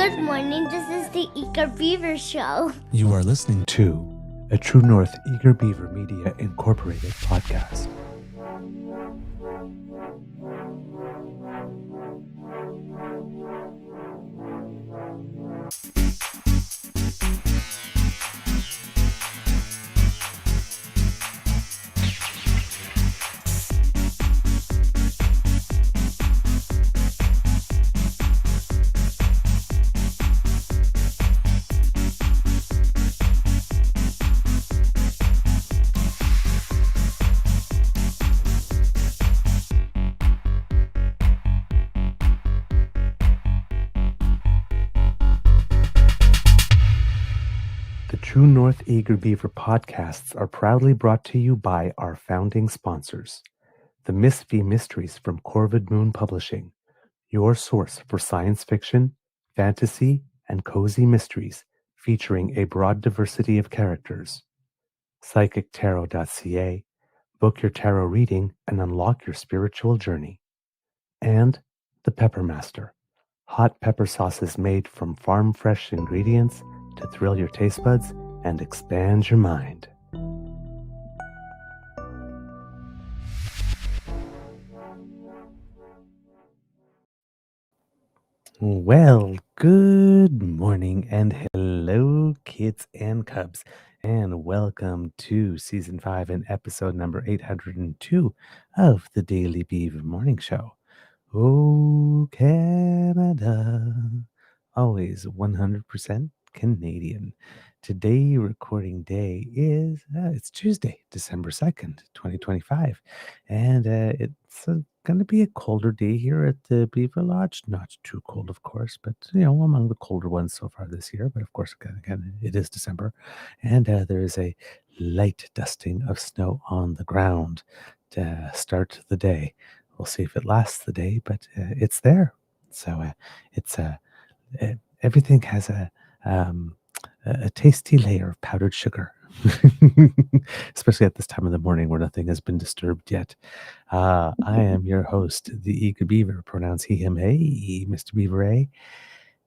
Good morning. This is the Eager Beaver Show. You are listening to a True North Eager Beaver Media Incorporated podcast. The True North Eager Beaver podcasts are proudly brought to you by our founding sponsors, the Miss V Mysteries from Corvid Moon Publishing, your source for science fiction, fantasy, and cozy mysteries featuring a broad diversity of characters. PsychicTarot.ca, book your tarot reading and unlock your spiritual journey. And the Pepper Master, hot pepper sauces made from farm-fresh ingredients to thrill your taste buds and expand your mind. Well, good morning and hello, kids and cubs, and welcome to Season 5 and episode number 802 of the Daily Beaver Morning Show. Oh, Canada, always 100% Canadian. Today, recording day is, it's Tuesday, December 2nd, 2025, and it's going to be a colder day here at the Beaver Lodge. Not too cold, of course, but, among the colder ones so far this year. But, of course, again it is December, and there is a light dusting of snow on the ground to start the day. We'll see if it lasts the day, but it's there. So it's everything has a tasty layer of powdered sugar, especially at this time of the morning where nothing has been disturbed yet. I am your host, the Eager Beaver, pronouns he, him, hey, Mr. Beaver, A.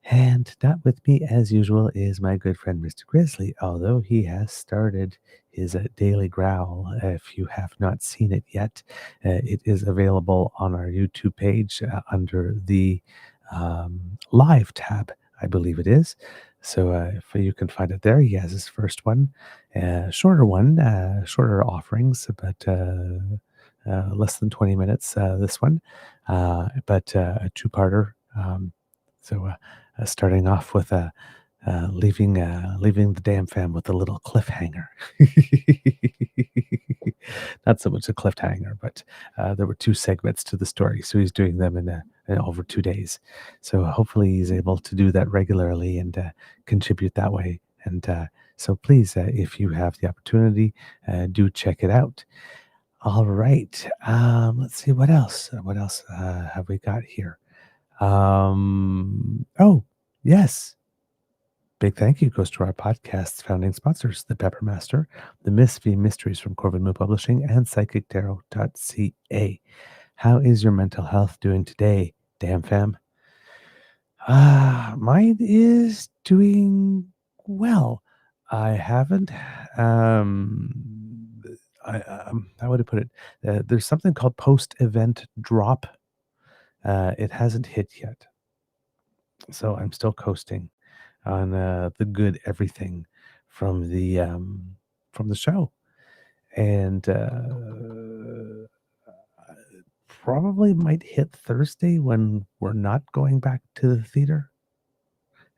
And not with me, as usual, is my good friend, Mr. Grizzly, although he has started his daily growl. If you have not seen it yet, it is available on our YouTube page under the live tab, I believe it is. So if you can find it there, he has his first one, shorter offerings, but less than 20 minutes, this one, but a two-parter. Starting off with leaving the damn fam with a little cliffhanger. Not so much a cliffhanger, but there were two segments to the story, so he's doing them in over 2 days. So hopefully he's able to do that regularly and contribute that way. And so please, if you have the opportunity, do check it out. All right. Let's see what else. What else have we got here? Oh, yes. Big thank you goes to our podcast's founding sponsors, the Pepper Master, the Miss V Mysteries from Corvid Moon Publishing, and PsychicTarot.ca. How is your mental health doing today, damn fam? Mine is doing well. I haven't, how would I put it? There's something called post-event drop. It hasn't hit yet. So I'm still coasting on the good everything from the show, and probably might hit Thursday when we're not going back to the theater,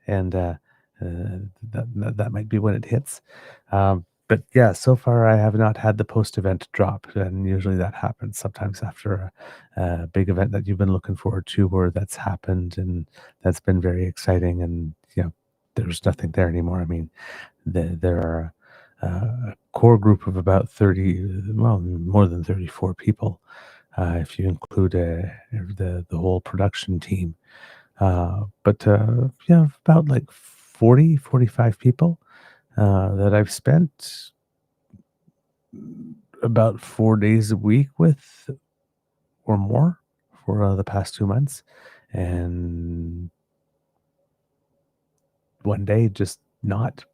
and that might be when it hits. But yeah, so far I have not had the post-event drop, and usually that happens sometimes after a big event that you've been looking forward to, or that's happened, and that's been very exciting. And there's nothing there anymore. I mean, there are a core group of about 30, well, more than 34 people, if you include the whole production team. But about like 40, 45 people that I've spent about 4 days a week with or more for the past 2 months. And one day just not,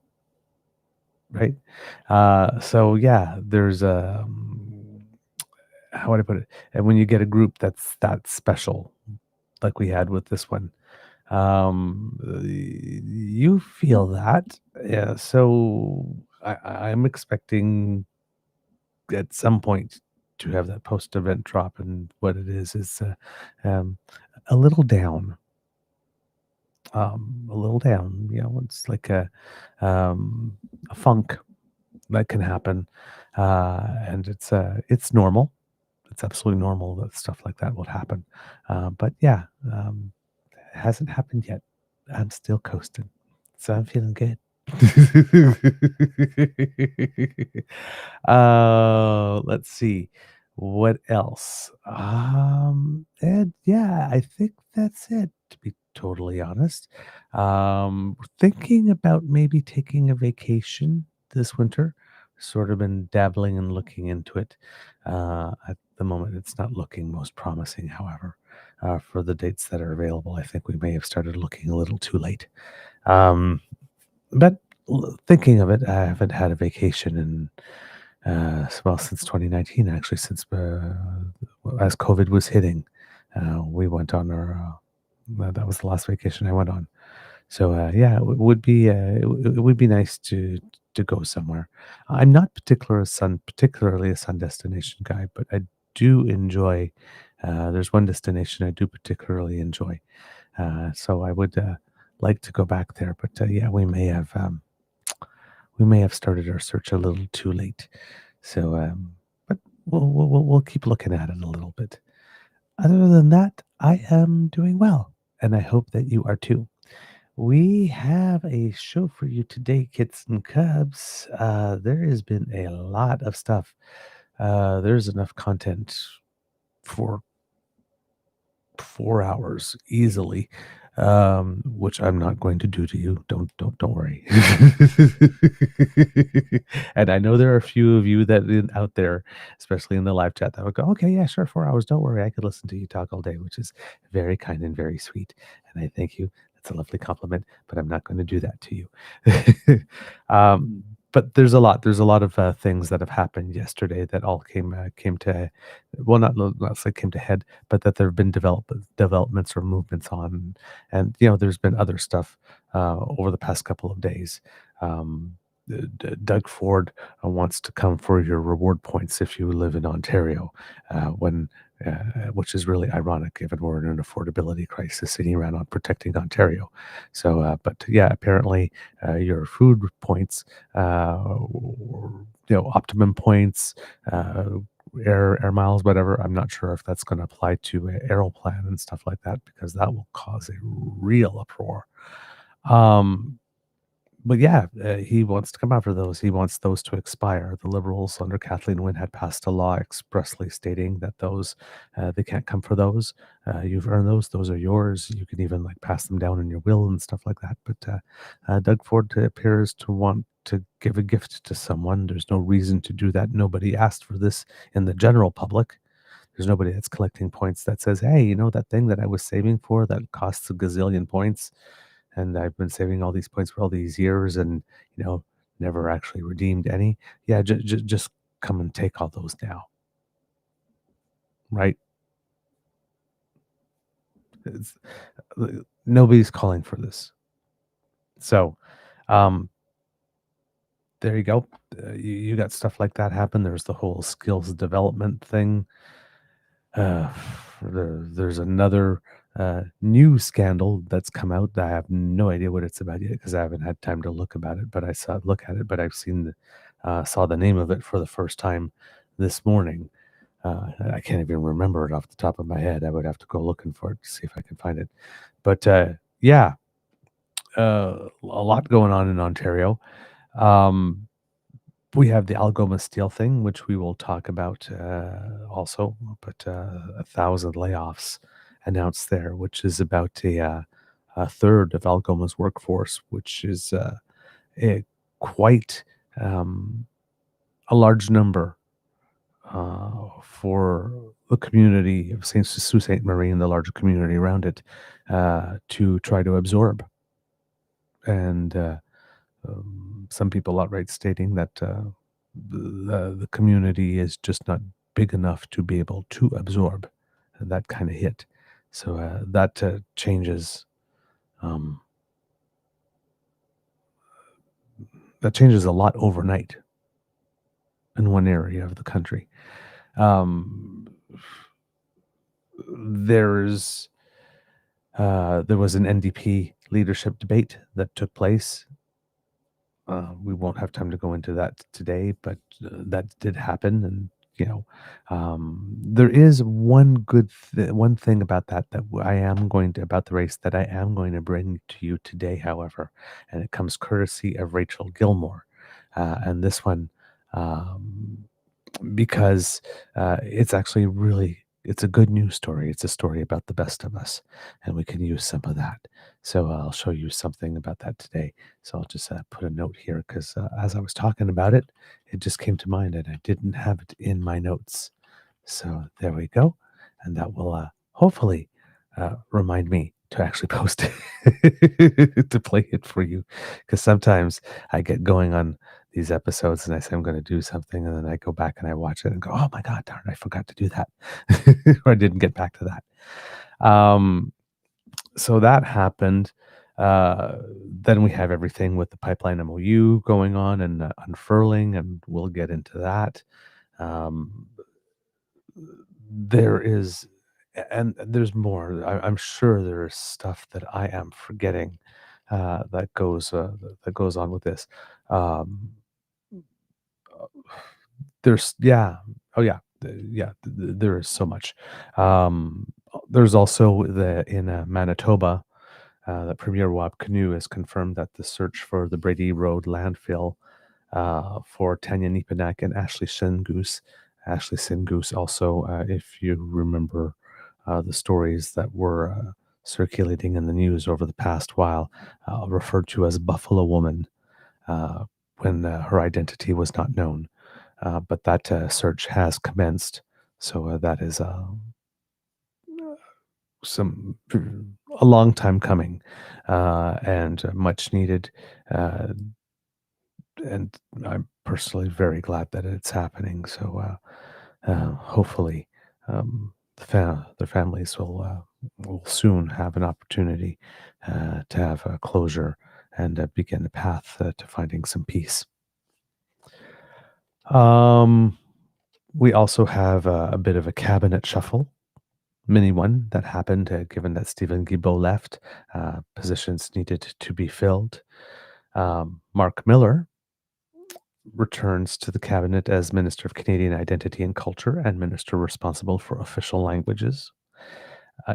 right? So yeah, there's how would I put it? And when you get a group that's special, like we had with this one, you feel that. Yeah. So I'm expecting at some point to have that post event drop, and what it is um, a little down, a little down. You know, it's like a funk that can happen, and it's normal. It's absolutely normal that stuff like that will happen. But yeah, it hasn't happened yet. I'm still coasting, so I'm feeling good. Let's see. What else? And yeah, I think that's it, to be totally honest. Thinking about maybe taking a vacation this winter. Sort of been dabbling and looking into it. At the moment, it's not looking most promising, however. For the dates that are available, I think we may have started looking a little too late. Um, but thinking of it, I haven't had a vacation in well, since 2019, actually, since as COVID was hitting, we went on our. That was the last vacation I went on. So yeah, it would be nice to go somewhere. I'm not particularly a sun destination guy, but I do enjoy. There's one destination I do particularly enjoy, so I would like to go back there. But yeah, we may have started our search a little too late. So, but we'll keep looking at it a little bit. Other than that, I am doing well, and I hope that you are too. We have a show for you today, kits and cubs. There has been a lot of stuff. There's enough content for 4 hours easily, which I'm not going to do to you. Don't worry. And I know there are a few of you out there, especially in the live chat, that would go, "Okay, yeah, sure, 4 hours. Don't worry, I could listen to you talk all day," which is very kind and very sweet, and I thank you. That's a lovely compliment, but I'm not going to do that to you. But there's a lot of things that have happened yesterday that all came to, well, not say came to head, but that there have been developments or movements on, and there's been other stuff over the past couple of days. Doug Ford wants to come for your reward points if you live in Ontario, when which is really ironic given we're in an affordability crisis sitting around on protecting Ontario. So, but yeah, apparently your food points, optimum points, uh, air miles, whatever. I'm not sure if that's going to apply to Aeroplan and stuff like that because that will cause a real uproar. Um, but yeah, he wants to come after those. He wants those to expire. The Liberals under Kathleen Wynne had passed a law expressly stating that those they can't come for those. You've earned those; those are yours. You can even like pass them down in your will and stuff like that. But Doug Ford appears to want to give a gift to someone. There's no reason to do that. Nobody asked for this in the general public. There's nobody that's collecting points that says, "Hey, that thing that I was saving for that costs a gazillion points, and I've been saving all these points for all these years and, you know, never actually redeemed any." Yeah, just come and take all those now, right? It's, nobody's calling for this. So, um, there you go. You got stuff like that happen. There's the whole skills development thing. Uh, there's another new scandal that's come out that I have no idea what it's about yet because I haven't had time to look about it. But look at it. But I've saw the name of it for the first time this morning. I can't even remember it off the top of my head. I would have to go looking for it to see if I can find it. But yeah, a lot going on in Ontario. Um, we have the Algoma Steel thing, which we will talk about also, but 1,000 layoffs announced there, which is about a third of Algoma's workforce, which is quite um, a large number for the community of Sault Ste. Marie and the larger community around it to try to absorb. and some people outright stating that the community is just not big enough to be able to absorb that kind of hit. So that changes. Um, that changes a lot overnight in one area of the country. Um, there's there was an NDP leadership debate that took place. We won't have time to go into that today, but that did happen, and you know, there is one thing about I am going to about the race that I am going to bring to you today, however, and it comes courtesy of Rachel Gilmore, and this one. Um, because it's actually it's a good news story. It's a story about the best of us, and we can use some of that. So I'll show you something about that today. So I'll just put a note here because as I was talking about it, it just came to mind, and I didn't have it in my notes. So there we go. And that will hopefully remind me to actually post it to play it for you. Because sometimes I get going on these episodes and I say I'm going to do something. And then I go back and I watch it and go, oh my God, darn, I forgot to do that. Or I didn't get back to that. So that happened. Then we have everything with the pipeline MOU going on and unfurling, and we'll get into that. Um, there is and there's more. I'm sure there is stuff that I am forgetting that goes on with this. Um, there's yeah, oh yeah, there is so much. There's also in Manitoba, that Premier Wab Canoe has confirmed that the search for the Brady Road landfill for Tanya Nipanak and Ashley Singoose. Ashley Singoose also, if you remember the stories that were circulating in the news over the past while, referred to as Buffalo Woman uh, when her identity was not known. But that search has commenced. So that is some a long time coming and much needed. Uh, and I'm personally very glad that it's happening. So hopefully, their families will soon have an opportunity to have a closure and begin a path to finding some peace. Um, we also have a bit of a cabinet shuffle, mini one that happened given that Steven Guilbeault left. Positions needed to be filled. Mark Miller returns to the cabinet as Minister of Canadian Identity and Culture and Minister responsible for official languages.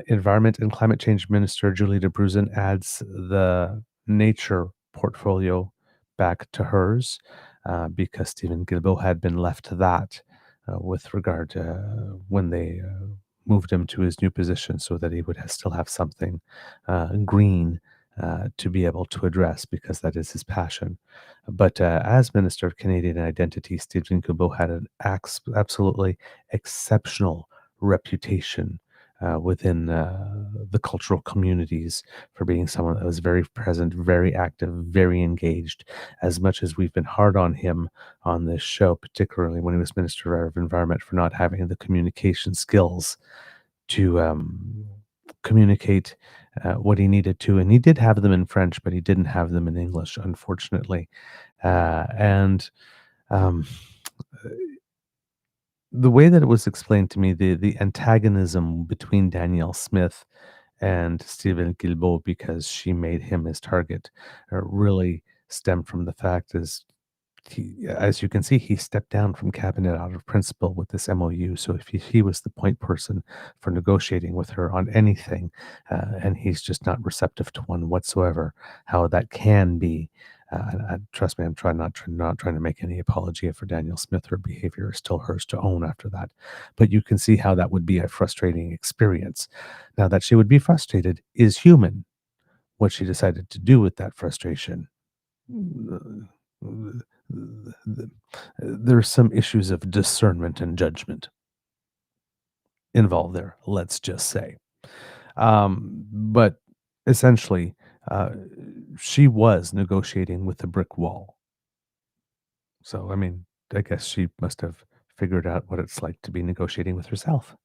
Environment and Climate Change Minister Julie de Bruzen adds the nature portfolio back to hers because Stephen Guilbeault had been left to that with regard to when they moved him to his new position so that he would still have something green to be able to address because that is his passion. But as Minister of Canadian Identity, Steven Guilbeault had an absolutely exceptional reputation within the cultural communities for being someone that was very present, very active, very engaged. As much as we've been hard on him on this show, particularly when he was Minister of Environment, for not having the communication skills to communicate what he needed to. And he did have them in French, but he didn't have them in English, unfortunately. And um, the way that it was explained to me, the antagonism between Danielle Smith and Steven Guilbeault because she made him his target really stemmed from the fact is as you can see, he stepped down from cabinet out of principle with this MOU. So if he was the point person for negotiating with her on anything, and he's just not receptive to one whatsoever, how that can be. Trust me, I'm not trying to make any apology for Daniel Smith. Her behavior is still hers to own after that. But you can see how that would be a frustrating experience. Now that she would be frustrated is human. What she decided to do with that frustration, there's some issues of discernment and judgment involved there, let's just say. But essentially, uh, she was negotiating with a brick wall. So, I mean, I guess she must have figured out what it's like to be negotiating with herself.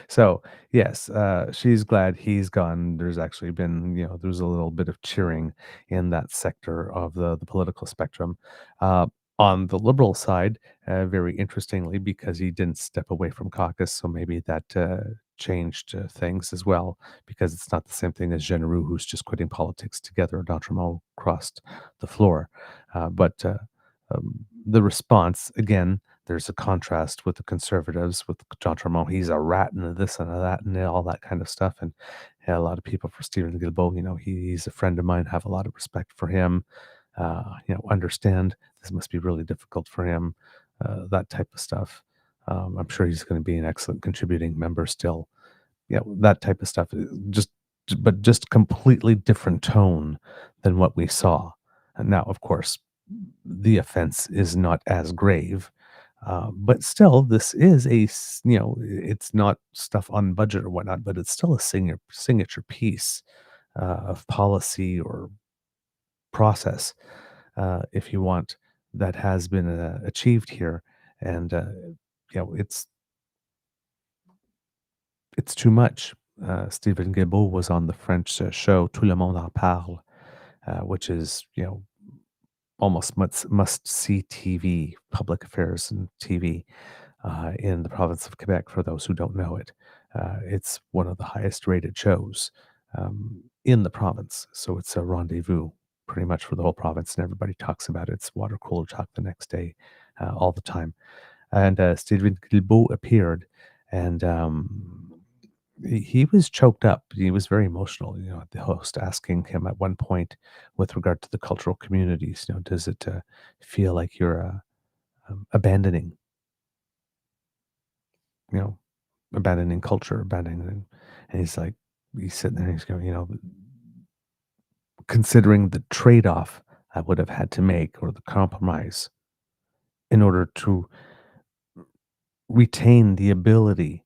So, yes, she's glad he's gone. There's actually been, there's a little bit of cheering in that sector of the political spectrum. Uh, on the liberal side, very interestingly, because he didn't step away from caucus, so maybe that changed things as well, because it's not the same thing as Generou, who's just quitting politics together. D'Entremont crossed the floor. But the response, again, there's a contrast with the conservatives, with John Tremont. He's a rat and a this and a that and all that kind of stuff. And yeah, a lot of people for Steven Guilbeault, he's a friend of mine, have a lot of respect for him. Understand this must be really difficult for him, that type of stuff. I'm sure he's going to be an excellent contributing member still. Yeah, that type of stuff. Just completely different tone than what we saw. And now, of course, the offense is not as grave, but still, this is it's not stuff on budget or whatnot, but it's still a signature piece of policy or process, if you want, that has been achieved here. And, it's too much. Steven Guilbeault was on the French show Tout le monde en parle, which is, almost must see TV, public affairs and TV, in the province of Quebec. For those who don't know it, it's one of the highest rated shows in the province. So it's a rendezvous pretty much for the whole province, and everybody talks about it. It's water cooler talk the next day, all the time. And Steven Guilbeault appeared, and he was choked up. He was very emotional. The host asking him at one point with regard to the cultural communities, does it feel like you're abandoning, you know, abandoning culture, abandoning, and he's sitting there, and he's going, considering the trade-off I would have had to make or the compromise in order to retain the ability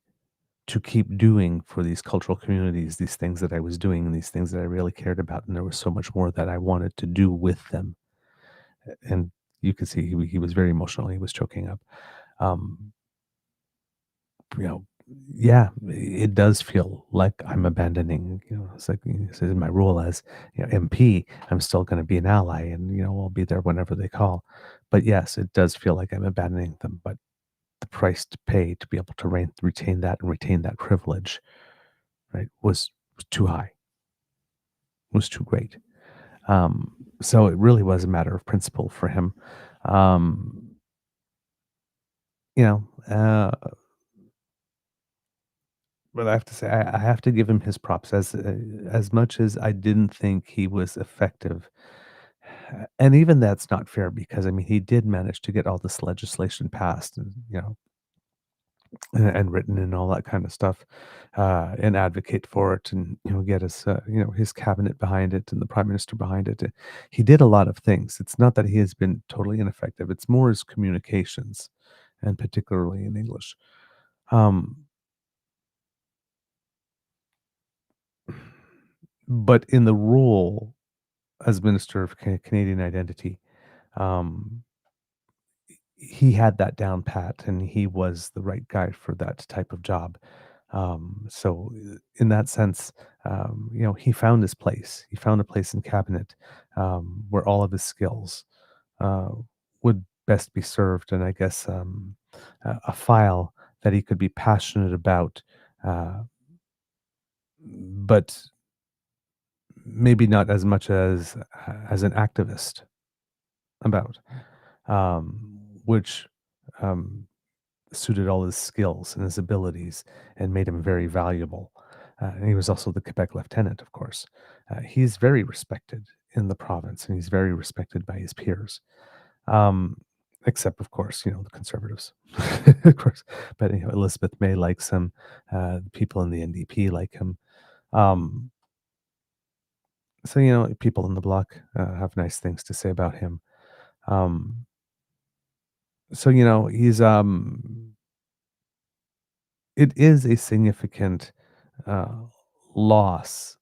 to keep doing for these cultural communities, these things that I was doing and these things that I really cared about. And there was so much more that I wanted to do with them. And you could see he was very emotional. He was choking up. Um, you know, yeah, it does feel like I'm abandoning, it's like he says in my role as MP, I'm still going to be an ally and, I'll be there whenever they call. But yes, it does feel like I'm abandoning them. But the price to pay to be able to retain that and retain that privilege, right, was too high, was too great. So it really was a matter of principle for him. Um, you know, uh, but I have to say, I have to give him his props as much as I didn't think he was effective. And even that's not fair because I mean he did manage to get all this legislation passed and and written and all that kind of stuff, and advocate for it and get his cabinet behind it and the prime minister behind it. He did a lot of things. It's not that he has been totally ineffective. It's more his communications, and particularly in English. Um, but in the role as Minister of Canadian Identity, um, he had that down pat, and he was the right guy for that type of job. So in that sense, he found his place. He found a place in cabinet where all of his skills uh, would best be served, and I guess a file that he could be passionate about, uh, but maybe not as much as an activist about, which um, suited all his skills and his abilities and made him very valuable. And he was also the Quebec lieutenant, of course. He's very respected in the province, and he's very respected by his peers. Um, except, of course, the conservatives, of course. But Elizabeth May likes him. The people in the NDP like him. Um, so people in the bloc have nice things to say about him. Um, so he's it is a significant uh, loss.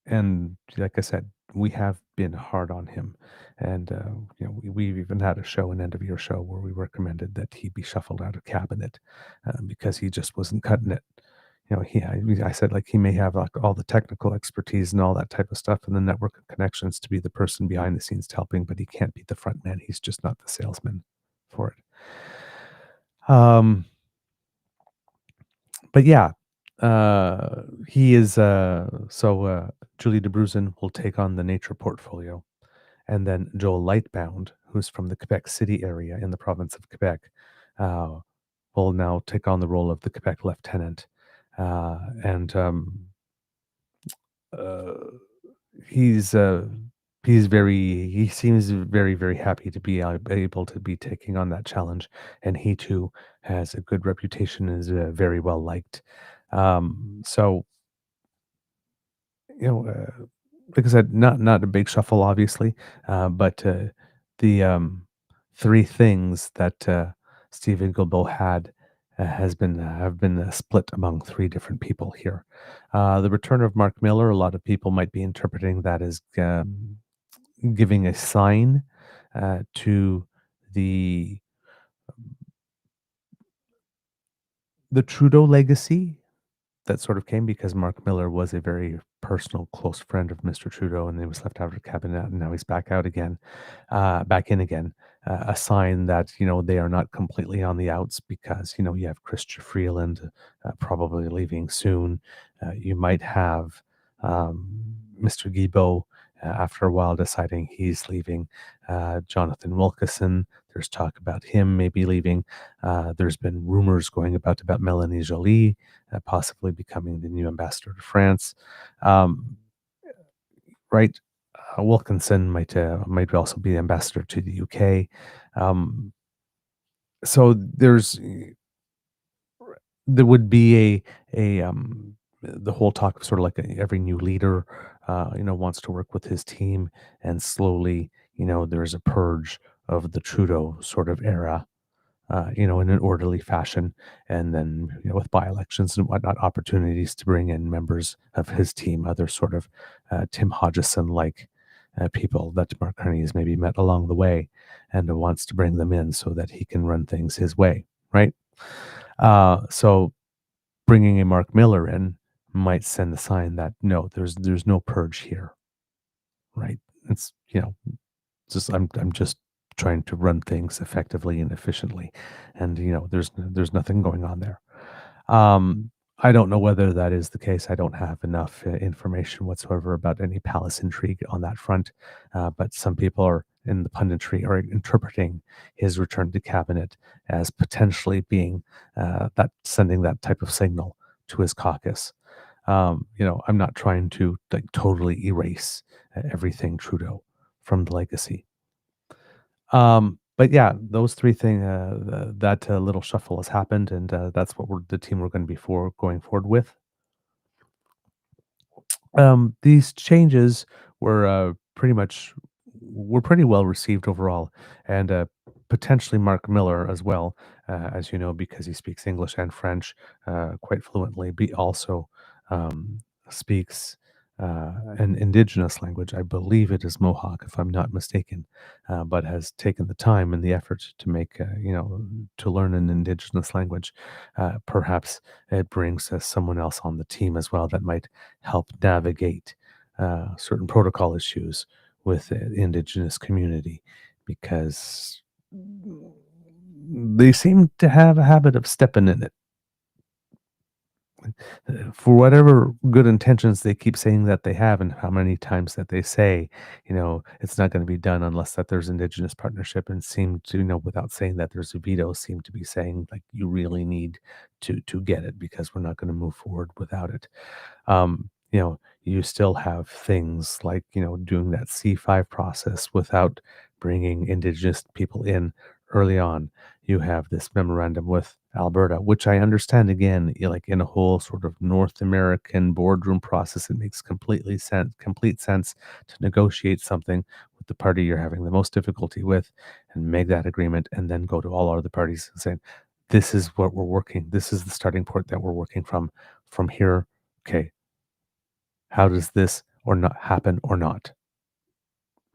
And like I said, we have been hard on him. And, we've even had a show, an end of year show, where we recommended that he be shuffled out of cabinet because he just wasn't cutting it. I said, like, he may have like all the technical expertise and all that type of stuff and the network of connections to be the person behind the scenes helping, but he can't be the front man. He's just not the salesman for it. But yeah, he is, Julie DeBruzen will take on the nature portfolio, and then Joel Lightbound, who's from the Quebec City area in the province of Quebec, uh, will now take on the role of the Quebec lieutenant. And uh, he's he seems very, very happy to be able to be taking on that challenge, and he too has a good reputation and is very well liked. So you know, like I said, not a big shuffle, obviously, but the three things that Steven Guilbeault had has been have been split among three different people here. The return of Mark Miller, a lot of people might be interpreting that as giving a sign to the the Trudeau legacy that sort of came because Mark Miller was a very personal, close friend of Mr. Trudeau, and he was left out of cabinet, and now he's back out again, back in again. A sign that they are not completely on the outs because you have Christopher Freeland probably leaving soon. You might have Mr. Guilbeault after a while deciding he's leaving. Jonathan Wilkinson. There's talk about him maybe leaving. There's been rumors going about Melanie Joly possibly becoming the new ambassador to France. Um, right? Wilkinson might also be ambassador to the UK. So there would be the whole talk of sort of like every new leader, wants to work with his team, and slowly, there's a purge of the Trudeau sort of era, in an orderly fashion. And then, with by-elections and whatnot, opportunities to bring in members of his team, other sort of Tim Hodgson-like people that Mark Carney has maybe met along the way and wants to bring them in so that he can run things his way, right? So bringing a Mark Miller in might send the sign that no, there's no purge here, right? It's just I'm just trying to run things effectively and efficiently, and there's nothing going on there. Um, I don't know whether that is the case. I don't have enough information whatsoever about any palace intrigue on that front, but some people are in the punditry are interpreting his return to cabinet as potentially being that sending that type of signal to his caucus. I'm not trying to like totally erase everything Trudeau from the legacy. But yeah, those three things, that little shuffle has happened, and that's what the team we're going to be going forward with. These changes were were pretty well received overall, and potentially Mark Miller as well, as you know, because he speaks English and French quite fluently. But also um, speaks an indigenous language. I believe it is Mohawk, if I'm not mistaken, but has taken the time and the effort to make to learn an indigenous language. Perhaps it brings someone else on the team as well that might help navigate certain protocol issues with the indigenous community because they seem to have a habit of stepping in it. For whatever good intentions they keep saying that they have, and how many times that they say, it's not going to be done unless that there's indigenous partnership, and seem to, without saying that there's a veto, seem to be saying like you really need to get it because we're not going to move forward without it. You still have things like, doing that C5 process without bringing indigenous people in early on. You have this memorandum with Alberta, which I understand again, like in a whole sort of North American boardroom process, it makes complete sense to negotiate something with the party you're having the most difficulty with and make that agreement and then go to all other parties and say, this is what we're working. This is the starting point that we're working from here. Okay, How does this or not happen or not?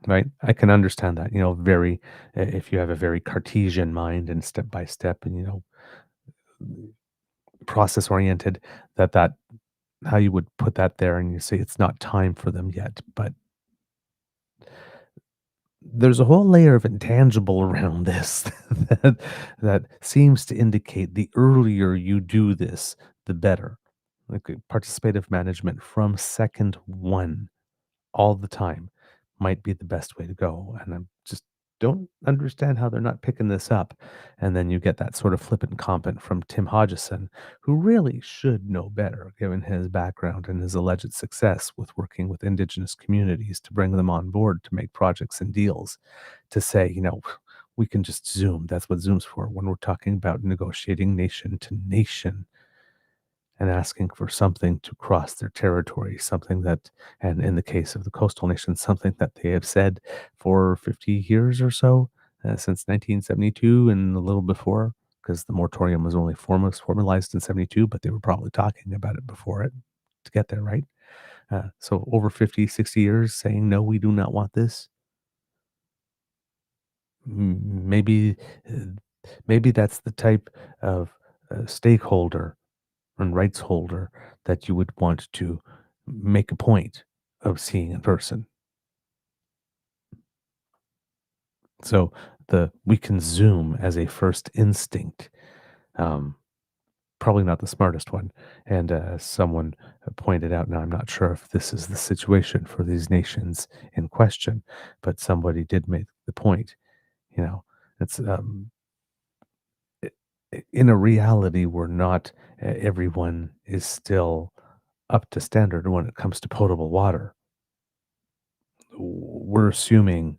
Right? I can understand that, very if you have a very Cartesian mind and step by step and process oriented, that how you would put that there and you say it's not time for them yet. But there's a whole layer of intangible around this that seems to indicate the earlier you do this, the better. Like participative management from second one all the time might be the best way to go. And I just don't understand how they're not picking this up. And then you get that sort of flippant comment from Tim Hodgson, who really should know better given his background and his alleged success with working with indigenous communities to bring them on board to make projects and deals, to say, we can just Zoom. That's what Zoom's for when we're talking about negotiating nation to nation and asking for something to cross their territory, something that, and in the case of the coastal nations, something that they have said for 50 years or so, since 1972 and a little before, because the moratorium was only formalized in 72, but they were probably talking about it before it to get there, right? So over 50, 60 years saying, no, we do not want this. Maybe, uh, maybe that's the type of stakeholder and rights holder that you would want to make a point of seeing in person. So we can Zoom as a first instinct, um, probably not the smartest one. And someone pointed out, now I'm not sure if this is the situation for these nations in question, but somebody did make the point. You know, it's in a reality where not everyone is still up to standard when it comes to potable water. We're assuming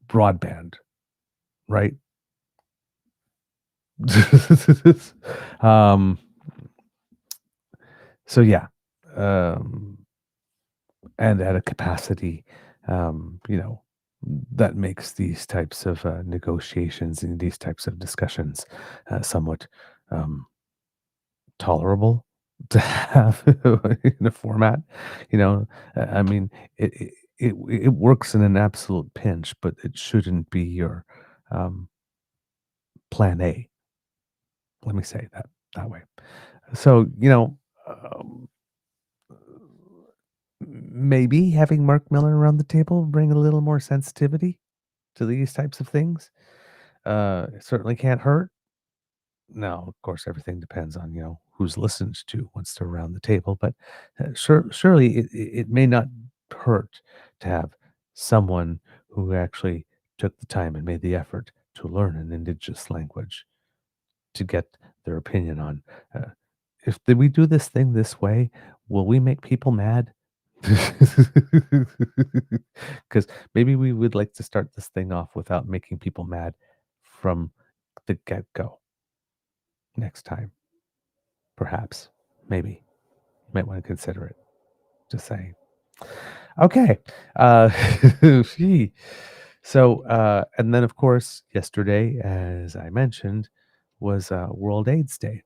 broadband, right? um, so yeah, um, and at a capacity, that makes these types of negotiations and these types of discussions somewhat um, tolerable to have in a format. I mean, it works in an absolute pinch, but it shouldn't be your um, plan A. Let me say that way. So, um, maybe having Mark Miller around the table bring a little more sensitivity to these types of things. It certainly can't hurt. Now, of course, everything depends on who's listened to once they're around the table. But surely it may not hurt to have someone who actually took the time and made the effort to learn an indigenous language to get their opinion on. Uh, if we do this thing this way, will we make people mad? Because maybe we would like to start this thing off without making people mad from the get go next time. Perhaps, maybe. You might want to consider it. Just saying. Okay. Uh, gee. So, and then of course, yesterday, as I mentioned, was World AIDS Day.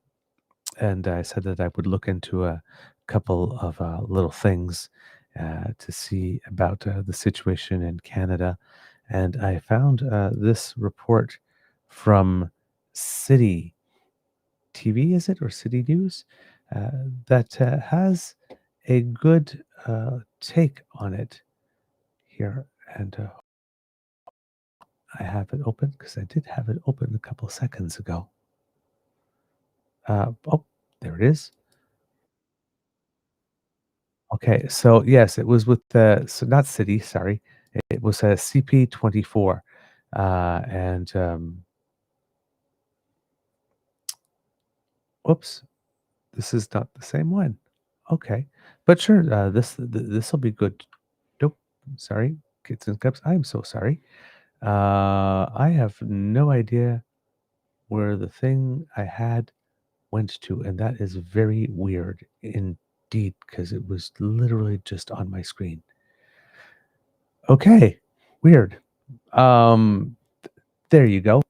And I said that I would look into a couple of little things to see about the situation in Canada. And I found this report from City TV, is it, or City News, that has a good take on it here. And I have it open because I did have it open a couple seconds ago. Oh, there it is. Okay, so yes, it was with the so not City, sorry. It was a CP24, and oops, this is not the same one. Okay, but sure, this will be good. Nope, sorry, kids and cups. I'm so sorry. I have no idea where the thing I had went to, and that is very weird indeed because it was literally just on my screen. Okay, weird. Um, there you go.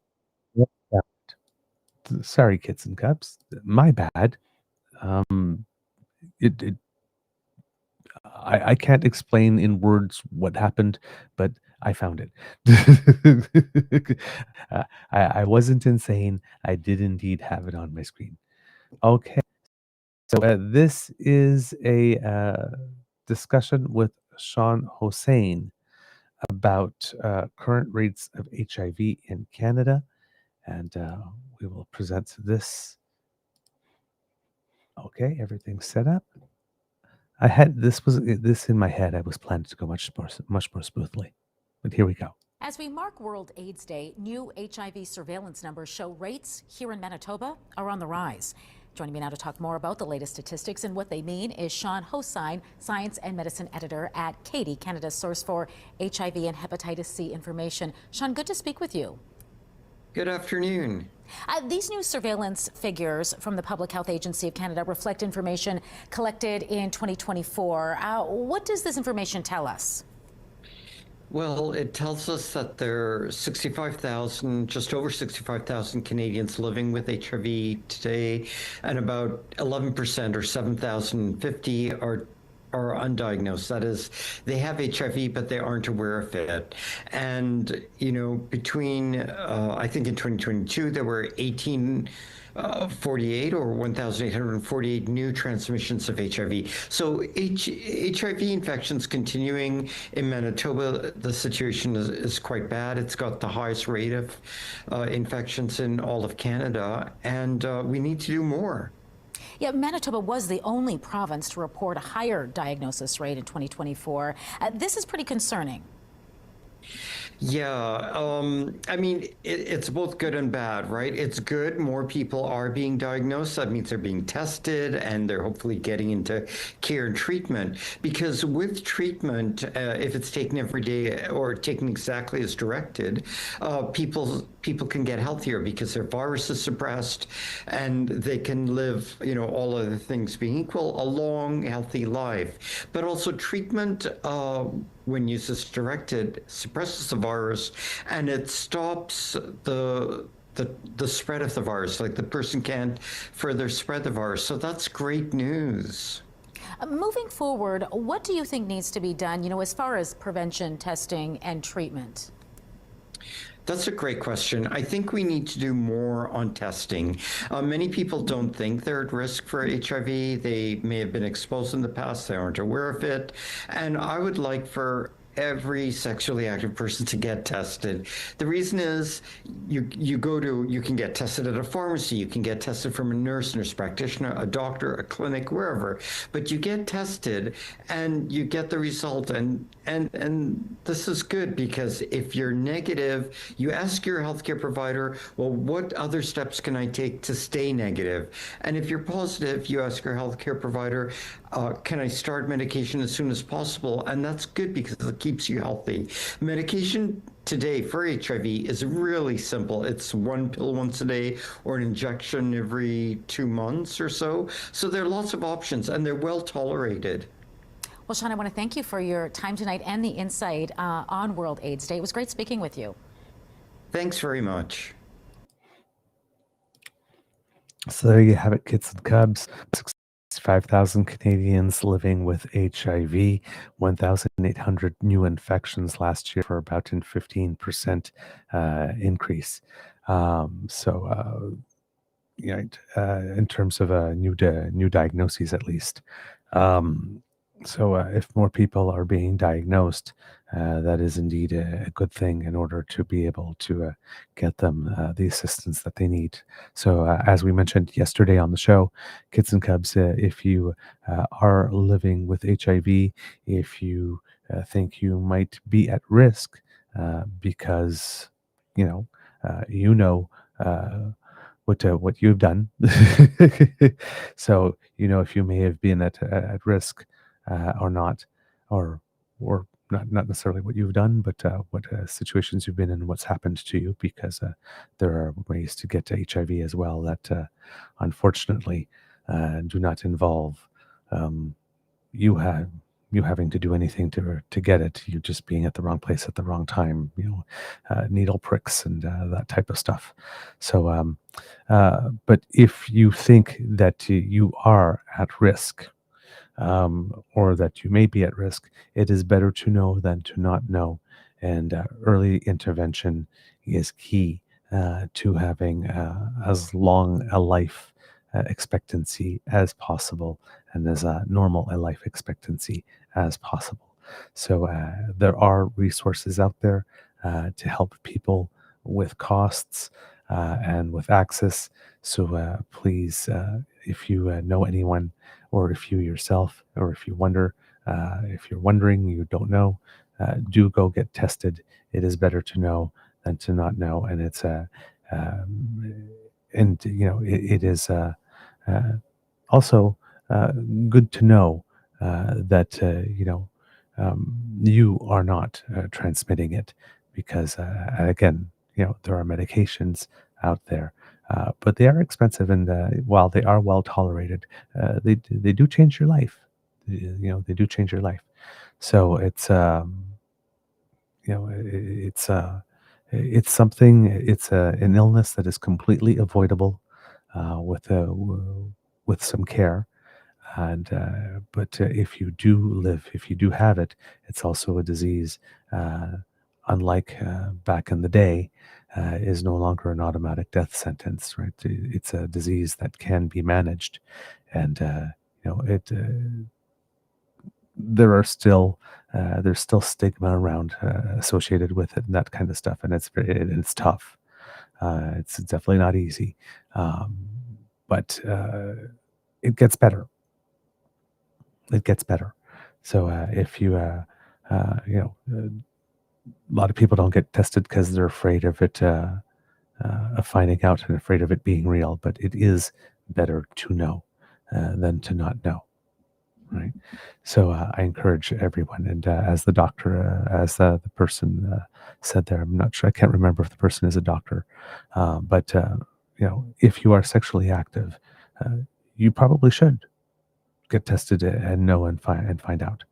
Yeah, sorry, kids and cups. My bad. Um, it I can't explain in words what happened, but I found it. I wasn't insane. I did indeed have it on my screen. Okay, so this is a discussion with Sean Hossein about current rates of HIV in Canada, and we will present this. Okay, everything's set up. I had this in my head. I was planning to go much more smoothly, but here we go. As we mark World AIDS Day, new HIV surveillance numbers show rates here in Manitoba are on the rise. Joining me now to talk more about the latest statistics and what they mean is Sean Hossein, Science and Medicine Editor at CATI, Canada's source for HIV and hepatitis C information. Sean, good to speak with you. Good afternoon. These new surveillance figures from the Public Health Agency of Canada reflect information collected in 2024. What does this information tell us? Well, it tells us that there are 65,000, just over 65,000 Canadians living with HIV today, and about 11% or 7,050 are undiagnosed. That is, they have HIV, but they aren't aware of it. And, between, I think in 2022, there were 1,848 or 1,848 new transmissions of HIV. So HIV infections continuing in Manitoba, the situation is quite bad. It's got the highest rate of infections in all of Canada, and we need to do more. Yeah, Manitoba was the only province to report a higher diagnosis rate in 2024. This is pretty concerning. Yeah, I mean, it's both good and bad, right? It's good. More people are being diagnosed. That means they're being tested and they're hopefully getting into care and treatment. Because with treatment, if it's taken every day or taken exactly as directed, people can get healthier because their virus is suppressed and they can live, all other things being equal, a long, healthy life. But also treatment, when used as directed, suppresses the virus and it stops the spread of the virus. Like the person can't further spread the virus. So that's great news. Moving forward, what do you think needs to be done, as far as prevention, testing, and treatment? That's a great question. I think we need to do more on testing. Many people don't think they're at risk for HIV. They may have been exposed in the past. They aren't aware of it. And I would like for every sexually active person to get tested. The reason is you can get tested at a pharmacy, you can get tested from a nurse practitioner, a doctor, a clinic, wherever. But you get tested and you get the result, and this is good because if you're negative, you ask your healthcare provider, well, what other steps can I take to stay negative? And if you're positive, you ask your healthcare provider, can I start medication as soon as possible? And that's good because it keeps you healthy. Medication today for HIV is really simple. It's one pill once a day or an injection every 2 months or so. So there are lots of options and they're well tolerated. Well, Sean, I want to thank you for your time tonight and the insight on World AIDS Day. It was great speaking with you. Thanks very much. So there you have it, kids and cubs. 65,000 Canadians living with HIV, 1,800 new infections last year for about a 15% increase. In terms of new diagnoses, at least. If more people are being diagnosed, that is indeed a good thing in order to be able to get them the assistance that they need. So as we mentioned yesterday on the show, kids and cubs, if you are living with HIV, if you think you might be at risk because, what you've done. So, if you may have been at risk or not, or not necessarily what you've done, but what situations you've been in, what's happened to you, because there are ways to get to HIV as well that unfortunately do not involve you having to do anything to get it. You just being at the wrong place at the wrong time, needle pricks and that type of stuff. So, but if you think that you are at risk, or that you may be at risk, it is better to know than to not know. And early intervention is key to having as long a life expectancy as possible and as normal a life expectancy as possible. So there are resources out there to help people with costs and with access. So please, if you know anyone, or if you yourself, or if you wonder, if you're wondering, you don't know, do go get tested. It is better to know than to not know, and it's and it is uh, also good to know that you are not transmitting it, because again, there are medications out there, but they are expensive, and while they are well tolerated, they do change your life. They do change your life. So it's something. It's an illness that is completely avoidable with some care. And but if you do live, if you do have it, it's also a disease. Unlike back in the day, is no longer an automatic death sentence. Right? It's a disease that can be managed, and it. There are still there's still stigma around associated with it and that kind of stuff, and it's tough. It's definitely not easy, but it gets better. It gets better. So if you, a lot of people don't get tested because they're afraid of it, of finding out and afraid of it being real. But it is better to know than to not know. Right. So I encourage everyone. And as the doctor, as the person said there, I'm not sure, I can't remember if the person is a doctor, but if you are sexually active, you probably should get tested and know and find out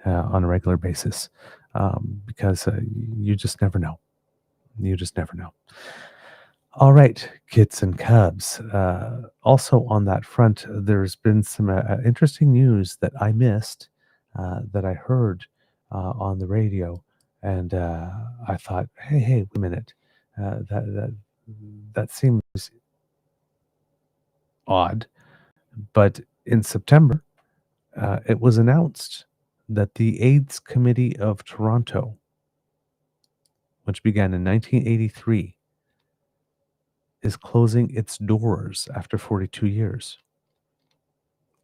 on a regular basis, because you just never know. You just never know. All right, kids and cubs. Also on that front, there's been some interesting news that I missed, that I heard on the radio, and I thought, hey, wait a minute, that seems odd. But in September, it was announced that the AIDS Committee of Toronto, which began in 1983, is closing its doors after 42 years,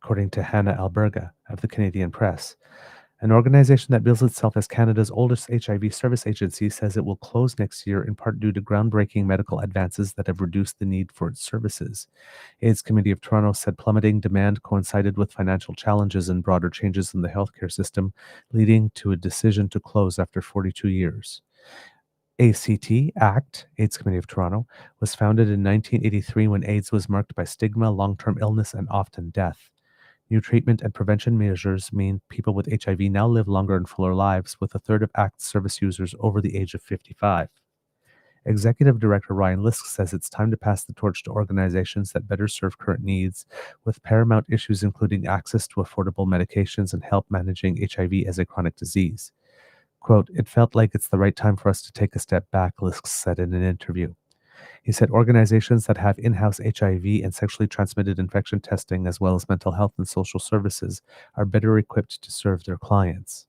according to Hannah Alberga of the Canadian Press. An organization that bills itself as Canada's oldest HIV service agency says it will close next year, in part due to groundbreaking medical advances that have reduced the need for its services. AIDS Committee of Toronto said plummeting demand coincided with financial challenges and broader changes in the healthcare system, leading to a decision to close after 42 years. ACT, AIDS Committee of Toronto, was founded in 1983 when AIDS was marked by stigma, long-term illness, and often death. New treatment and prevention measures mean people with HIV now live longer and fuller lives, with a third of ACT service users over the age of 55. Executive Director Ryan Lisk says it's time to pass the torch to organizations that better serve current needs, with paramount issues including access to affordable medications and help managing HIV as a chronic disease. Quote, "It felt like it's the right time for us to take a step back," Lisk said in an interview. He said organizations that have in-house HIV and sexually transmitted infection testing, as well as mental health and social services, are better equipped to serve their clients.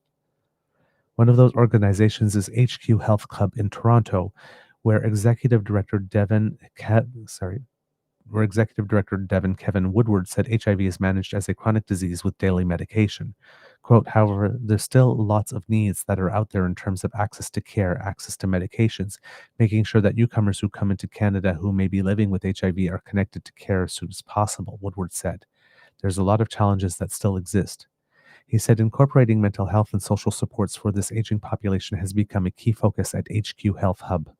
One of those organizations is HQ Health Club in Toronto, where Executive Director Devin Kevin Woodward said HIV is managed as a chronic disease with daily medication. Quote, "However, there's still lots of needs that are out there in terms of access to care, access to medications, making sure that newcomers who come into Canada who may be living with HIV are connected to care as soon as possible," Woodward said. "There's a lot of challenges that still exist." He said incorporating mental health and social supports for this aging population has become a key focus at HQ Health Hub.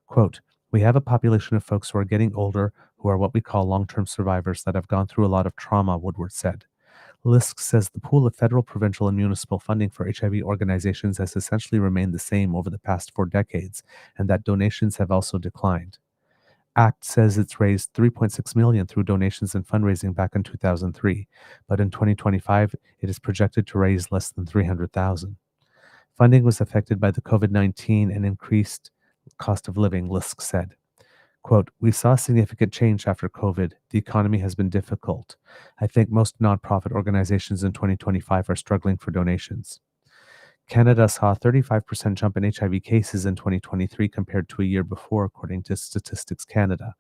Quote, "We have a population of folks who are getting older, who are what we call long-term survivors that have gone through a lot of trauma," Woodward said. Lisk says the pool of federal, provincial, and municipal funding for HIV organizations has essentially remained the same over the past 4 decades, and that donations have also declined. Act says it's raised $3.6 million through donations and fundraising back in 2003, but in 2025 it is projected to raise less than $300,000. Funding was affected by the COVID-19 and increased cost of living, Lisk said. Quote, "We saw significant change after COVID. The economy has been difficult. I think most nonprofit organizations in 2025 are struggling for donations." Canada saw a 35% jump in HIV cases in 2023 compared to a year before, according to Statistics Canada.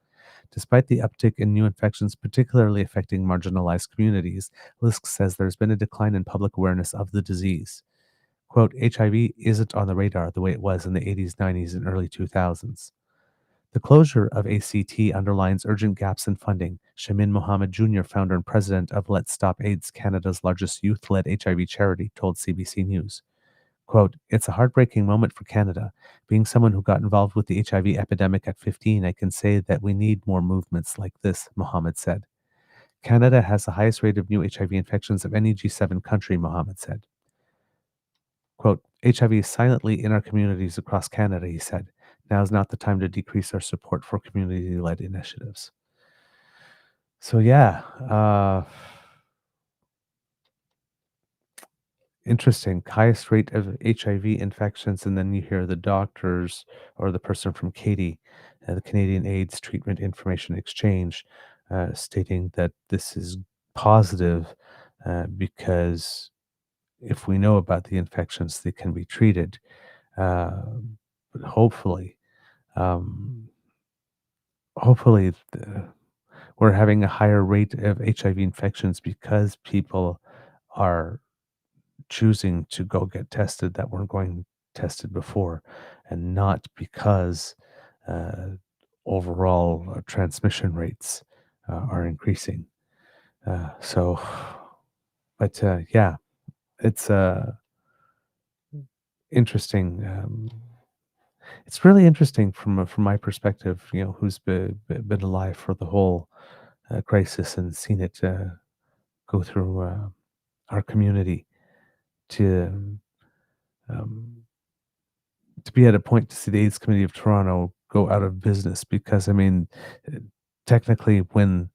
Despite the uptick in new infections, particularly affecting marginalized communities, Lisk says there's been a decline in public awareness of the disease. Quote, "HIV isn't on the radar the way it was in the 80s, 90s, and early 2000s. The closure of ACT underlines urgent gaps in funding," Shamin Mohammed Jr., founder and president of Let's Stop AIDS, Canada's largest youth-led HIV charity, told CBC News. Quote, "It's a heartbreaking moment for Canada. Being someone who got involved with the HIV epidemic at 15, I can say that we need more movements like this," Mohammed said. Canada has the highest rate of new HIV infections of any G7 country, Mohammed said. Quote, "HIV is silently in our communities across Canada," he said. "Now is not the time to decrease our support for community-led initiatives." So yeah, interesting. Highest rate of HIV infections, and then you hear the doctors or the person from Katie, the Canadian AIDS Treatment Information Exchange, stating that this is positive because if we know about the infections, they can be treated. Uh, but um, hopefully, we're having a higher rate of HIV infections because people are choosing to go get tested that weren't going tested before, and not because uh, overall transmission rates are increasing. So, but yeah, it's interesting. It's really interesting from my perspective. You know, who's been alive for the whole crisis and seen it go through our community to um, to be at a point to see the AIDS Committee of Toronto go out of business because I mean, technically, when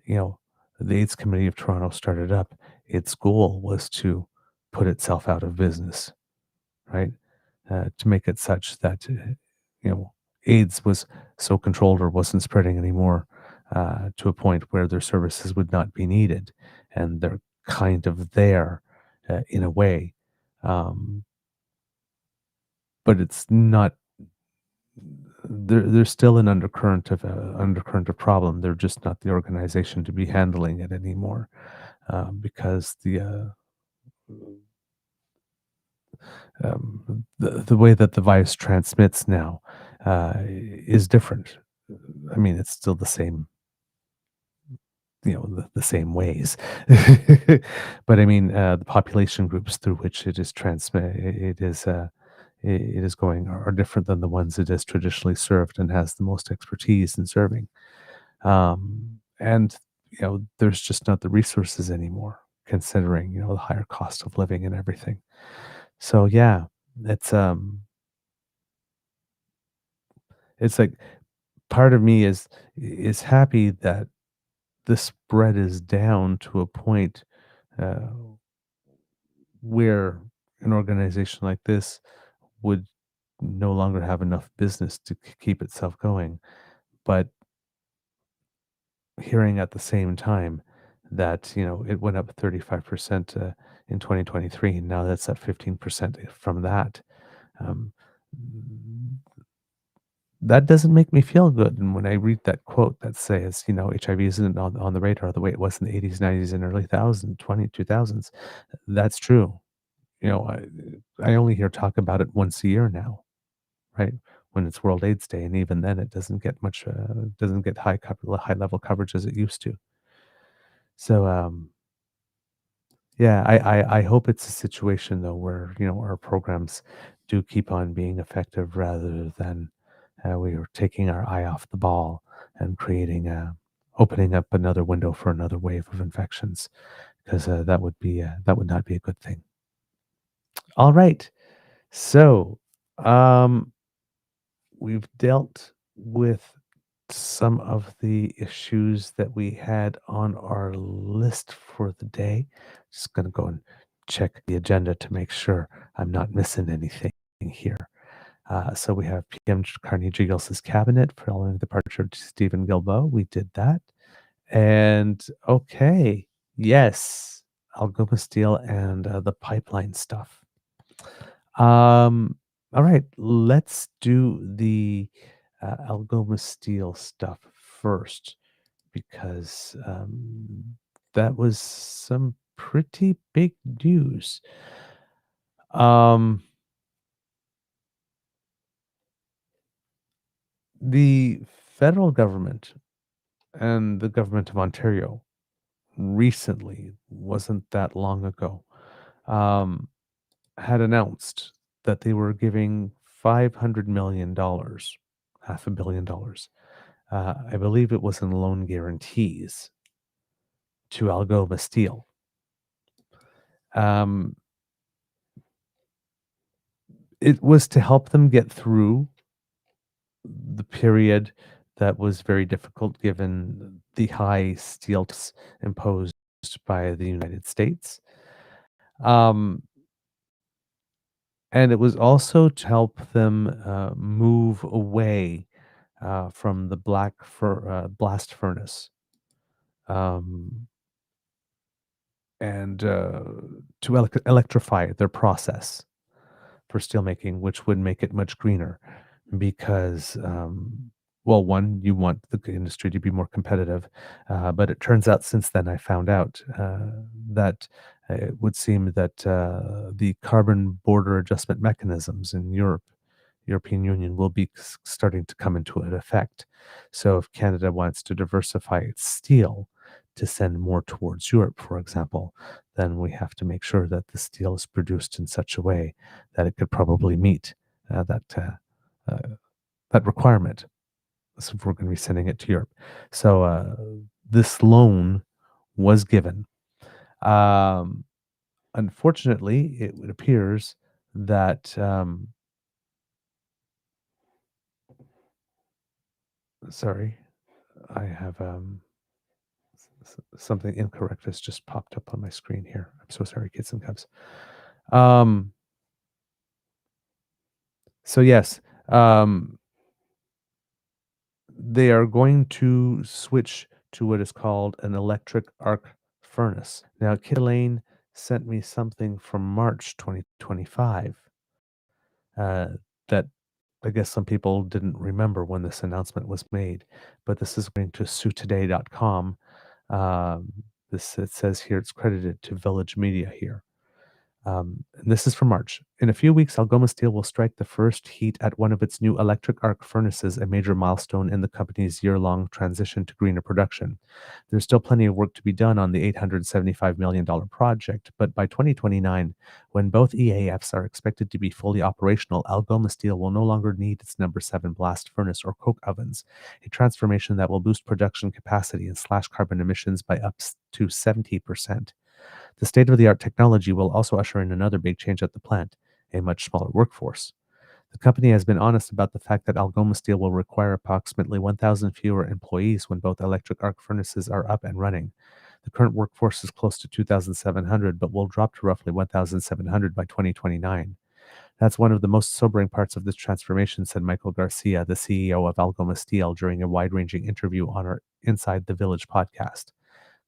you know the AIDS Committee of Toronto started up, its goal was to put itself out of business, right? To make it such that AIDS was so controlled or wasn't spreading anymore to a point where their services would not be needed, and they're kind of there in a way, um, but it's not. There's still an undercurrent of problem. They're just not the organization to be handling it anymore because the way that the virus transmits now is different. I mean, it's still the same, the same ways, but I mean, the population groups through which it is it is going are different than the ones it has traditionally served and has the most expertise in serving. And there's just not the resources anymore, considering the higher cost of living and everything. So yeah, it's it's like part of me is happy that the spread is down to a point uh, where an organization like this would no longer have enough business to keep itself going. But hearing at the same time that it went up 35% in 2023, and now that's at 15% from that. Um, that doesn't make me feel good. And when I read that quote that says, HIV isn't on the radar the way it was in the 80s, 90s, and early 2000s, that's true. I only hear talk about it once a year now, right? When it's World AIDS Day, and even then, it doesn't get much, doesn't get high level coverage as it used to. So, yeah, I hope it's a situation though where our programs do keep on being effective rather than we are taking our eye off the ball and opening up another window for another wave of infections, because that would not be a good thing. All right, so um, we've dealt with some of the issues that we had on our list for the day. Just going to go and check the agenda to make sure I'm not missing anything here. So we have PM Carney Jiggles' cabinet following the departure of Steven Guilbeault. We did that. And okay, yes, Algoma Steel and the pipeline stuff. All right, let's do the Algoma Steel stuff first because that was some pretty big news. The federal government and the government of Ontario recently, wasn't that long ago, had announced that they were giving $500 million, $500 million. I believe it was in loan guarantees to Algoma Steel. It was to help them get through the period that was very difficult given the high steel taxes imposed by the United States. And it was also to help them move away from the blast furnace and to electrify their process for steelmaking, which would make it much greener because, well, one, you want the industry to be more competitive. But it turns out since then, I found out that it would seem that the carbon border adjustment mechanisms in European Union will be starting to come into effect. So if Canada wants to diversify its steel to send more towards Europe, for example, then we have to make sure that the steel is produced in such a way that it could probably meet that requirement. So if we're going to be sending it to Europe. So this loan was given. Unfortunately, it appears that sorry, I have something incorrect has just popped up on my screen here. I'm so sorry, kids and cubs. So yes, they are going to switch to what is called an electric arc furnace. Now, Kid Elaine sent me something from March 2025 that I guess some people didn't remember when this announcement was made, but this is going to suetoday.com. It says here it's credited to Village Media here. And this is from March. In a few weeks, Algoma Steel will strike the first heat at one of its new electric arc furnaces, a major milestone in the company's year-long transition to greener production. There's still plenty of work to be done on the $875 million project, but by 2029, when both EAFs are expected to be fully operational, Algoma Steel will no longer need its number 7 blast furnace or coke ovens, a transformation that will boost production capacity and slash carbon emissions by up to 70%. The state-of-the-art technology will also usher in another big change at the plant, a much smaller workforce. The company has been honest about the fact that Algoma Steel will require approximately 1,000 fewer employees when both electric arc furnaces are up and running. The current workforce is close to 2,700, but will drop to roughly 1,700 by 2029. That's one of the most sobering parts of this transformation, said Michael Garcia, the CEO of Algoma Steel, during a wide-ranging interview on our Inside the Village podcast.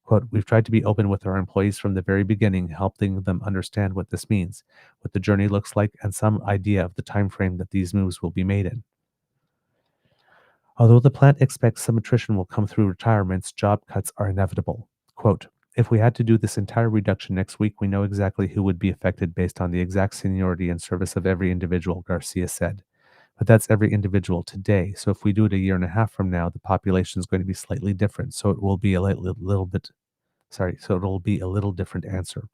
Quote, we've tried to be open with our employees from the very beginning, helping them understand what this means, what the journey looks like, and some idea of the time frame that these moves will be made in. Although the plant expects some attrition will come through retirements, job cuts are inevitable. Quote, if we had to do this entire reduction next week, we know exactly who would be affected based on the exact seniority and service of every individual, Garcia said. But that's every individual today. So if we do it a year and a half from now, the population is going to be slightly different. So it will be a little be a little different answer.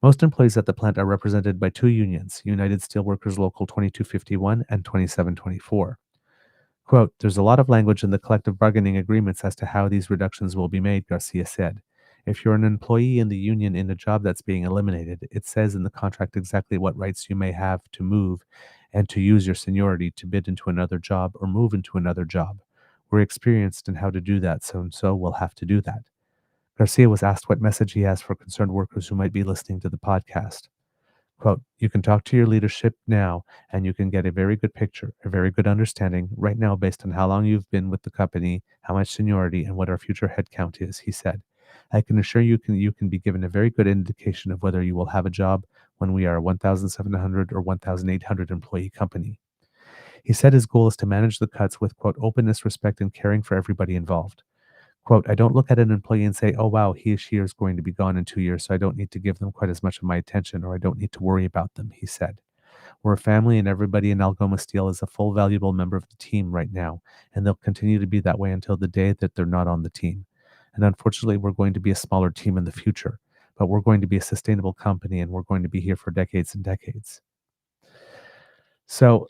Most employees at the plant are represented by two unions, United Steelworkers Local 2251 and 2724. Quote, there's a lot of language in the collective bargaining agreements as to how these reductions will be made, Garcia said. If you're an employee in the union in a job that's being eliminated, it says in the contract exactly what rights you may have to move and to use your seniority to bid into another job or move into another job. We're experienced in how to do that, so we'll have to do that. Garcia was asked what message he has for concerned workers who might be listening to the podcast. Quote, you can talk to your leadership now and you can get a very good picture, a very good understanding right now based on how long you've been with the company, how much seniority, and what our future headcount is, he said. I can assure you can be given a very good indication of whether you will have a job when we are a 1,700 or 1,800 employee company. He said his goal is to manage the cuts with, quote, openness, respect, and caring for everybody involved. Quote, I don't look at an employee and say, oh, wow, he or she is going to be gone in 2 years, so I don't need to give them quite as much of my attention or I don't need to worry about them, he said. We're a family and everybody in Algoma Steel is a full valuable member of the team right now, and they'll continue to be that way until the day that they're not on the team. And unfortunately, we're going to be a smaller team in the future, but we're going to be a sustainable company and we're going to be here for decades and decades. So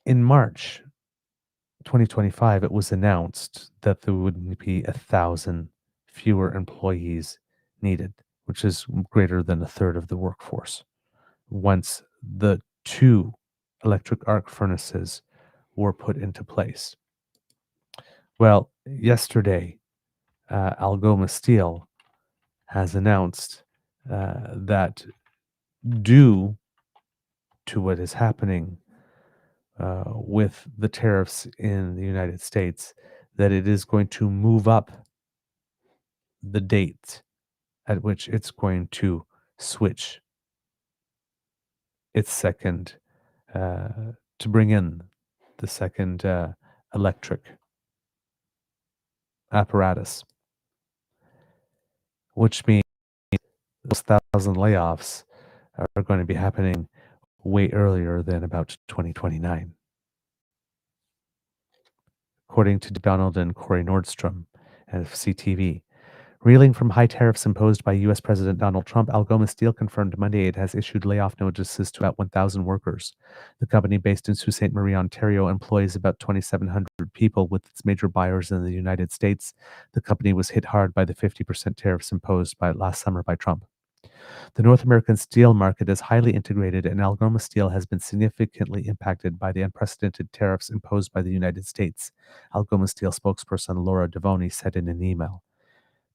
in March 2025, it was announced that there would be 1,000 fewer employees needed, which is greater than a third of the workforce, once the 2 electric arc furnaces were put into place. Well, yesterday, Algoma Steel has announced that due to what is happening with the tariffs in the United States, that it is going to move up the date at which it's going to switch its second, to bring in the second electric apparatus, which means those 1,000 layoffs are going to be happening way earlier than about 2029. According to Donald and Corey Nordstrom of CTV, reeling from high tariffs imposed by U.S. President Donald Trump, Algoma Steel confirmed Monday it has issued layoff notices to about 1,000 workers. The company, based in Sault Sainte-Marie, Ontario, employs about 2,700 people with its major buyers in the United States. The company was hit hard by the 50% tariffs imposed last summer by Trump. The North American steel market is highly integrated, and Algoma Steel has been significantly impacted by the unprecedented tariffs imposed by the United States, Algoma Steel spokesperson Laura Devoni said in an email.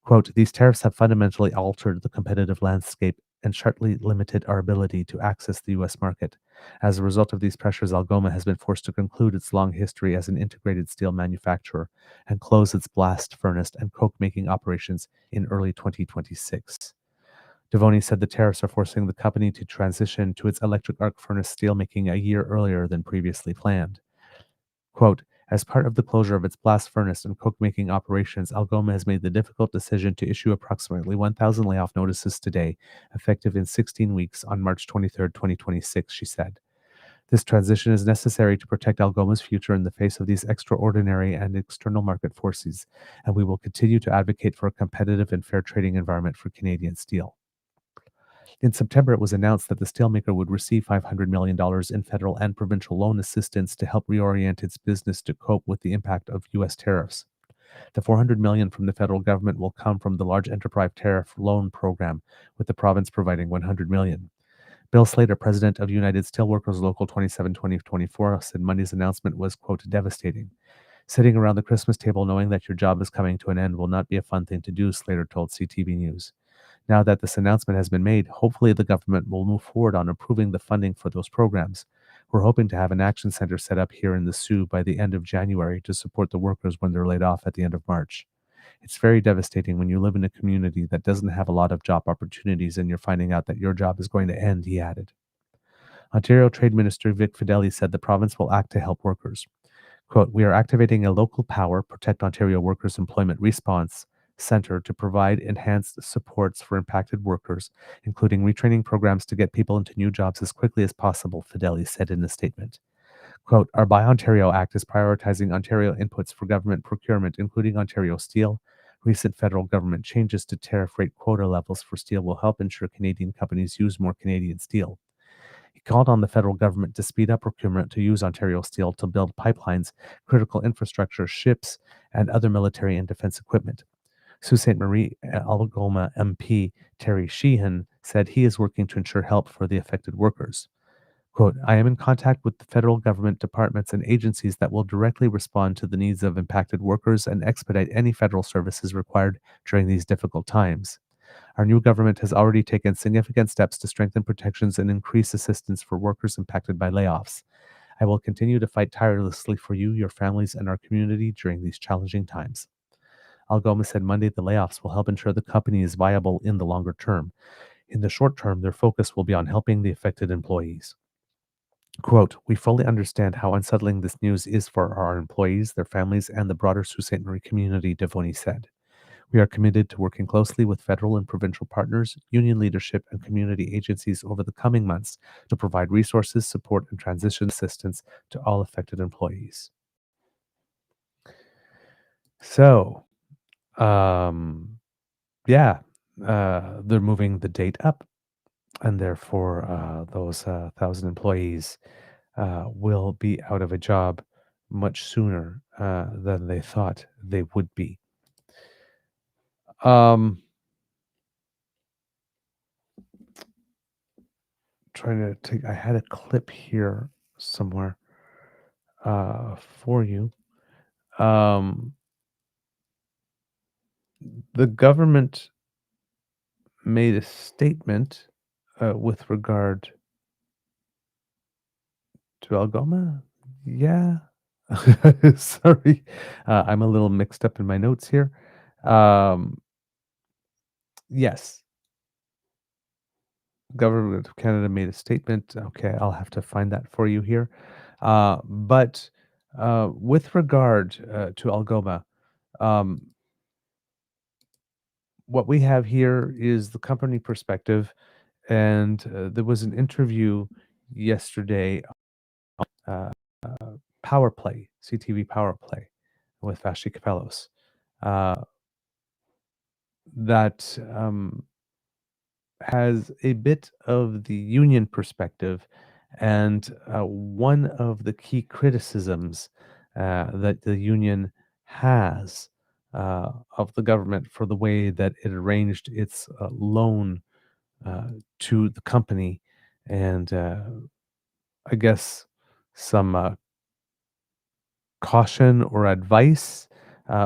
Quote, these tariffs have fundamentally altered the competitive landscape and sharply limited our ability to access the U.S. market. As a result of these pressures, Algoma has been forced to conclude its long history as an integrated steel manufacturer and close its blast furnace and coke-making operations in early 2026. Devoni said the tariffs are forcing the company to transition to its electric arc furnace steelmaking a year earlier than previously planned. Quote, as part of the closure of its blast furnace and coke-making operations, Algoma has made the difficult decision to issue approximately 1,000 layoff notices today, effective in 16 weeks on March 23, 2026, she said. This transition is necessary to protect Algoma's future in the face of these extraordinary and external market forces, and we will continue to advocate for a competitive and fair trading environment for Canadian steel. In September, it was announced that the steelmaker would receive $500 million in federal and provincial loan assistance to help reorient its business to cope with the impact of U.S. tariffs. The $400 million from the federal government will come from the Large Enterprise Tariff Loan Program, with the province providing $100 million. Bill Slater, president of United Steelworkers Local 27-2024, said Monday's announcement was, quote, devastating. Sitting around the Christmas table knowing that your job is coming to an end will not be a fun thing to do, Slater told CTV News. Now that this announcement has been made, hopefully the government will move forward on approving the funding for those programs. We're hoping to have an action center set up here in the Sioux by the end of January to support the workers when they're laid off at the end of March. It's very devastating when you live in a community that doesn't have a lot of job opportunities and you're finding out that your job is going to end, he added. Ontario Trade Minister Vic Fedeli said the province will act to help workers. Quote, we are activating a local power, Protect Ontario Workers Employment Response Center to provide enhanced supports for impacted workers, including retraining programs to get people into new jobs as quickly as possible, Fedeli said in a statement. Quote, our Buy Ontario Act is prioritizing Ontario inputs for government procurement, including Ontario Steel. Recent federal government changes to tariff rate quota levels for steel will help ensure Canadian companies use more Canadian steel. He called on the federal government to speed up procurement to use Ontario Steel to build pipelines, critical infrastructure, ships, and other military and defense equipment. Sault Sainte-Marie Algoma MP Terry Sheehan said he is working to ensure help for the affected workers. Quote, I am in contact with the federal government departments and agencies that will directly respond to the needs of impacted workers and expedite any federal services required during these difficult times. Our new government has already taken significant steps to strengthen protections and increase assistance for workers impacted by layoffs. I will continue to fight tirelessly for you, your families, and our community during these challenging times. Algoma said Monday the layoffs will help ensure the company is viable in the longer term. In the short term, their focus will be on helping the affected employees. Quote, we fully understand how unsettling this news is for our employees, their families, and the broader Sault Sainte-Marie community, Devoni said. We are committed to working closely with federal and provincial partners, union leadership, and community agencies over the coming months to provide resources, support, and transition assistance to all affected employees. So, they're moving the date up, and therefore those 1,000 employees will be out of a job much sooner than they thought they would be. Trying to take, I had a clip here somewhere for you. The government made a statement with regard to Algoma. Yeah. Sorry. I'm a little mixed up in my notes here. Yes. Government of Canada made a statement. Okay, I'll have to find that for you here. But with regard to Algoma, what we have here is the company perspective. And there was an interview yesterday, Power Play, CTV Power Play, with Vashti Kapelos, that has a bit of the union perspective. And one of the key criticisms that the union has of the government for the way that it arranged its loan to the company, and I guess some caution or advice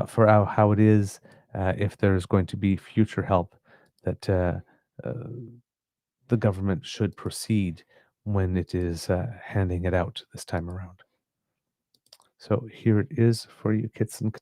for how it is if there's going to be future help that the government should proceed when it is handing it out this time around. So here it is for you, kits and.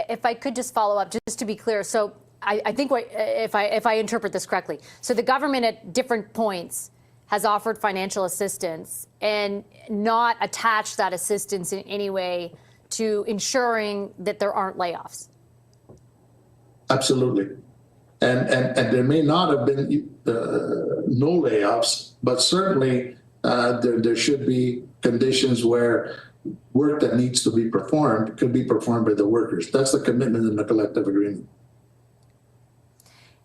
If I could just follow up, just to be clear. So I think if I interpret this correctly, so the government at different points has offered financial assistance and not attached that assistance in any way to ensuring that there aren't layoffs. Absolutely. And there may not have been no layoffs, but certainly there should be conditions where work that needs to be performed could be performed by the workers. That's the commitment in the collective agreement.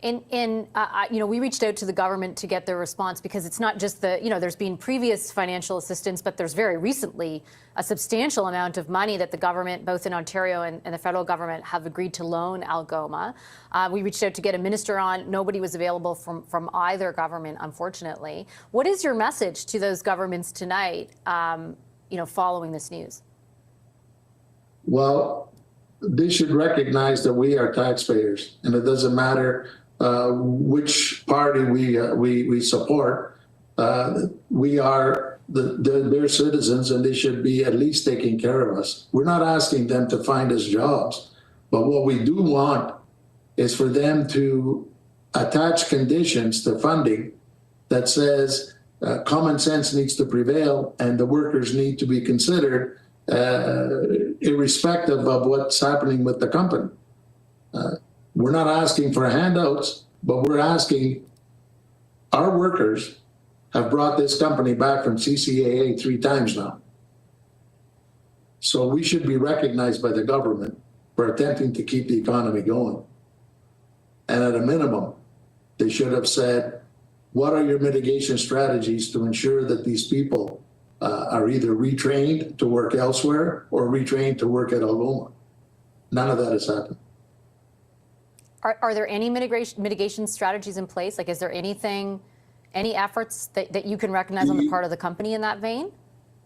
We reached out to the government to get their response because it's not just there's been previous financial assistance, but there's very recently a substantial amount of money that the government, both in Ontario and the federal government, have agreed to loan Algoma. We reached out to get a minister on. Nobody was available from either government, unfortunately. What is your message to those governments tonight, following this news? Well, they should recognize that we are taxpayers, and it doesn't matter which party we support. We are their citizens, and they should be at least taking care of us. We're not asking them to find us jobs, but what we do want is for them to attach conditions to funding that says common sense needs to prevail and the workers need to be considered irrespective of what's happening with the company. We're not asking for handouts, but we're asking our workers have brought this company back from CCAA 3 times now. So we should be recognized by the government for attempting to keep the economy going. And at a minimum, they should have said, what are your mitigation strategies to ensure that these people are either retrained to work elsewhere or retrained to work at Algoma? None of that has happened. Are there any mitigation strategies in place? Like, is there any efforts that you can recognize on the part of the company in that vein?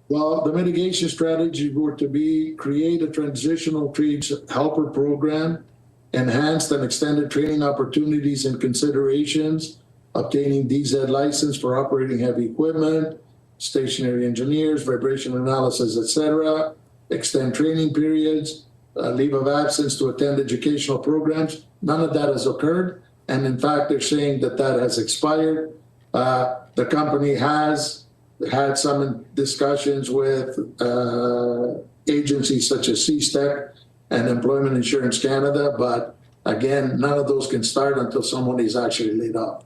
Well, the mitigation strategy were to be create a transitional trades helper program, enhanced and extended training opportunities and considerations, obtaining DZ license for operating heavy equipment, stationary engineers, vibration analysis, etc., extend training periods, leave of absence to attend educational programs. None of that has occurred. And in fact, they're saying that that has expired. The company has had some discussions with agencies such as CSTEC and Employment Insurance Canada, but again, none of those can start until someone is actually laid off.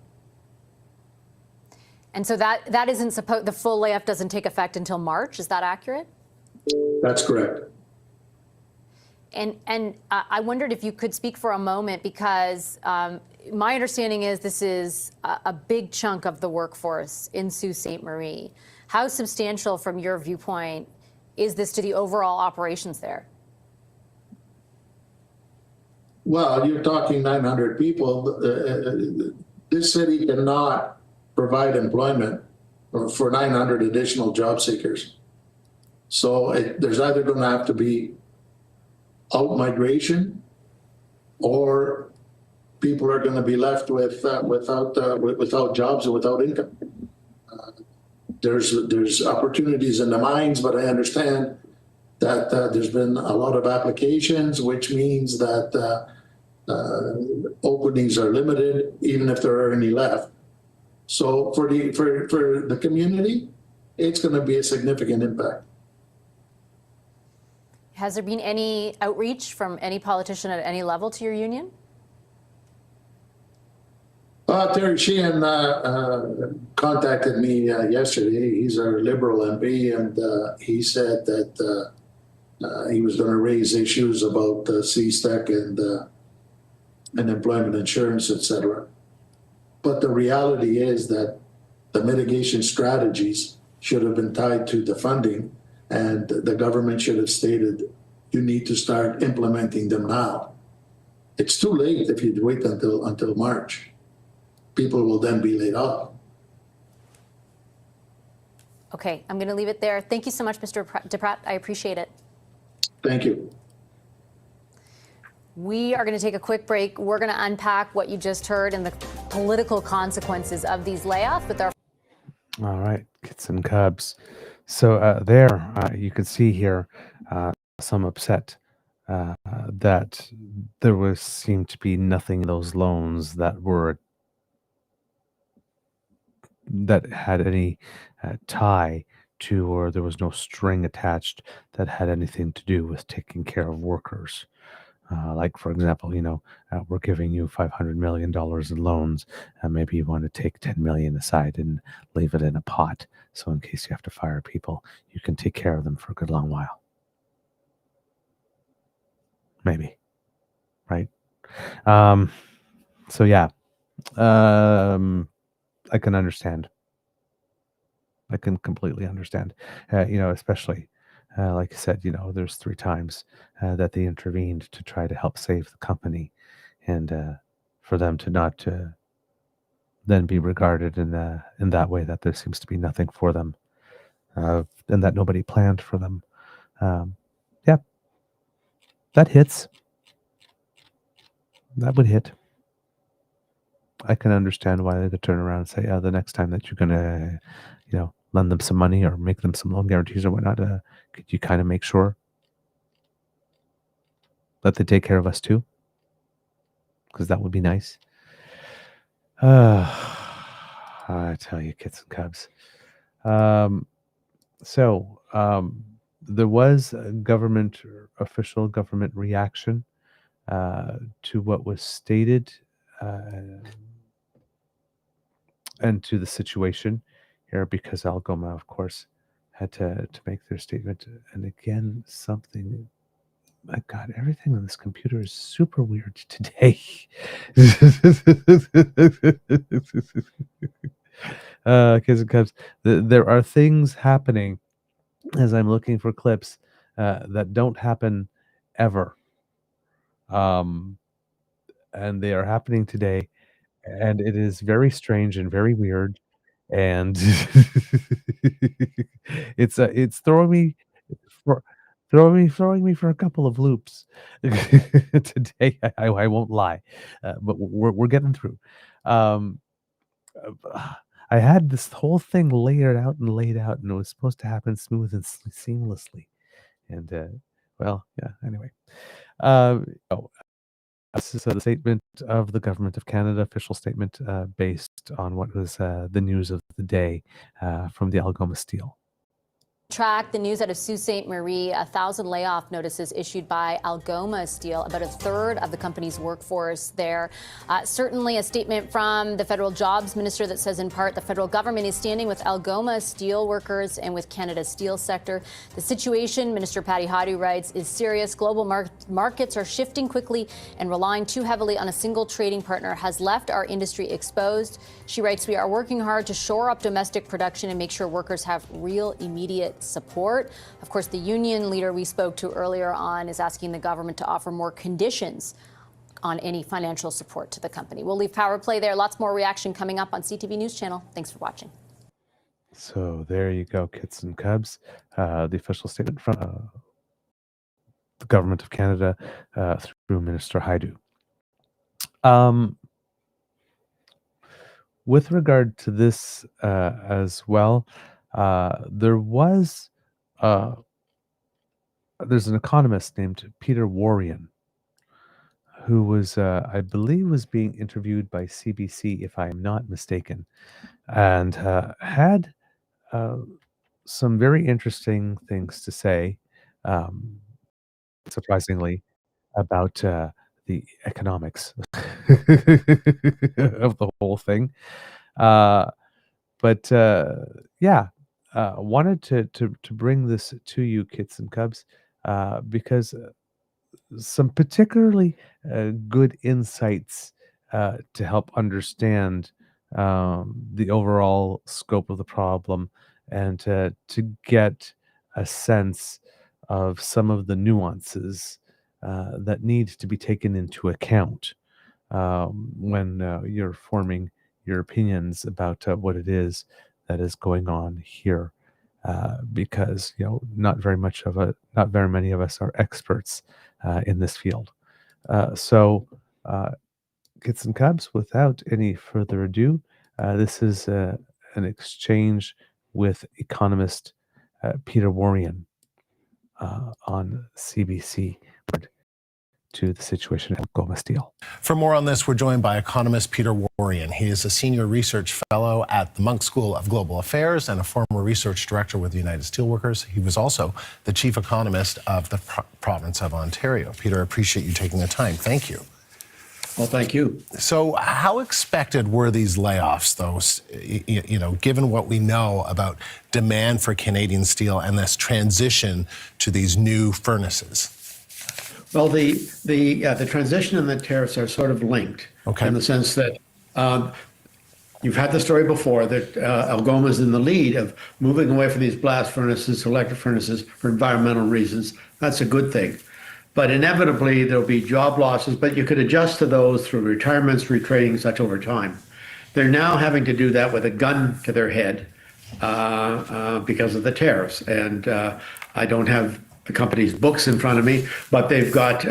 And so that isn't supposed, the full layoff doesn't take effect until March. Is that accurate? That's correct. And I wondered if you could speak for a moment, because my understanding is this is a big chunk of the workforce in Sault Sainte-Marie. How substantial, from your viewpoint, is this to the overall operations there? Well, you're talking 900 people. This city cannot provide employment for 900 additional job seekers. So there's either going to have to be out migration, or people are going to be left with without jobs or without income. There's opportunities in the mines, but I understand that there's been a lot of applications, which means that openings are limited, even if there are any left. So for the community, it's going to be a significant impact. Has there been any outreach from any politician at any level to your union? Terry Sheehan contacted me yesterday. He's our Liberal MP, and he said that he was going to raise issues about CSTEC and employment insurance, etc. But the reality is that the mitigation strategies should have been tied to the funding, and the government should have stated, you need to start implementing them now. It's too late if you wait until March. People will then be laid off. Okay, I'm going to leave it there. Thank you so much, Mr. DePratt. I appreciate it. Thank you. We are going to take a quick break. We're going to unpack what you just heard and the political consequences of these layoffs with our... All right, kids and cubs. So there, you can see here some upset that there seemed to be nothing in those loans that had any tie to, or there was no string attached that had anything to do with taking care of workers. Like, for example, we're giving you $500 million in loans, and maybe you want to take $10 million aside and leave it in a pot. So in case you have to fire people, you can take care of them for a good long while. Maybe. Right? So yeah, I can understand. I can completely understand, especially like I said, there's 3 times that they intervened to try to help save the company, and for them to not then be regarded in that way, that there seems to be nothing for them, and that nobody planned for them. Yeah, that hits. That would hit. I can understand why they turn around and say, the next time that you're going to, lend them some money or make them some loan guarantees or whatnot, could you kind of make sure that they take care of us too? Because that would be nice. I tell you, kids and cubs. So there was a official government reaction to what was stated and to the situation here, because Algoma, of course, had to make their statement. And again, my God, everything on this computer is super weird today. Kids and cubs, there are things happening as I'm looking for clips that don't happen ever. and they are happening today, and it is very strange and very weird, and it's for throwing me for a couple of loops today. I won't lie, but we're getting through. Um, I had this whole thing laid out, and it was supposed to happen smooth and seamlessly. And well, yeah. Anyway, oh, this is the statement of the government of Canada, official statement based on what was the news of the day from the Algoma Steel. Track the news out of Sault Sainte-Marie, 1,000 layoff notices issued by Algoma Steel, about a third of the company's workforce there. Certainly a statement from the federal jobs minister that says in part the federal government is standing with Algoma Steel workers and with Canada's steel sector. The situation, Minister Patty Hadu writes, is serious. Global markets are shifting quickly, and relying too heavily on a single trading partner has left our industry exposed. She writes, we are working hard to shore up domestic production and make sure workers have real immediate support. Of course, the union leader we spoke to earlier on is asking the government to offer more conditions on any financial support to the company. We'll leave Power Play there. Lots more reaction coming up on CTV News Channel. Thanks for watching. So there you go, kits and cubs. The official statement from the government of Canada through Minister Haidu. With regard to this as well, there's an economist named Peter Warrion who was, I believe, was being interviewed by CBC, if I'm not mistaken, and had some very interesting things to say, surprisingly, about the economics of the whole thing. But yeah, wanted to bring this to you, kits and cubs, because some particularly good insights to help understand the overall scope of the problem, and to get a sense of some of the nuances that need to be taken into account when you're forming your opinions about what it is that is going on here, because not very many of us are experts in this field. So, kits and cubs, without any further ado, this is an exchange with economist Peter Warrion on CBC to the situation at Algoma Steel. For more on this, we're joined by economist Peter Warrion. He is a senior research fellow at the Munk School of Global Affairs and a former research director with the United Steelworkers. He was also the chief economist of the province of Ontario. Peter, I appreciate you taking the time. Thank you. Well, thank you. So how expected were these layoffs, though, given what we know about demand for Canadian steel and this transition to these new furnaces? Well, the transition and the tariffs are sort of linked, in the sense that you've had the story before that Algoma is in the lead of moving away from these blast furnaces to electric furnaces for environmental reasons. That's a good thing. But inevitably, there'll be job losses, but you could adjust to those through retirements, retraining, such over time. They're now having to do that with a gun to their head because of the tariffs. And I don't have the company's books in front of me, but they've got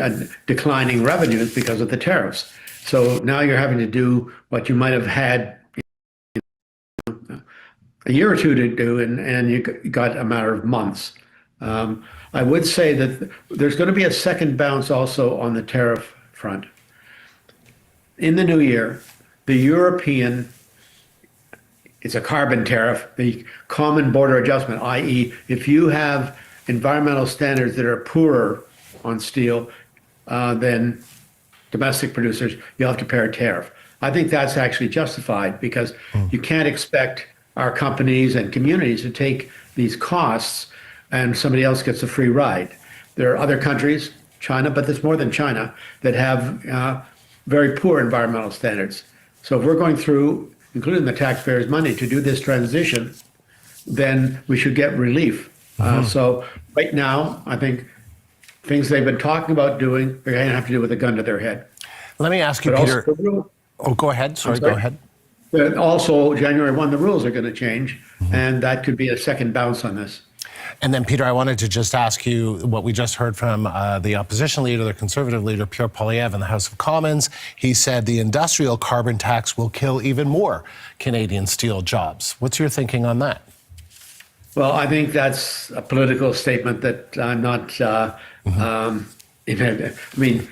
declining revenues because of the tariffs. So now you're having to do what you might have had a year or two to do, and you got a matter of months. I would say that there's going to be a second bounce also on the tariff front. In the new year, the European, it's a carbon tariff, the common border adjustment, i.e. if you have environmental standards that are poorer on steel than domestic producers, you'll have to pay a tariff. I think that's actually justified, because you can't expect our companies and communities to take these costs and somebody else gets a free ride. There are other countries, China, but there's more than China, that have very poor environmental standards. So if we're going through, including the taxpayers' money, to do this transition, then we should get relief. So right now, I think things they've been talking about doing, they're going to have to do with a gun to their head. Let me ask you, But also Peter. the rule, Oh, go ahead. Sorry, go ahead. also January 1, the rules are going to change, and that could be a second bounce on this. And then, Peter, I wanted to just ask you what we just heard from the opposition leader, the Conservative leader, Pierre Poilievre, in the House of Commons. He said the industrial carbon tax will kill even more Canadian steel jobs. What's your thinking on that? Well, I think that's a political statement that I'm not. I mean,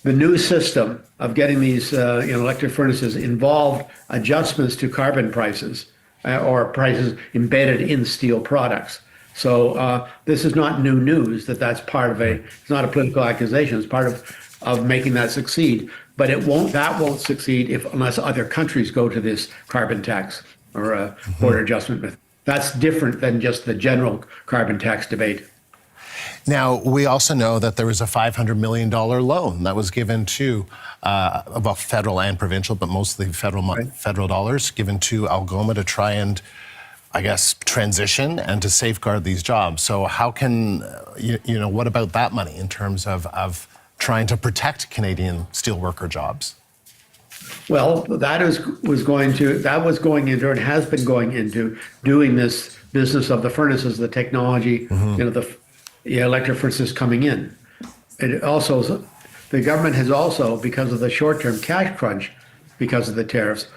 the new system of getting these electric furnaces involved adjustments to carbon prices or prices embedded in steel products. So this is not new news that's part of it's not a political accusation. It's part of making that succeed. But that won't succeed unless other countries go to this carbon tax or a border adjustment method. That's different than just the general carbon tax debate. Now, we also know that there was a $500 million loan that was given to, about federal and provincial, but mostly federal dollars, given to Algoma to try and, I guess, transition and to safeguard these jobs. So how can, what about that money in terms of trying to protect Canadian steelworker jobs? Well, that was going into and has been going into doing this business of the furnaces, the technology, the electric furnaces coming in. It also, the government has also, because of the short-term cash crunch, because of the tariffs,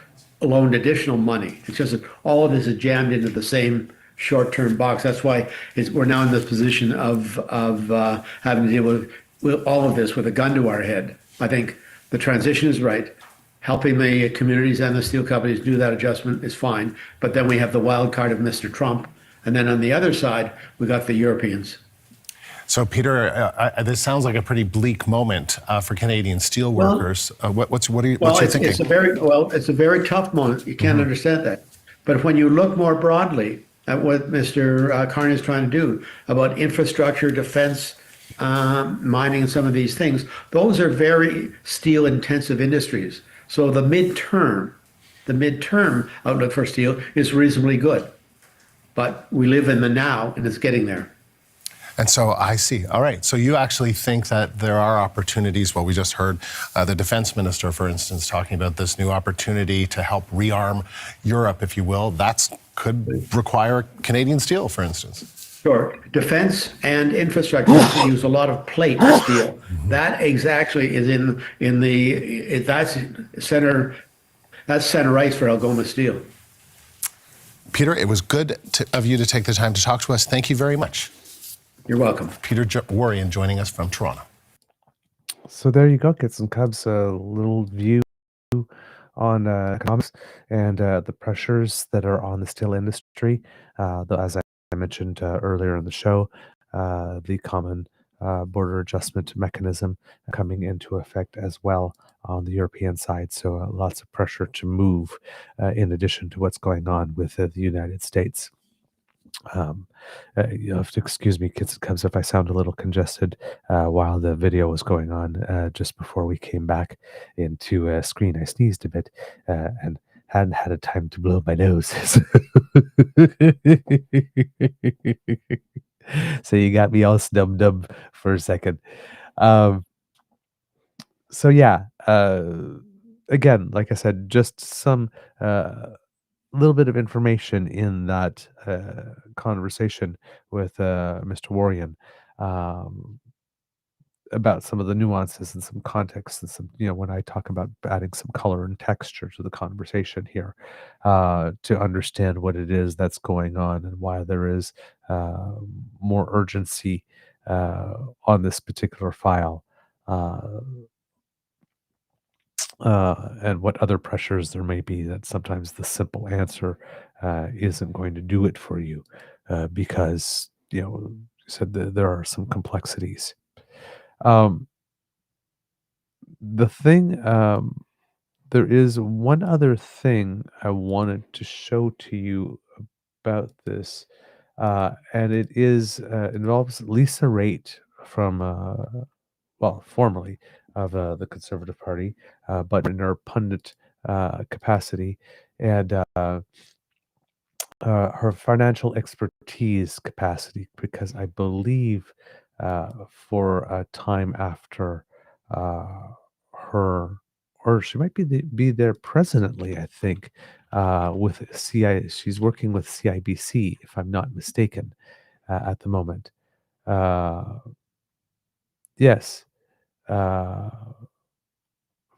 loaned additional money. It's just that all of this is jammed into the same short-term box. That's why we're now in this position of having to deal with all of this with a gun to our head. I think the transition is right. Helping the communities and the steel companies do that adjustment is fine. But then we have the wild card of Mr. Trump. And then on the other side, we got the Europeans. So, Peter, this sounds like a pretty bleak moment for Canadian steel workers. What's your thinking? It's a very tough moment. You can't understand that. But when you look more broadly at what Mr. Carney is trying to do about infrastructure, defense, mining, and some of these things, those are very steel-intensive industries. So the midterm outlook for steel is reasonably good. But we live in the now, and it's getting there. And so I see. All right. So you actually think that there are opportunities. Well, we just heard the defense minister, for instance, talking about this new opportunity to help rearm Europe, if you will. That could require Canadian steel, for instance. Sure. Defense and infrastructure use a lot of plate steel. That exactly is that's center ice for Algoma Steel. Peter, it was good of you to take the time to talk to us. Thank you very much. You're welcome. Peter Warrian joining us from Toronto. So there you go, Kids and Cubs, a little view on economics and the pressures that are on the steel industry. Though, as I mentioned earlier in the show, the common border adjustment mechanism coming into effect as well on the European side. So lots of pressure to move in addition to what's going on with the United States. You have to excuse me, Kids and Cubs, if I sound a little congested while the video was going on. Just before we came back into screen, I sneezed a bit and hadn't had a time to blow my nose. So you got me all snub-dub for a second. So yeah, again, like I said, just some little bit of information in that conversation with Mr. Warrian about some of the nuances and some context and some, when I talk about adding some color and texture to the conversation here to understand what it is that's going on and why there is more urgency on this particular file. And what other pressures there may be that sometimes the simple answer isn't going to do it for you because, you said that there are some complexities. The thing, there is one other thing I wanted to show to you about this, and it involves Lisa Raitt from, formerly of the Conservative Party, but in her pundit capacity and her financial expertise capacity, because I believe for a time after her, or she might be there presently, I think, with she's working with CIBC, if I'm not mistaken, at the moment. Uh, yes. Uh,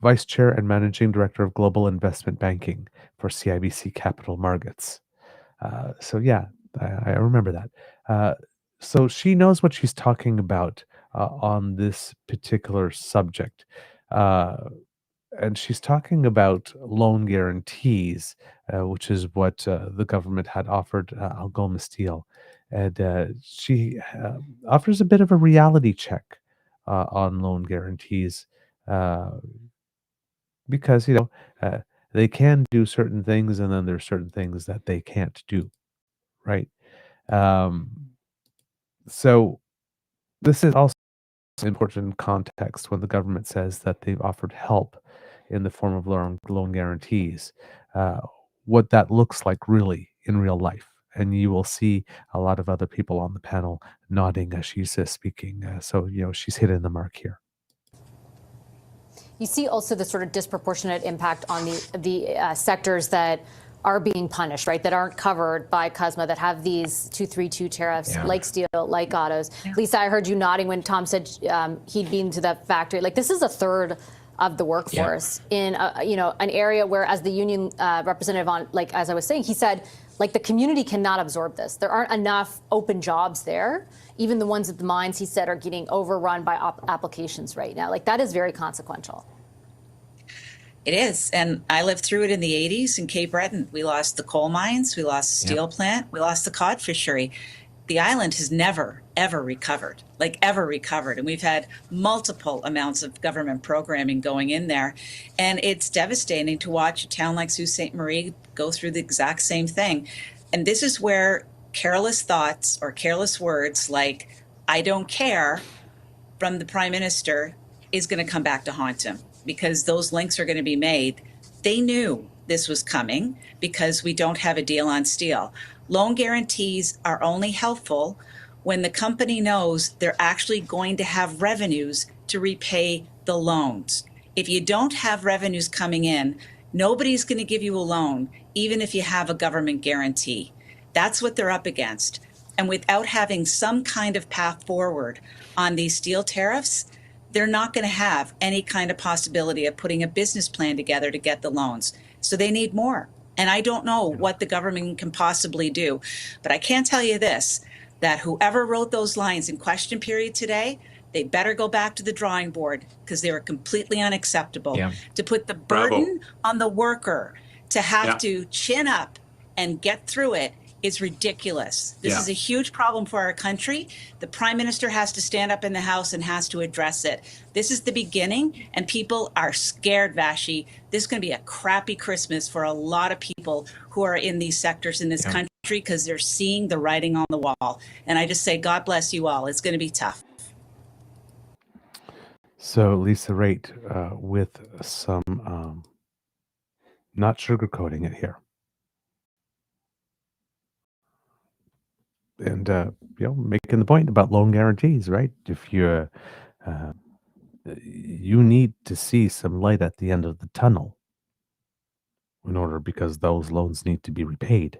Vice Chair and Managing Director of Global Investment Banking for CIBC Capital Markets. So yeah, I remember that. So she knows what she's talking about on this particular subject. Uh, and she's talking about loan guarantees, which is what the government had offered Algoma Steel. And she offers a bit of a reality check on loan guarantees. Because they can do certain things, and then there's certain things that they can't do, right? Um, so this is also important context when the government says that they've offered help in the form of loan guarantees. Uh, what that looks like really in real life, and you will see a lot of other people on the panel nodding as she's speaking. So she's hitting the mark here. You see also the sort of disproportionate impact on the sectors that are being punished, right? That aren't covered by CUSMA, that have these 232 tariffs, like steel, like autos. Yeah. Lisa, I heard you nodding when Tom said he'd been to that factory. Like, this is a third of the workforce in an area where, as the union representative on, like as I was saying, he said, like, the community cannot absorb this. There aren't enough open jobs there. Even the ones at the mines, he said, are getting overrun by applications right now. Like, that is very consequential. It is. And I lived through it in the 80s in Cape Breton. We lost the coal mines. We lost the steel plant. We lost the cod fishery. The island has never, ever recovered, And we've had multiple amounts of government programming going in there. And it's devastating to watch a town like Sault Sainte-Marie go through the exact same thing. And this is where careless thoughts or careless words like, I don't care, from the Prime Minister is going to come back to haunt him, because those links are going to be made. They knew this was coming because we don't have a deal on steel. Loan guarantees are only helpful when the company knows they're actually going to have revenues to repay the loans. If you don't have revenues coming in, nobody's going to give you a loan, even if you have a government guarantee. That's what they're up against. And without having some kind of path forward on these steel tariffs, they're not going to have any kind of possibility of putting a business plan together to get the loans. So they need more. And I don't know what the government can possibly do. But I can tell you this, that whoever wrote those lines in question period today, they better go back to the drawing board, because they were completely unacceptable. To put the burden on the worker to have to chin up and get through it is ridiculous. This is a huge problem for our country. The Prime Minister has to stand up in the House and has to address it. This is the beginning, and people are scared, Vashi. This is going to be a crappy Christmas for a lot of people who are in these sectors in this country, because they're seeing the writing on the wall. And I just say, God bless you all. It's going to be tough. So Lisa Raitt with some not sugarcoating it here. And making the point about loan guarantees, right? If you need to see some light at the end of the tunnel because those loans need to be repaid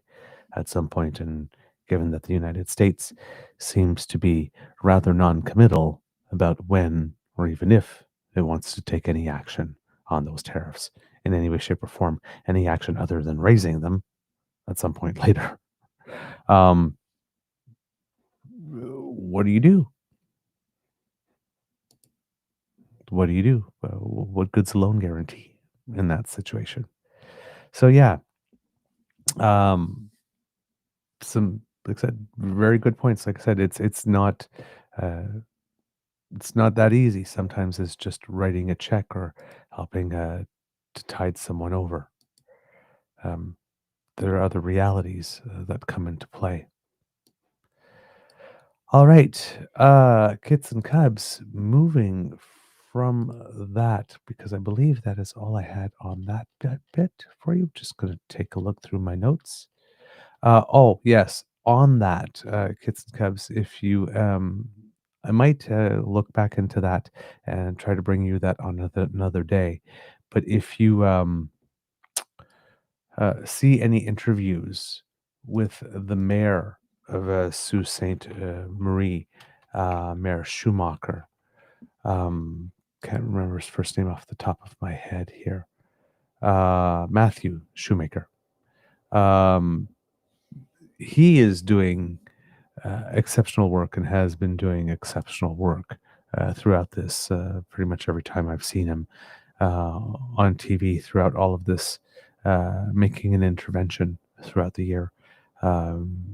at some point. And given that the United States seems to be rather non-committal about when or even if it wants to take any action on those tariffs in any way, shape, or form, any action other than raising them at some point later. What do you do? What do you do? What good's a loan guarantee in that situation? So some, like I said, very good points. Like I said, it's not that easy. Sometimes it's just writing a check or helping to tide someone over. There are other realities that come into play. All right, kits and cubs, moving from that, because I believe that is all I had on that bit for you. Just going to take a look through my notes. Oh, yes, on that, kits and cubs, if you I might look back into that and try to bring you that on another day. But if you see any interviews with the mayor of Sault Sainte-Marie, Mayor Schumacher, can't remember his first name off the top of my head here, Matthew Shoemaker. He is doing exceptional work and has been doing exceptional work throughout this. Pretty much every time I've seen him on TV throughout all of this, making an intervention throughout the year.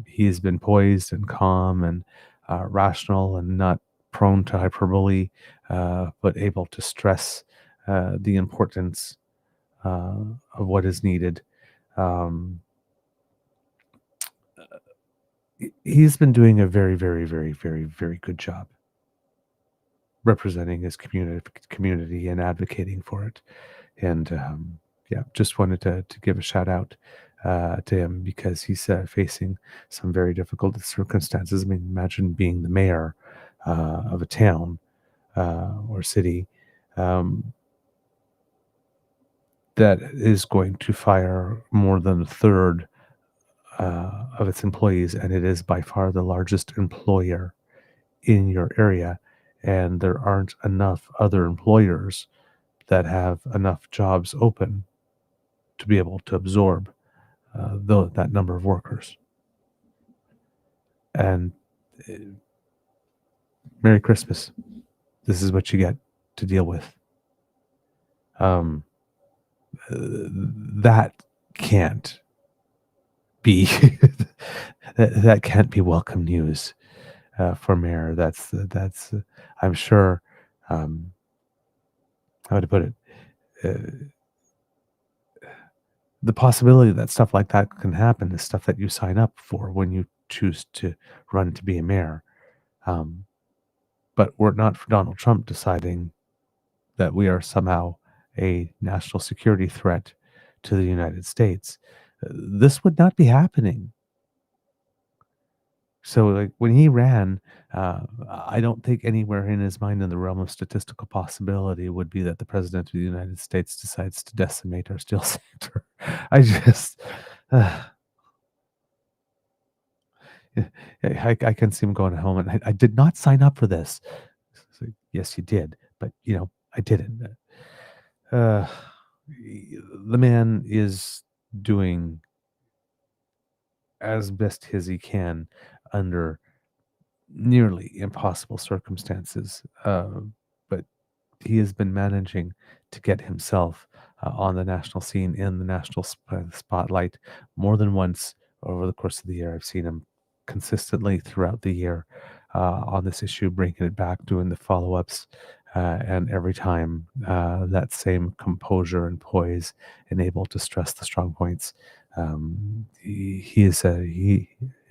He has been poised and calm and rational and not prone to hyperbole, but able to stress the importance of what is needed. Um, he's been doing a very, very, very, very, very good job representing his community and advocating for it. And yeah, just wanted to give a shout out to him because he's facing some very difficult circumstances. I mean, imagine being the mayor of a town or city um, that is going to fire more than a third of its employees, and it is by far the largest employer in your area, and there aren't enough other employers that have enough jobs open to be able to absorb that number of workers. And Merry Christmas. This is what you get to deal with. That can't be that can't be welcome news for Mayor. That's I'm sure. How to put it? The possibility that stuff like that can happen is stuff that you sign up for when you choose to run to be a mayor. But we're not for Donald Trump deciding that we are somehow a national security threat to the United States. This would not be happening. So, like when he ran, I don't think anywhere in his mind, in the realm of statistical possibility, would be that the president of the United States decides to decimate our steel sector. I just, I can see him going home, and I did not sign up for this. So, yes, you did, but I didn't. The man is doing as best as he can under nearly impossible circumstances, but he has been managing to get himself on the national scene, in the national spotlight more than once over the course of the year. I've seen him consistently throughout the year on this issue, bringing it back, doing the follow-ups, and every time that same composure and poise and able to stress the strong points. He is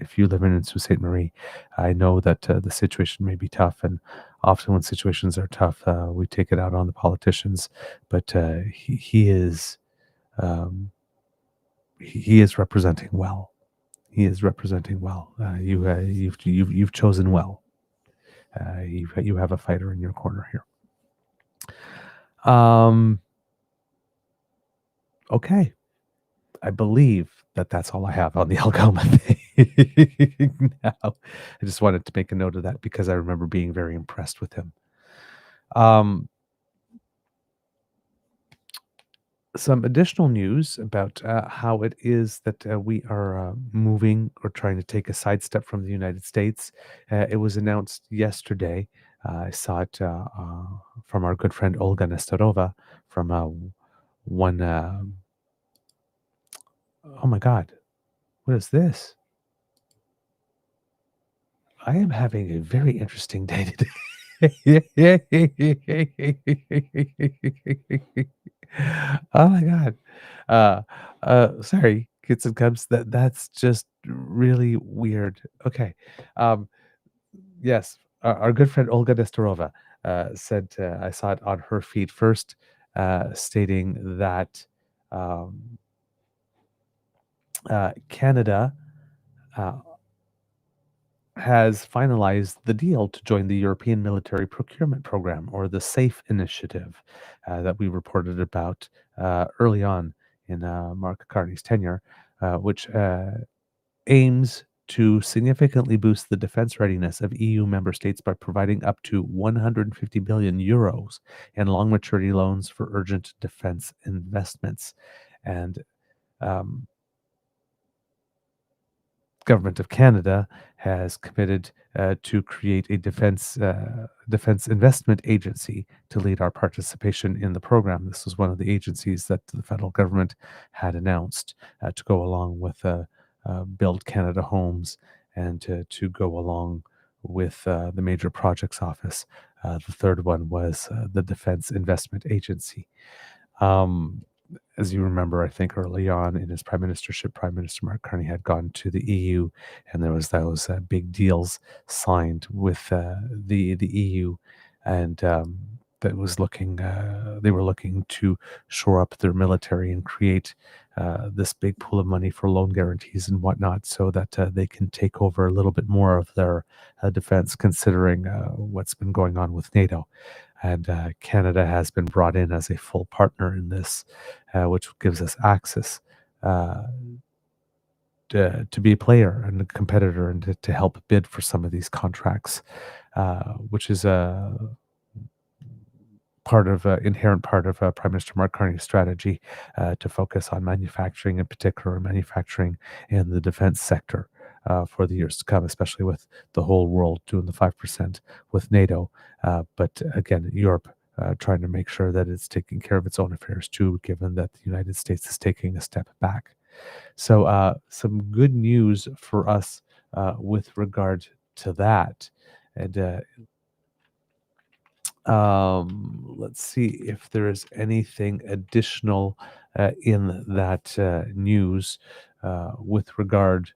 if you live in Sault Ste. Marie, I know that the situation may be tough, and often when situations are tough, we take it out on the politicians. But he is he is representing well. He is representing well. You've chosen well. You have a fighter in your corner here. Okay. I believe that that's all I have on the Algoma thing now. I just wanted to make a note of that because I remember being very impressed with him. Some additional news about how it is that we are moving or trying to take a sidestep from the United States. It was announced yesterday. I saw it from our good friend Olga Nestorova from one. Oh my God, what is this? I am having a very interesting day today. Oh my God. Sorry, kids and cubs. That's just really weird. Okay. Yes, our good friend Olga Nestorova said I saw it on her feed first, stating that Canada has finalized the deal to join the European Military Procurement Program, or the SAFE initiative, that we reported about early on in Mark Carney's tenure, which aims to significantly boost the defense readiness of EU member states by providing up to 150 billion euros in long maturity loans for urgent defense investments. And um, Government of Canada has committed to create a defense investment agency to lead our participation in the program. This was one of the agencies that the federal government had announced to go along with Build Canada Homes and to go along with the Major Projects Office. The third one was the Defense Investment Agency. As you remember, I think early on in his prime ministership, Prime Minister Mark Carney had gone to the EU, and there was those big deals signed with the EU, and that was looking. They were looking to shore up their military and create this big pool of money for loan guarantees and whatnot, so that they can take over a little bit more of their defense, considering what's been going on with NATO. And Canada has been brought in as a full partner in this, which gives us access to be a player and a competitor, and to help bid for some of these contracts, which is a inherent part of Prime Minister Mark Carney's strategy to focus on manufacturing, in particular manufacturing in the defense sector for the years to come, especially with the whole world doing the 5% with NATO. But again, Europe trying to make sure that it's taking care of its own affairs too, given that the United States is taking a step back. So some good news for us with regard to that. And let's see if there is anything additional in that news with regard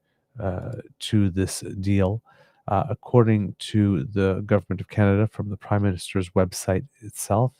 to this deal. According to the Government of Canada, from the Prime Minister's website itself,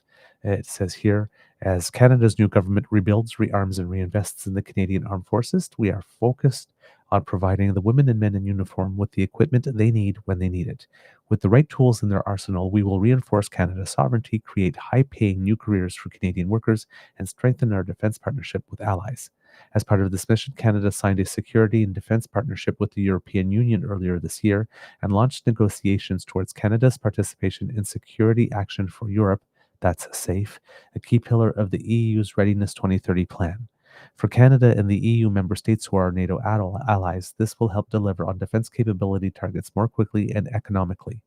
it says here, as Canada's new government rebuilds, rearms, and reinvests in the Canadian Armed Forces, we are focused on providing the women and men in uniform with the equipment they need when they need it. With the right tools in their arsenal, we will reinforce Canada's sovereignty, create high-paying new careers for Canadian workers, and strengthen our defense partnership with allies. As part of this mission, Canada signed a security and defense partnership with the European Union earlier this year and launched negotiations towards Canada's participation in Security Action for Europe, that's SAFE, a key pillar of the EU's Readiness 2030 plan. For Canada and the EU member states who are NATO allies, this will help deliver on defense capability targets more quickly and economically.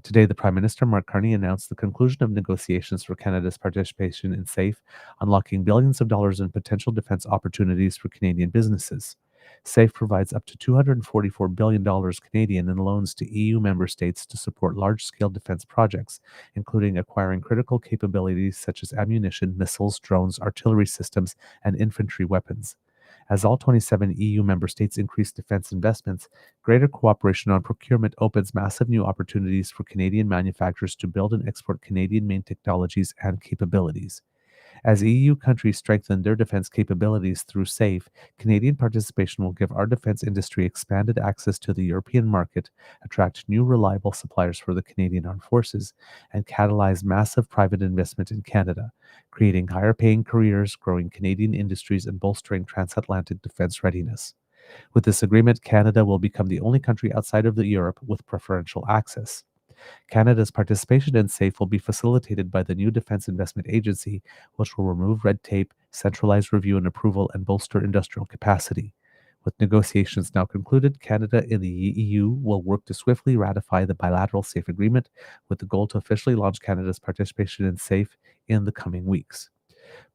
Today, the Prime Minister, Mark Carney, announced the conclusion of negotiations for Canada's participation in SAFE, unlocking billions of dollars in potential defense opportunities for Canadian businesses. SAFE provides up to $244 billion Canadian in loans to EU member states to support large-scale defense projects, including acquiring critical capabilities such as ammunition, missiles, drones, artillery systems, and infantry weapons. As all 27 EU member states increase defense investments, greater cooperation on procurement opens massive new opportunities for Canadian manufacturers to build and export Canadian-made technologies and capabilities. As EU countries strengthen their defense capabilities through SAFE, Canadian participation will give our defense industry expanded access to the European market, attract new reliable suppliers for the Canadian Armed Forces, and catalyze massive private investment in Canada, creating higher paying careers, growing Canadian industries, and bolstering transatlantic defense readiness. With this agreement, Canada will become the only country outside of Europe with preferential access. Canada's participation in SAFE will be facilitated by the new Defense Investment Agency, which will remove red tape, centralize review and approval, and bolster industrial capacity. With negotiations now concluded, Canada and the EU will work to swiftly ratify the bilateral SAFE agreement, with the goal to officially launch Canada's participation in SAFE in the coming weeks.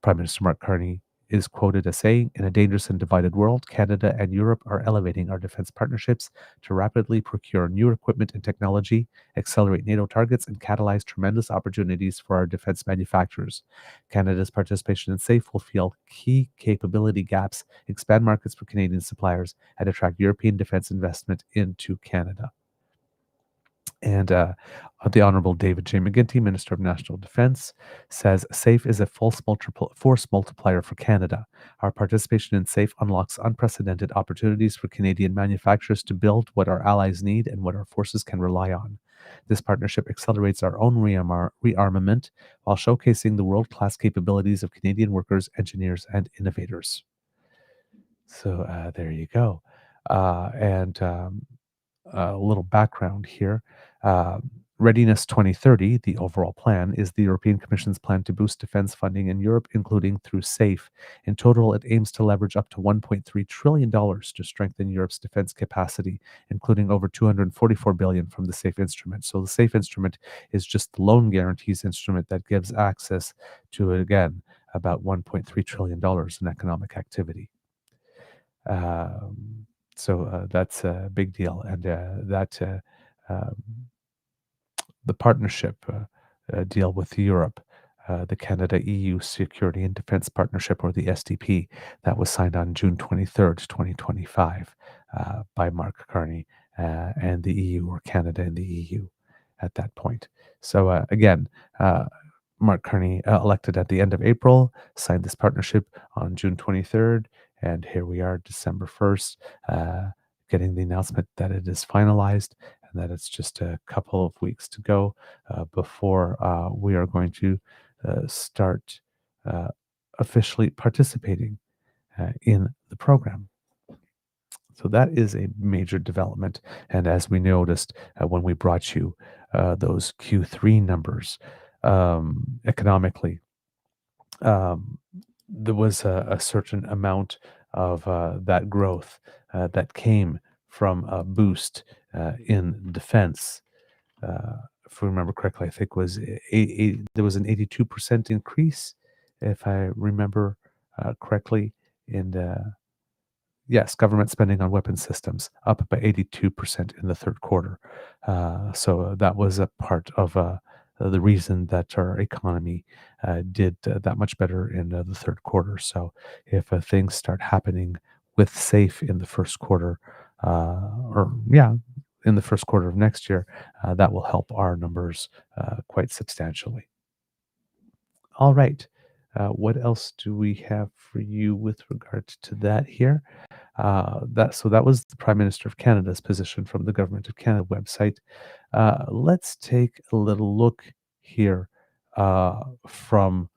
Prime Minister Mark Carney is quoted as saying, "In a dangerous and divided world, Canada and Europe are elevating our defense partnerships to rapidly procure new equipment and technology, accelerate NATO targets, and catalyze tremendous opportunities for our defense manufacturers. Canada's participation in SAFE will fill key capability gaps, expand markets for Canadian suppliers, and attract European defense investment into Canada." And the Honorable David J. McGuinty, Minister of National Defense, says SAFE is a force multiplier for Canada. Our participation in SAFE unlocks unprecedented opportunities for Canadian manufacturers to build what our allies need and what our forces can rely on. This partnership accelerates our own rearmament while showcasing the world-class capabilities of Canadian workers, engineers, and innovators. So there you go. And a little background here. Uh, Readiness 2030, the overall plan, is the European Commission's plan to boost defense funding in Europe, including through SAFE. In total, it aims to leverage up to $1.3 trillion to strengthen Europe's defense capacity, including over $244 billion from the SAFE instrument. So the SAFE instrument is just the loan guarantees instrument that gives access to, again, about $1.3 trillion in economic activity. So that's a big deal, and um, the partnership deal with Europe, the Canada-EU Security and Defense Partnership, or the SDP, that was signed on June 23rd, 2025, by Mark Carney and the EU, or Canada and the EU at that point. So again, Mark Carney, elected at the end of April, signed this partnership on June 23rd, and here we are, December 1st, getting the announcement that it is finalized and that it's just a couple of weeks to go before we are going to start officially participating in the program. So that is a major development. And as we noticed when we brought you those Q3 numbers, economically, there was a certain amount of that growth that came from a boost in defense. If we remember correctly, I think was there was an 82% increase, if I remember correctly, in yes, government spending on weapon systems up by 82% in the third quarter. So that was a part of the reason that our economy did that much better in the third quarter. So if things start happening with SAFE in the first quarter, in the first quarter of next year, that will help our numbers quite substantially. All right. What else do we have for you with regard to that here? That was the Prime Minister of Canada's position from the Government of Canada website. Let's take a little look here from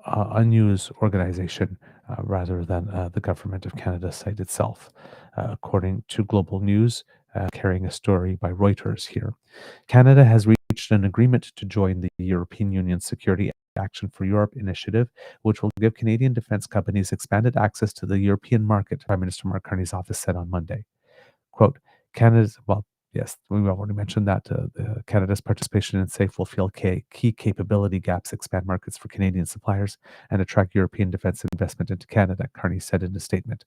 a news organization rather than the Government of Canada site itself. According to Global News, carrying a story by Reuters here, Canada has reached an agreement to join the European Union Security Action for Europe initiative, which will give Canadian defense companies expanded access to the European market, Prime Minister Mark Carney's office said on Monday. Quote, yes, we already mentioned that Canada's participation in SAFE will fill key capability gaps, expand markets for Canadian suppliers, and attract European defense investment into Canada, Carney said in a statement.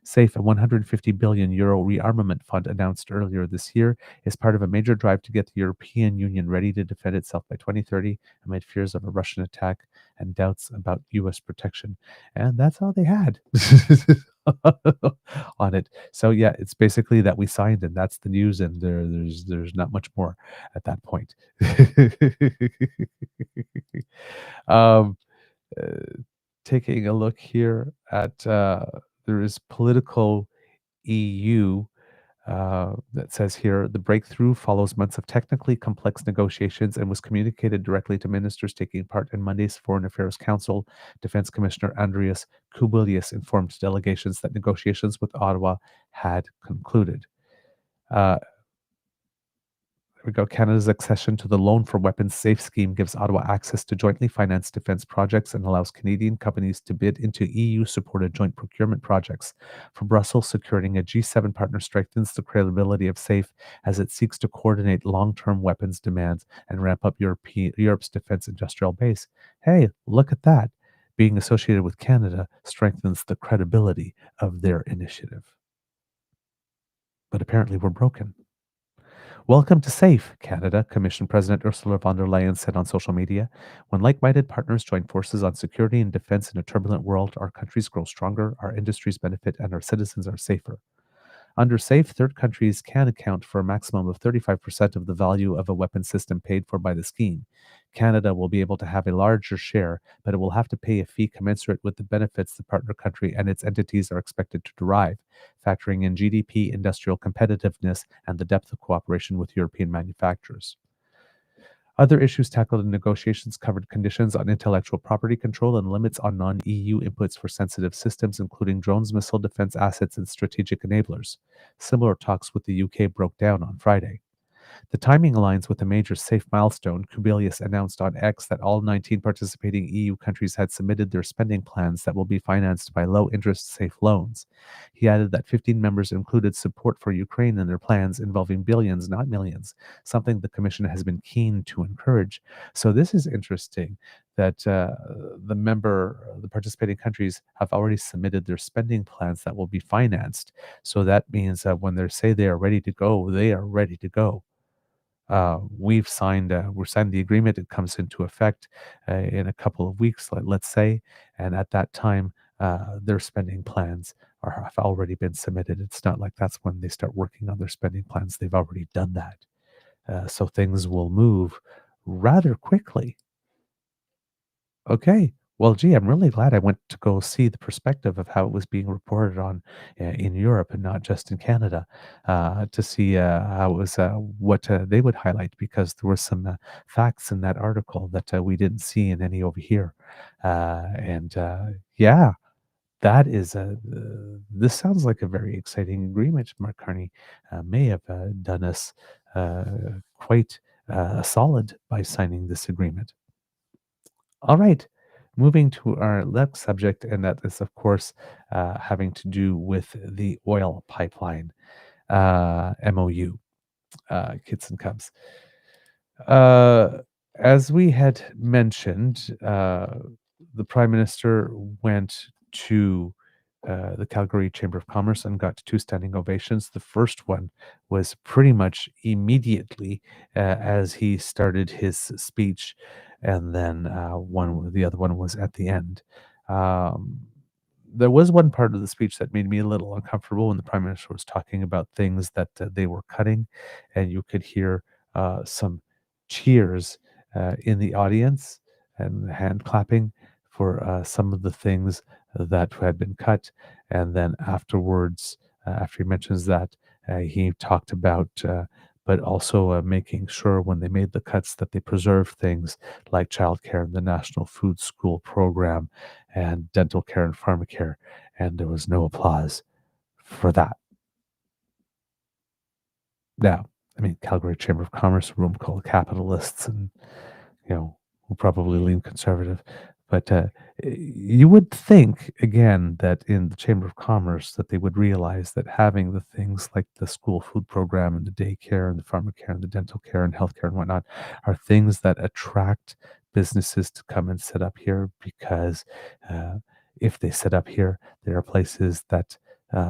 SAFE, a €150 billion rearmament fund announced earlier this year, is part of a major drive to get the European Union ready to defend itself by 2030 amid fears of a Russian attack and doubts about U.S. protection. And that's all they had on it. So yeah, it's basically that we signed, and that's the news, and there's not much more at that point. um, Taking a look here at there is Politico EU that says here the breakthrough follows months of technically complex negotiations and was communicated directly to ministers taking part in Monday's Foreign Affairs Council. Defense Commissioner Andrius Kubilius informed delegations that negotiations with Ottawa had concluded. There we go. Canada's accession to the Loan for Weapons Safe scheme gives Ottawa access to jointly financed defense projects and allows Canadian companies to bid into EU-supported joint procurement projects. For Brussels, securing a G7 partner strengthens the credibility of SAFE as it seeks to coordinate long-term weapons demands and ramp up Europe's defense industrial base. Hey, look at that. Being associated with Canada strengthens the credibility of their initiative. But apparently we're broken. Welcome to SAFE, Canada, Commission President Ursula von der Leyen said on social media. When like-minded partners join forces on security and defense in a turbulent world, our countries grow stronger, our industries benefit, and our citizens are safer. Under SAFE, third countries can account for a maximum of 35% of the value of a weapon system paid for by the scheme. Canada will be able to have a larger share, but it will have to pay a fee commensurate with the benefits the partner country and its entities are expected to derive, factoring in GDP, industrial competitiveness, and the depth of cooperation with European manufacturers. Other issues tackled in negotiations covered conditions on intellectual property control and limits on non-EU inputs for sensitive systems, including drones, missile defense assets, and strategic enablers. Similar talks with the UK broke down on Friday. The timing aligns with a major SAFE milestone. Guilbeault announced on X that all 19 participating EU countries had submitted their spending plans that will be financed by low-interest SAFE loans. He added that 15 members included support for Ukraine in their plans involving billions, not millions, something the Commission has been keen to encourage. So this is interesting that the participating countries have already submitted their spending plans that will be financed. So that means that when they say they are ready to go, they are ready to go. We're signed the agreement. It comes into effect in a couple of weeks, let's say, and at that time, their spending plans have already been submitted. It's not like that's when they start working on their spending plans. They've already done that, so things will move rather quickly. Okay. Well, gee, I'm really glad I went to go see the perspective of how it was being reported on in Europe and not just in Canada, to see how it was, what they would highlight, because there were some facts in that article that we didn't see in any over here. And yeah, that is this sounds like a very exciting agreement. Mark Carney may have done us quite solid by signing this agreement. All right, moving to our next subject, and that is, of course, having to do with the oil pipeline MOU, Kits and Cubs. As we had mentioned, the Prime Minister went to the Calgary Chamber of Commerce and got 2 standing ovations. The first one was pretty much immediately as he started his speech, and then the other one was at the end. There was one part of the speech that made me a little uncomfortable when the Prime Minister was talking about things that they were cutting, and you could hear some cheers in the audience and hand clapping for some of the things that had been cut. And then afterwards, after he mentions that, he talked about, but also making sure when they made the cuts that they preserved things like childcare and the National Food School program and dental care and pharmacare. And there was no applause for that. Now, I mean, Calgary Chamber of Commerce, a room called capitalists, and who probably lean conservative. But you would think, again, that in the Chamber of Commerce that they would realize that having the things like the school food program and the daycare and the pharmacare and the dental care and healthcare and whatnot are things that attract businesses to come and set up here, because if they set up here, there are places that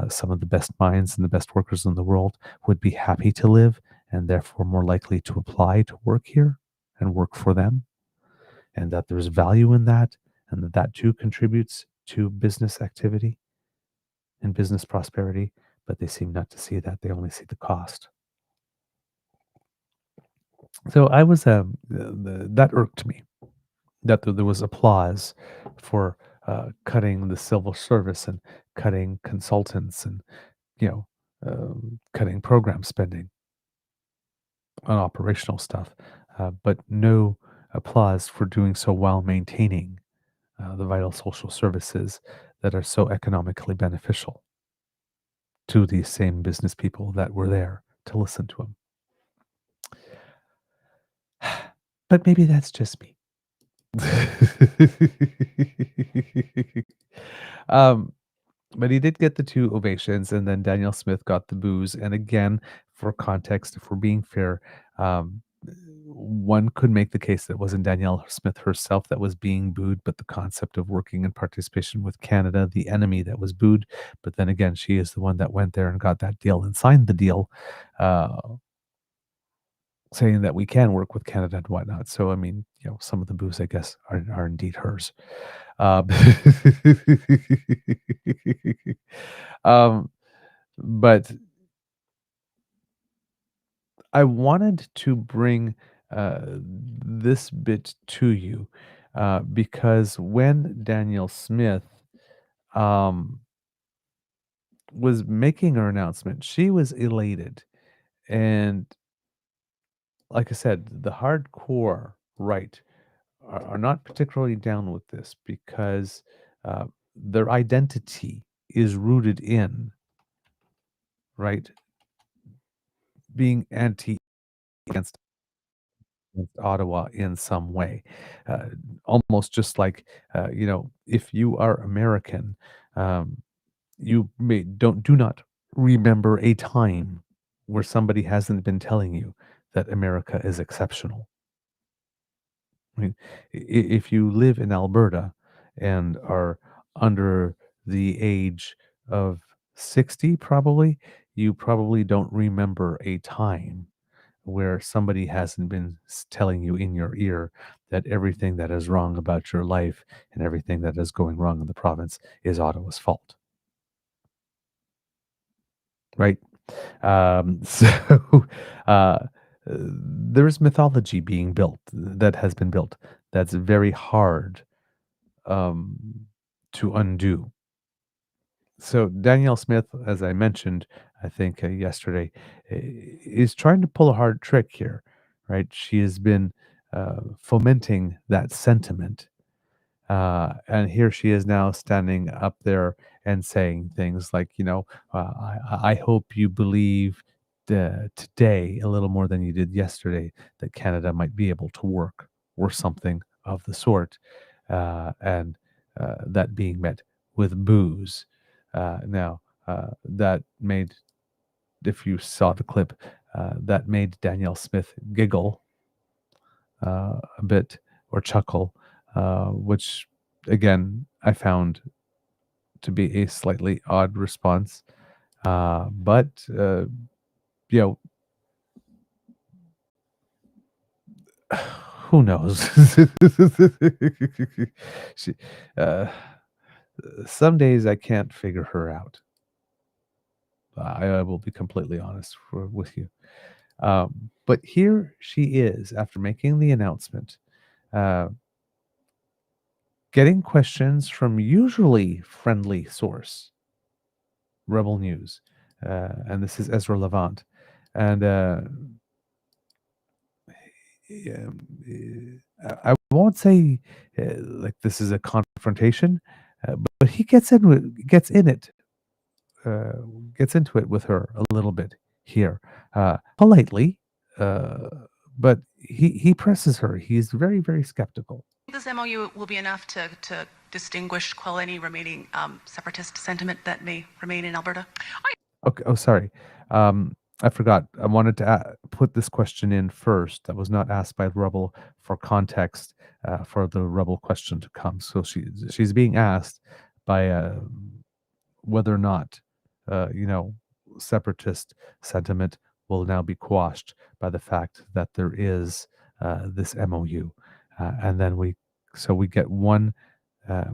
some of the best minds and the best workers in the world would be happy to live, and therefore more likely to apply to work here and work for them, and that there's value in that, and that too contributes to business activity and business prosperity. But they seem not to see that. They only see the cost. So I was that irked me, that there was applause for cutting the civil service and cutting consultants and cutting program spending on operational stuff, but no applause for doing so while maintaining the vital social services that are so economically beneficial to these same business people that were there to listen to him. But maybe that's just me. But he did get the 2 ovations, and then Danielle Smith got the boos. And again, for context, if we're being fair, one could make the case that it wasn't Danielle Smith herself that was being booed, but the concept of working in participation with Canada, the enemy, that was booed. But then again, she is the one that went there and got that deal and signed the deal, saying that we can work with Canada and whatnot. So, I mean, some of the boos, I guess, are indeed hers. But I wanted to bring this bit to you because when Danielle Smith um, was making her announcement, she was elated. And like I said, the hardcore right are not particularly down with this because their identity is rooted in, right, being anti against Ottawa in some way. Uh, Almost just like, if you are American, um, you do not remember a time where somebody hasn't been telling you that America is exceptional. I mean, if you live in Alberta and are under the age of 60, probably, you probably don't remember a time where somebody hasn't been telling you in your ear that everything that is wrong about your life and everything that is going wrong in the province is Ottawa's fault, right? So there's mythology being built that has been built that's very hard um, to undo. So Danielle Smith, as I mentioned, I think yesterday, is trying to pull a hard trick here, right? She has been fomenting that sentiment, and here she is now standing up there and saying things like, I hope you believe today a little more than you did yesterday that Canada might be able to work or something of the sort, and that being met with booze. That made, if you saw the clip, that made Danielle Smith giggle a bit or chuckle, which again I found to be a slightly odd response. But you know, who knows? she, uh, some days I can't figure her out. I will be completely honest with you. But here she is after making the announcement, uh, getting questions from usually friendly source, Rebel News, and this is Ezra Levant, and yeah, I won't say like this is a confrontation, but he gets in it, uh, gets into it with her a little bit here, politely, uh, but he presses her. He's very, very skeptical. This MOU will be enough to distinguish, quell any remaining separatist sentiment that may remain in Alberta? Okay. Oh, sorry. I forgot. I wanted to put this question in first. That was not asked by Rebel for context for the Rebel question to come. So she's being asked by whether or not, separatist sentiment will now be quashed by the fact that there is this MOU, and then we get one,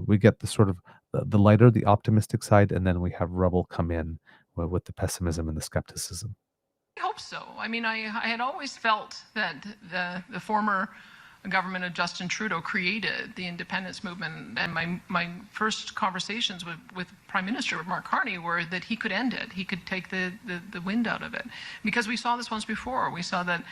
we get the sort of the lighter, the optimistic side, and then we have Rebel come in with the pessimism and the skepticism. I hope so. I mean, I had always felt that the former government of Justin Trudeau created the independence movement, and my first conversations with Prime Minister Mark Carney were that he could end it. He could take the wind out of it, because we saw this once before. We saw that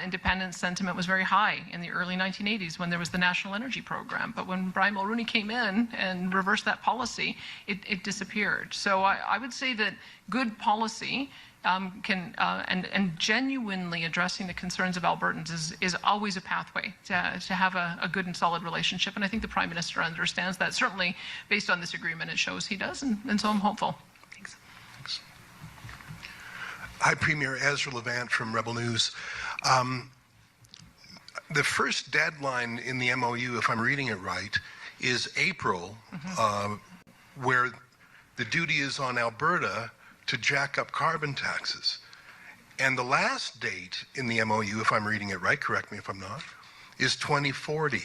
independence sentiment was very high in the early 1980s when there was the National Energy Program. But when Brian Mulroney came in and reversed that policy, it disappeared. So I would say that good policy and genuinely addressing the concerns of Albertans is always a pathway to have a good and solid relationship. And I think the Prime Minister understands that. Certainly, based on this agreement, it shows he does, and so I'm hopeful. Thanks. Thanks. Hi, Premier Ezra Levant from Rebel News. The first deadline in the MOU, if I'm reading it right, is April, where the duty is on Alberta to jack up carbon taxes. And the last date in the MOU, if I'm reading it right, correct me if I'm not, is 2040.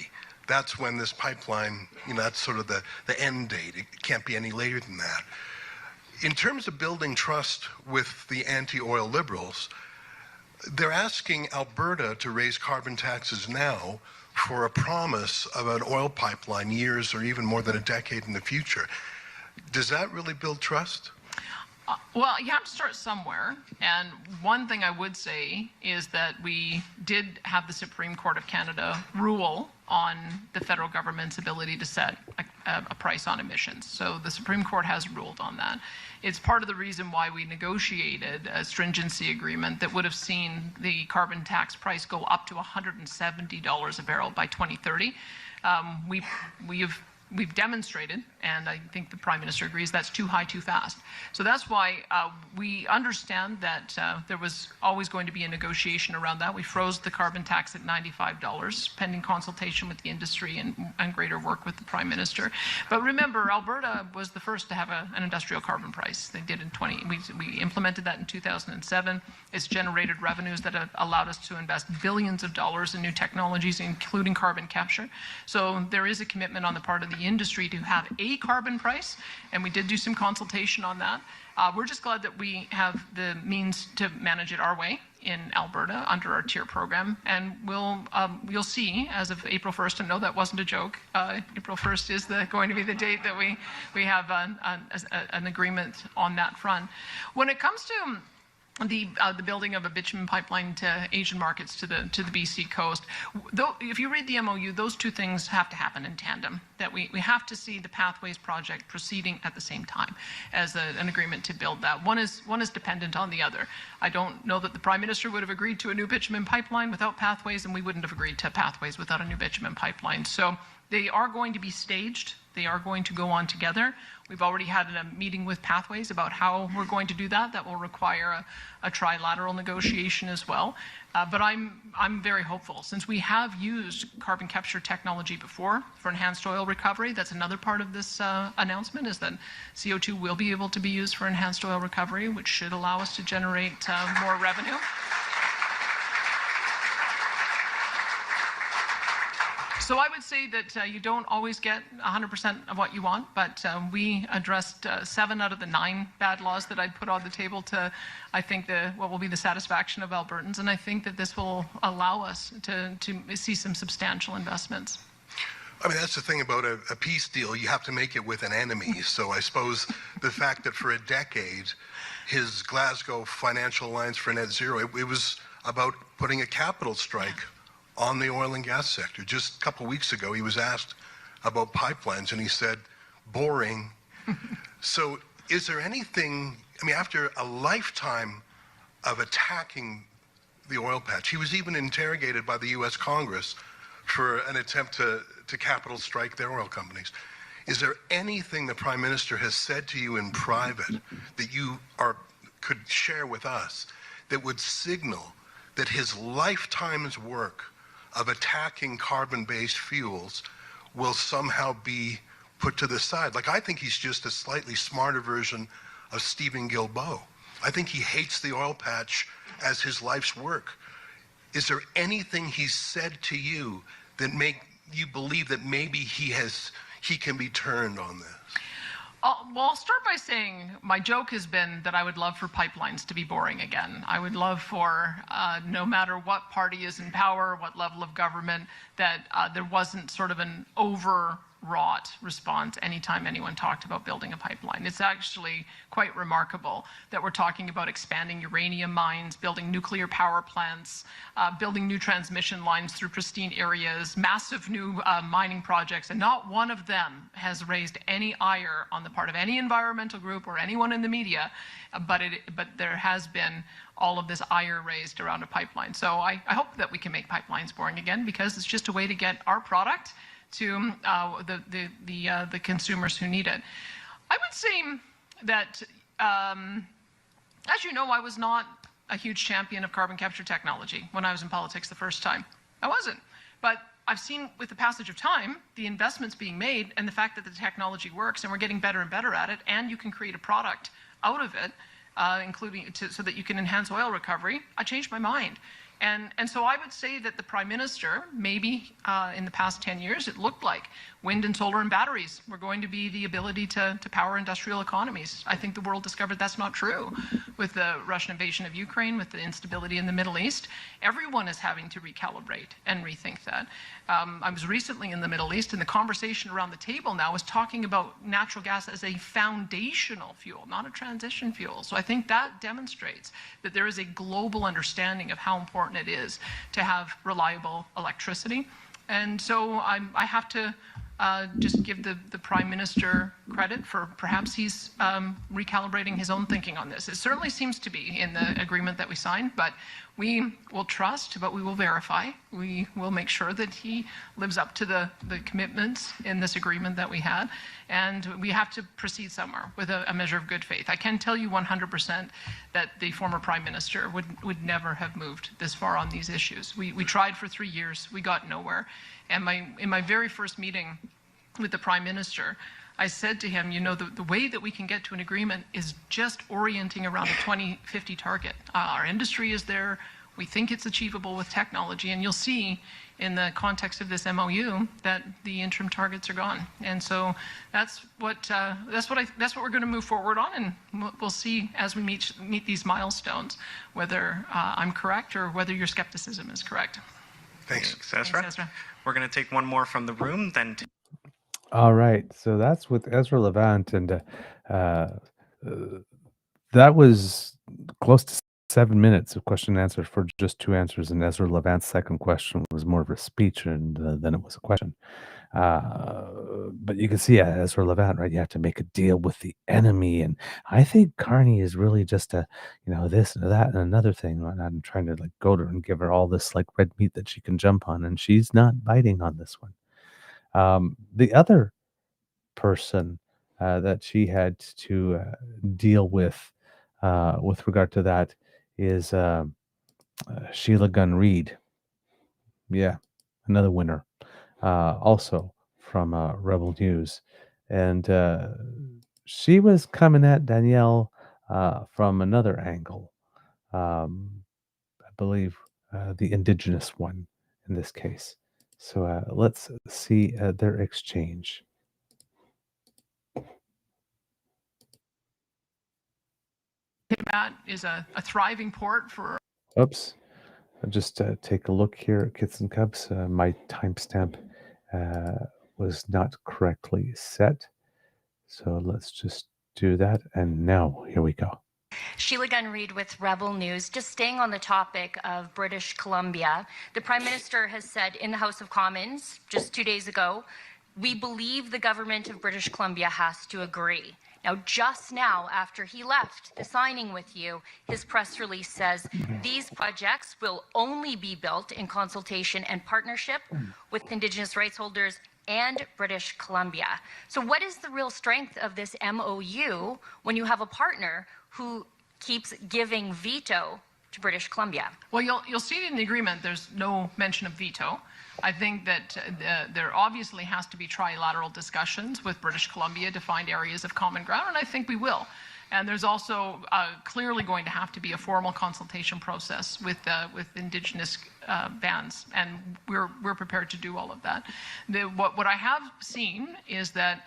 That's when this pipeline, that's sort of the end date. It can't be any later than that. In terms of building trust with the anti-oil liberals, they're asking Alberta to raise carbon taxes now for a promise of an oil pipeline years or even more than a decade in the future. Does that really build trust? Well, you have to start somewhere. And one thing I would say is that we did have the Supreme Court of Canada rule on the federal government's ability to set a price on emissions. So the Supreme Court has ruled on that. It's part of the reason why we negotiated a stringency agreement that would have seen the carbon tax price go up to $170 a barrel by 2030. We've demonstrated, and I think the Prime Minister agrees, that's too high, too fast. So that's why we understand that there was always going to be a negotiation around that. We froze the carbon tax at $95, pending consultation with the industry and greater work with the Prime Minister. But remember, Alberta was the first to have an industrial carbon price. They did we implemented that in 2007. It's generated revenues that have allowed us to invest billions of dollars in new technologies, including carbon capture. So there is a commitment on the part of the industry to have a carbon price, and we did do some consultation on that. We're just glad that we have the means to manage it our way in Alberta under our TIER program, and you'll see as of April 1st, and no, that wasn't a joke. April 1st is going to be the date that we have an agreement on that front. When it comes to the building of a bitumen pipeline to Asian markets to the BC coast. Though, if you read the MOU, those two things have to happen in tandem. That we have to see the Pathways project proceeding at the same time as an agreement to build that. One is dependent on the other. I don't know that the Prime Minister would have agreed to a new bitumen pipeline without Pathways, and we wouldn't have agreed to Pathways without a new bitumen pipeline. So they are going to be staged. They are going to go on together. We've already had a meeting with Pathways about how we're going to do that. That will require a trilateral negotiation as well. But I'm very hopeful. Since we have used carbon capture technology before for enhanced oil recovery, that's another part of this announcement, is that CO2 will be able to be used for enhanced oil recovery, which should allow us to generate more revenue. So I would say that you don't always get 100% of what you want, but we addressed 7 out of the 9 bad laws that I'd put on the table to, I think, what will be the satisfaction of Albertans. And I think that this will allow us to see some substantial investments. I mean, that's the thing about a peace deal. You have to make it with an enemy. So I suppose the fact that for a decade, his Glasgow Financial Alliance for Net Zero, it was about putting a capital strike on the oil and gas sector. Just a couple of weeks ago, he was asked about pipelines, and he said, boring. So is there anything, I mean, after a lifetime of attacking the oil patch, he was even interrogated by the U.S. Congress for an attempt to capital strike their oil companies. Is there anything the Prime Minister has said to you in private that you could share with us that would signal that his lifetime's work of attacking carbon-based fuels will somehow be put to the side? Like, I think he's just a slightly smarter version of Steven Guilbeault. I think he hates the oil patch as his life's work. Is there anything he's said to you that make you believe that maybe he can be turned on this? Well, I'll start by saying my joke has been that I would love for pipelines to be boring again. I would love for, no matter what party is in power, what level of government, that there wasn't sort of an overwrought response anytime anyone talked about building a pipeline. It's actually quite remarkable that we're talking about expanding uranium mines, building nuclear power plants, building new transmission lines through pristine areas, massive new mining projects, and not one of them has raised any ire on the part of any environmental group or anyone in the media, but there has been all of this ire raised around a pipeline. So I hope that we can make pipelines boring again, because it's just a way to get our product to the consumers who need it. I would say that, as you know, I was not a huge champion of carbon capture technology when I was in politics the first time. I wasn't. But I've seen, with the passage of time, the investments being made and the fact that the technology works and we're getting better and better at it, and you can create a product out of it, including so that you can enhance oil recovery. I changed my mind. And so I would say that the Prime Minister, maybe in the past 10 years, it looked like wind and solar and batteries were going to be the ability to power industrial economies. I think the world discovered that's not true with the Russian invasion of Ukraine, with the instability in the Middle East. Everyone is having to recalibrate and rethink that. I was recently in the Middle East, and the conversation around the table now is talking about natural gas as a foundational fuel, not a transition fuel. So I think that demonstrates that there is a global understanding of how important it is to have reliable electricity. And so I have to just give the Prime Minister credit for perhaps he's recalibrating his own thinking on this. It certainly seems to be in the agreement that we signed, but we will trust, but we will verify. We will make sure that he lives up to the commitments in this agreement that we had, and we have to proceed somewhere with a measure of good faith. I can tell you 100% that the former Prime Minister would never have moved this far on these issues. We tried for 3 years, we got nowhere. And in my very first meeting with the Prime Minister, I said to him, you know, the way that we can get to an agreement is just orienting around a 2050 target. Our industry is there. We think it's achievable with technology. And you'll see in the context of this MOU that the interim targets are gone. And so that's what we're going to move forward on. And we'll see as we meet these milestones whether I'm correct or whether your skepticism is correct. Thanks. Thanks, Ezra. We're going to take one more from the room, then. All right, so that's with Ezra Levant, and that was close to 7 minutes of question and answer for just 2 answers. And Ezra Levant's second question was more of a speech than it was a question. But you can see Ezra Levant, right? You have to make a deal with the enemy, and I think Carney is really just this and that and another thing. And I'm trying to like goad her and give her all this like red meat that she can jump on, and she's not biting on this one. The other person that she had to deal with regard to that is Sheila Gunn Reid. Yeah, another winner, also from Rebel News. And she was coming at Danielle from another angle. I believe the Indigenous one in this case. So let's see their exchange. Kitimat is a thriving port for... Oops. I'll just take a look here at Kits and Cubs. My timestamp was not correctly set. So let's just do that. And now, here we go. Sheila Gunn Reid with Rebel News. Just staying on the topic of British Columbia, the Prime Minister has said in the House of Commons just 2 days ago, we believe the government of British Columbia has to agree. Now, just now, after he left the signing with you, his press release says these projects will only be built in consultation and partnership with Indigenous rights holders and British Columbia. So what is the real strength of this MOU when you have a partner who keeps giving veto to British Columbia? Well, you'll see in the agreement there's no mention of veto. I think that there obviously has to be trilateral discussions with British Columbia to find areas of common ground, and I think we will. And there's also clearly going to have to be a formal consultation process with Indigenous bands, and we're prepared to do all of that. What I have seen is that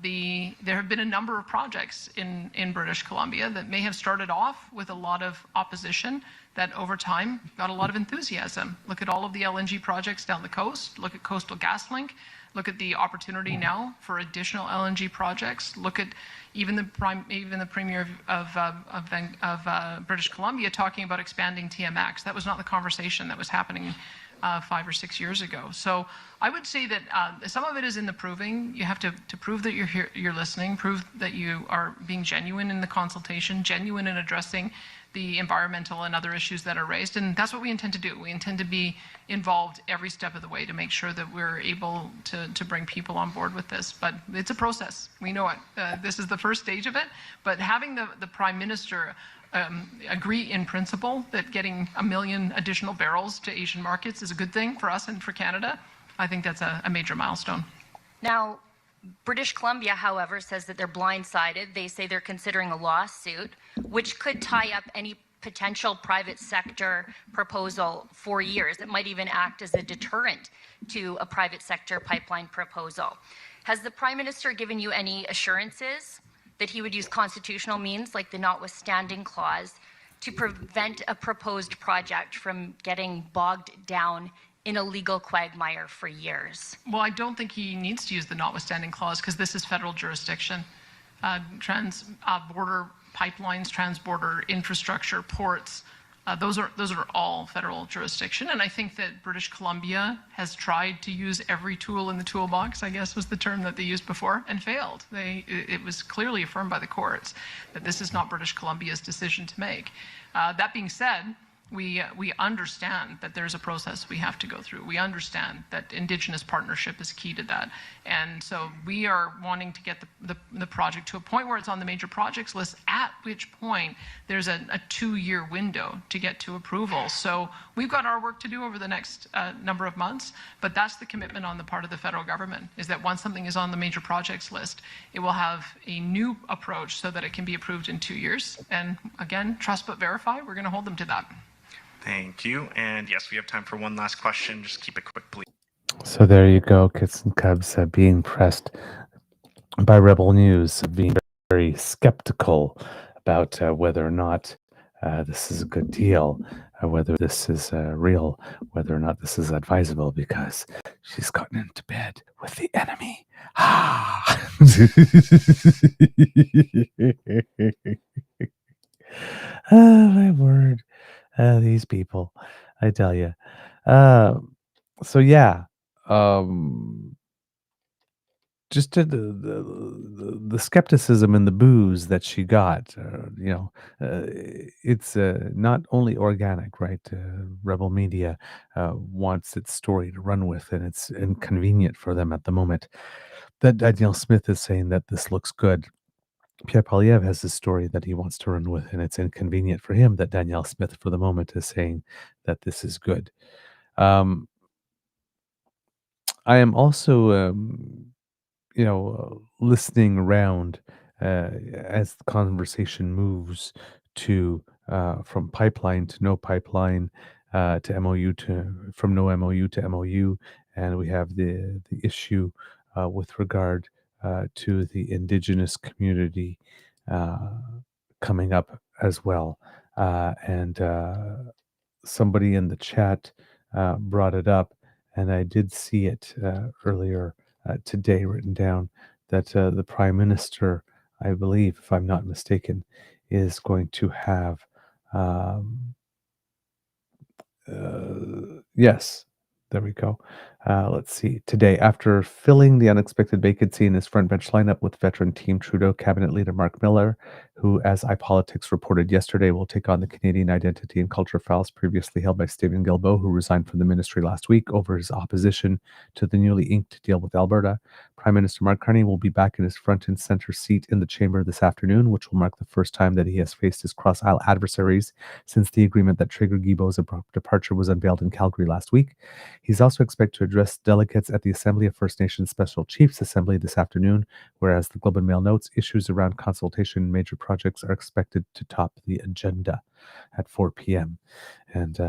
there have been a number of projects in British Columbia that may have started off with a lot of opposition that over time got a lot of enthusiasm. Look at all of the LNG projects down the coast. Look at Coastal GasLink. Look at the opportunity now for additional LNG projects. Look at even the Premier of British Columbia talking about expanding TMX. That was not the conversation that was happening 5 or 6 years ago. So I would say that some of it is in the proving. You have to prove that you're here, you're listening, prove that you are being genuine in the consultation, genuine in addressing the environmental and other issues that are raised. And that's what we intend to do. We intend to be involved every step of the way to make sure that we're able to bring people on board with this. But it's a process. We know it. This is the first stage of it. But having the Prime Minister agree in principle that getting 1 million additional barrels to Asian markets is a good thing for us and for Canada, I think that's a major milestone. Now, British Columbia, however, says that they're blindsided. They say they're considering a lawsuit, which could tie up any potential private sector proposal for years. It might even act as a deterrent to a private sector pipeline proposal. Has the Prime Minister given you any assurances that he would use constitutional means like the notwithstanding clause to prevent a proposed project from getting bogged down in a legal quagmire for years? Well, I don't think he needs to use the notwithstanding clause because this is federal jurisdiction. Trans-border pipelines, trans-border infrastructure, ports, those are all federal jurisdiction. And I think that British Columbia has tried to use every tool in the toolbox, I guess was the term that they used before, and failed. It was clearly affirmed by the courts that this is not British Columbia's decision to make. That being said, we understand that there's a process we have to go through. We understand that Indigenous partnership is key to that. And so we are wanting to get the project to a point where it's on the major projects list, at which point there's a 2-year window to get to approval. So we've got our work to do over the next number of months, but that's the commitment on the part of the federal government, is that once something is on the major projects list, it will have a new approach so that it can be approved in 2 years. And again, trust but verify, we're going to hold them to that. Thank you. And yes, we have time for one last question. Just keep it quick, please. So there you go, Kits and Cubs, being pressed by Rebel News, being very skeptical about whether or not this is a good deal, whether this is real, whether or not this is advisable, because she's gotten into bed with the enemy. Ah! Oh, my word. These people, I tell you. So yeah, just the skepticism and the booze that she got, it's not only organic, right? Rebel Media wants its story to run with, and it's inconvenient for them at the moment. That Danielle Smith is saying that this looks good. Pierre Poilievre has this story that he wants to run with, and it's inconvenient for him that Danielle Smith, for the moment, is saying that this is good. I am also, listening around as the conversation moves to from pipeline to no pipeline to MOU from no MOU to MOU, and we have the issue with regard to the Indigenous community coming up as well. And somebody in the chat brought it up, and I did see it earlier today written down that the Prime Minister, I believe, if I'm not mistaken, is going to have, yes, there we go. Let's see. Today, after filling the unexpected vacancy in his front bench lineup with veteran Team Trudeau cabinet leader Mark Miller, who, as iPolitics reported yesterday, will take on the Canadian identity and culture files previously held by Steven Guilbeault, who resigned from the ministry last week over his opposition to the newly inked deal with Alberta. Prime Minister Mark Carney will be back in his front and center seat in the chamber this afternoon, which will mark the first time that he has faced his cross-aisle adversaries since the agreement that triggered Guilbeault's abrupt departure was unveiled in Calgary last week. He's also expected to address delegates at the Assembly of First Nations Special Chiefs Assembly this afternoon, whereas the Globe and Mail notes issues around consultation and major projects are expected to top the agenda at 4 p.m. And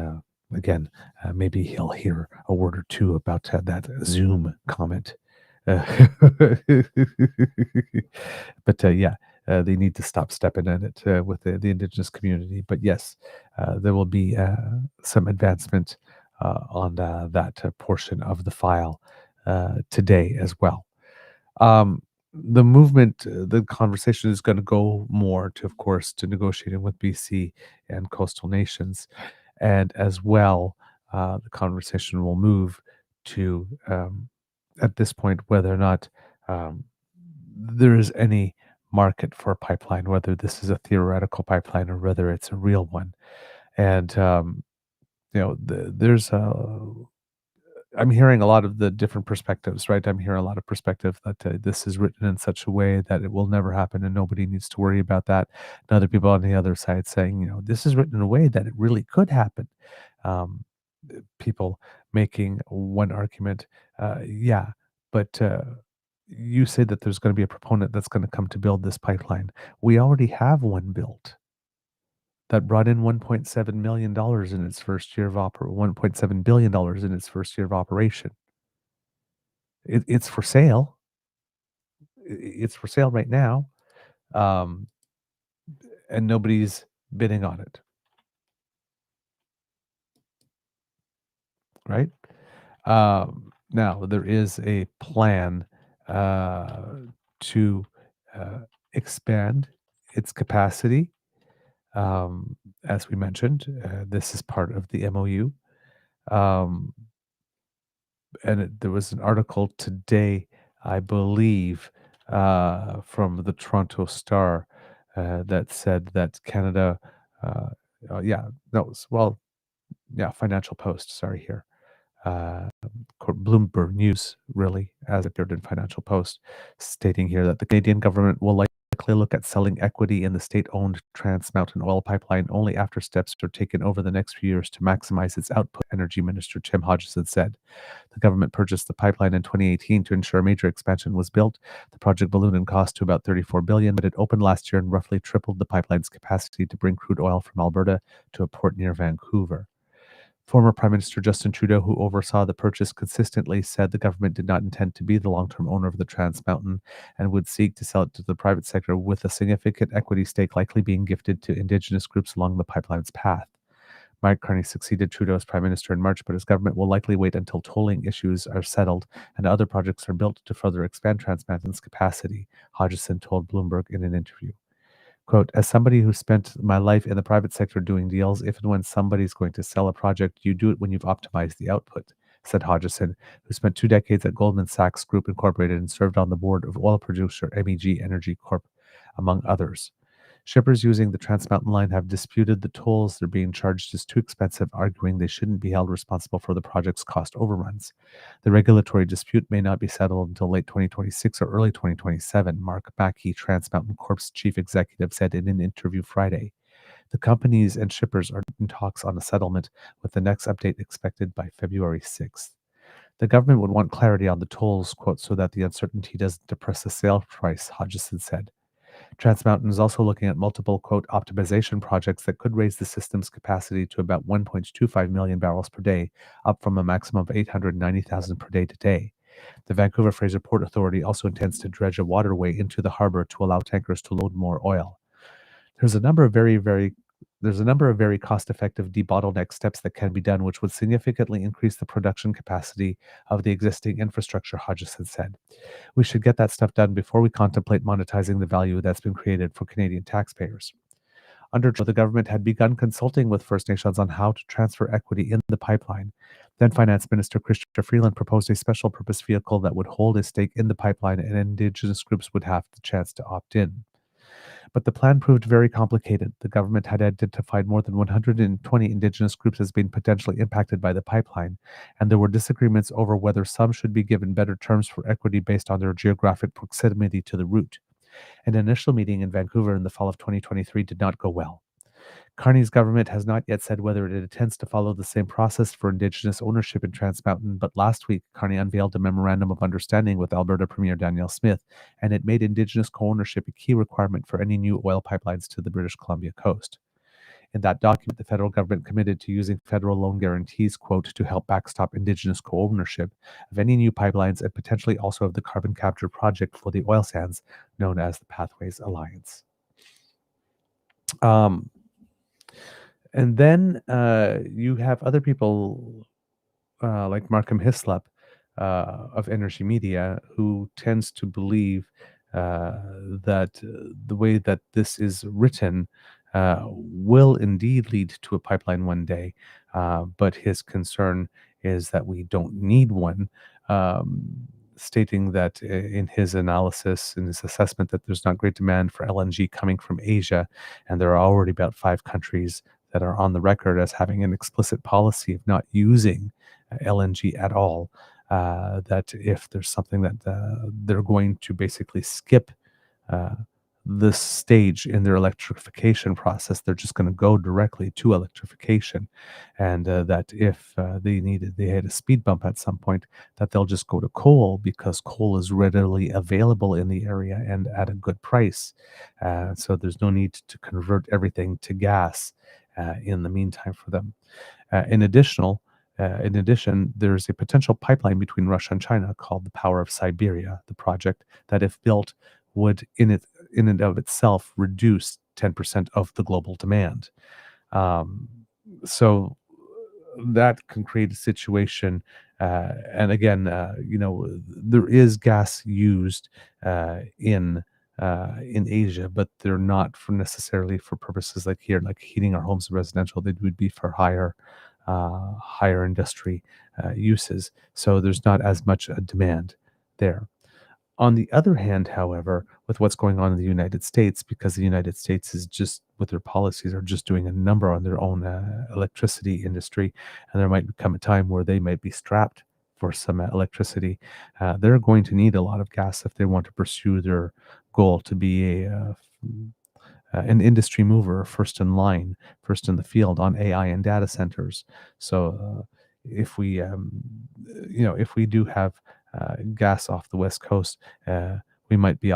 again, maybe he'll hear a word or two about that Zoom comment. But yeah, they need to stop stepping in it with the Indigenous community. But yes, there will be some advancement on that portion of the file today as well. The movement, the conversation is going to go more to, of course, to negotiating with BC and coastal nations. And as well, the conversation will move to, at this point, whether or not there is any market for a pipeline, whether this is a theoretical pipeline or whether it's a real one. And, there's I'm hearing a lot of the different perspectives, right? I'm hearing a lot of perspective that this is written in such a way that it will never happen and nobody needs to worry about that. And other people on the other side saying, this is written in a way that it really could happen. People making one argument, yeah, but you say that there's going to be a proponent that's going to come to build this pipeline. We already have one built. that brought in $1.7 million in its first year of $1.7 billion in its first year of operation. It's for sale. It's for sale right now, and nobody's bidding on it. Right? Now, there is a plan to expand its capacity. As we mentioned, this is part of the MOU. And there was an article today, I believe, from the Toronto Star that said that Canada, Financial Post, sorry here. Bloomberg News, really, as appeared in Financial Post, stating here that the Canadian government will likely look at selling equity in the state-owned Trans Mountain oil pipeline only after steps are taken over the next few years to maximize its output, Energy Minister Tim Hodgson said. The government purchased the pipeline in 2018 to ensure a major expansion was built. The project ballooned in cost to about $34 billion, but it opened last year and roughly tripled the pipeline's capacity to bring crude oil from Alberta to a port near Vancouver. Former Prime Minister Justin Trudeau, who oversaw the purchase, consistently said the government did not intend to be the long-term owner of the Trans Mountain and would seek to sell it to the private sector, with a significant equity stake likely being gifted to Indigenous groups along the pipeline's path. Mike Carney succeeded Trudeau as Prime Minister in March, but his government will likely wait until tolling issues are settled and other projects are built to further expand Trans Mountain's capacity, Hodgson told Bloomberg in an interview. Quote, as somebody who spent my life in the private sector doing deals, if and when somebody's going to sell a project, you do it when you've optimized the output, said Hodgson, who spent 2 decades at Goldman Sachs Group Incorporated and served on the board of oil producer MEG Energy Corp, among others. Shippers using the Trans Mountain line have disputed the tolls they're being charged is too expensive, arguing they shouldn't be held responsible for the project's cost overruns. The regulatory dispute may not be settled until late 2026 or early 2027, Mark Mackey, Trans Mountain Corp's chief executive, said in an interview Friday. The companies and shippers are in talks on a settlement, with the next update expected by February 6th. The government would want clarity on the tolls, quote, so that the uncertainty doesn't depress the sale price, Hodgson said. Trans Mountain is also looking at multiple, quote, optimization projects that could raise the system's capacity to about 1.25 million barrels per day, up from a maximum of 890,000 per day today. The Vancouver Fraser Port Authority also intends to dredge a waterway into the harbor to allow tankers to load more oil. There's a number of very cost-effective debottleneck steps that can be done, which would significantly increase the production capacity of the existing infrastructure, Hodgson said. We should get that stuff done before we contemplate monetizing the value that's been created for Canadian taxpayers. Under Trudeau, the government had begun consulting with First Nations on how to transfer equity in the pipeline. Then Finance Minister Chrystia Freeland proposed a special purpose vehicle that would hold a stake in the pipeline, and Indigenous groups would have the chance to opt in. But the plan proved very complicated. The government had identified more than 120 Indigenous groups as being potentially impacted by the pipeline, and there were disagreements over whether some should be given better terms for equity based on their geographic proximity to the route. An initial meeting in Vancouver in the fall of 2023 did not go well. Carney's government has not yet said whether it intends to follow the same process for Indigenous ownership in Trans Mountain, but last week, Carney unveiled a memorandum of understanding with Alberta Premier Danielle Smith, and it made Indigenous co-ownership a key requirement for any new oil pipelines to the British Columbia coast. In that document, the federal government committed to using federal loan guarantees, quote, to help backstop Indigenous co-ownership of any new pipelines and potentially also of the carbon capture project for the oil sands known as the Pathways Alliance. And then you have other people like Markham Hislop of Energy Media, who tends to believe that the way that this is written will indeed lead to a pipeline one day. But his concern is that we don't need one, stating that in his analysis, in his assessment, that there's not great demand for LNG coming from Asia, and there are already about 5 countries that are on the record as having an explicit policy of not using LNG at all, that if there's something that they're going to basically skip this stage in their electrification process. They're just going to go directly to electrification, and that if they had a speed bump at some point, that they'll just go to coal because coal is readily available in the area and at a good price. So there's no need to convert everything to gas in the meantime for them. In addition, there's a potential pipeline between Russia and China called the Power of Siberia, the project that, if built, would in and of itself reduce 10% of the global demand. So that can create a situation. And again, there is gas used in Asia, but they're not for necessarily for purposes like here, like heating our homes and residential. They would be for higher industry uses. So there's not as much a demand there. On the other hand, however, with what's going on in the United States, because the United States is just, with their policies, are just doing a number on their own electricity industry, and there might come a time where they might be strapped for some electricity. They're going to need a lot of gas if they want to pursue their goal to be an industry mover, first in line, first in the field on AI and data centers. So if we do have gas off the West Coast, we might be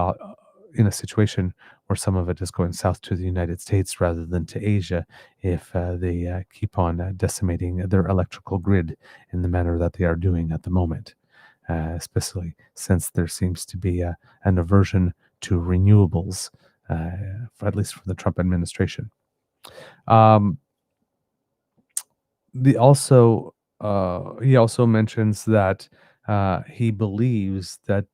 in a situation where some of it is going south to the United States rather than to Asia if they keep on decimating their electrical grid in the manner that they are doing at the moment, especially since there seems to be an aversion to renewables, at least from the Trump administration. He also mentions that he believes that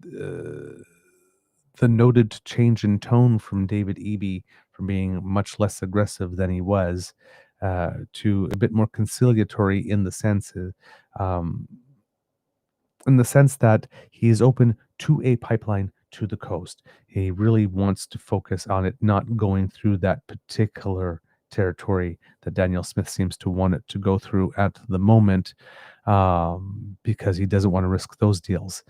the noted change in tone from David Eby, from being much less aggressive than he was to a bit more conciliatory in the sense that he is open to a pipeline to the coast. He really wants to focus on it not going through that particular territory that Danielle Smith seems to want it to go through at the moment, because he doesn't want to risk those deals.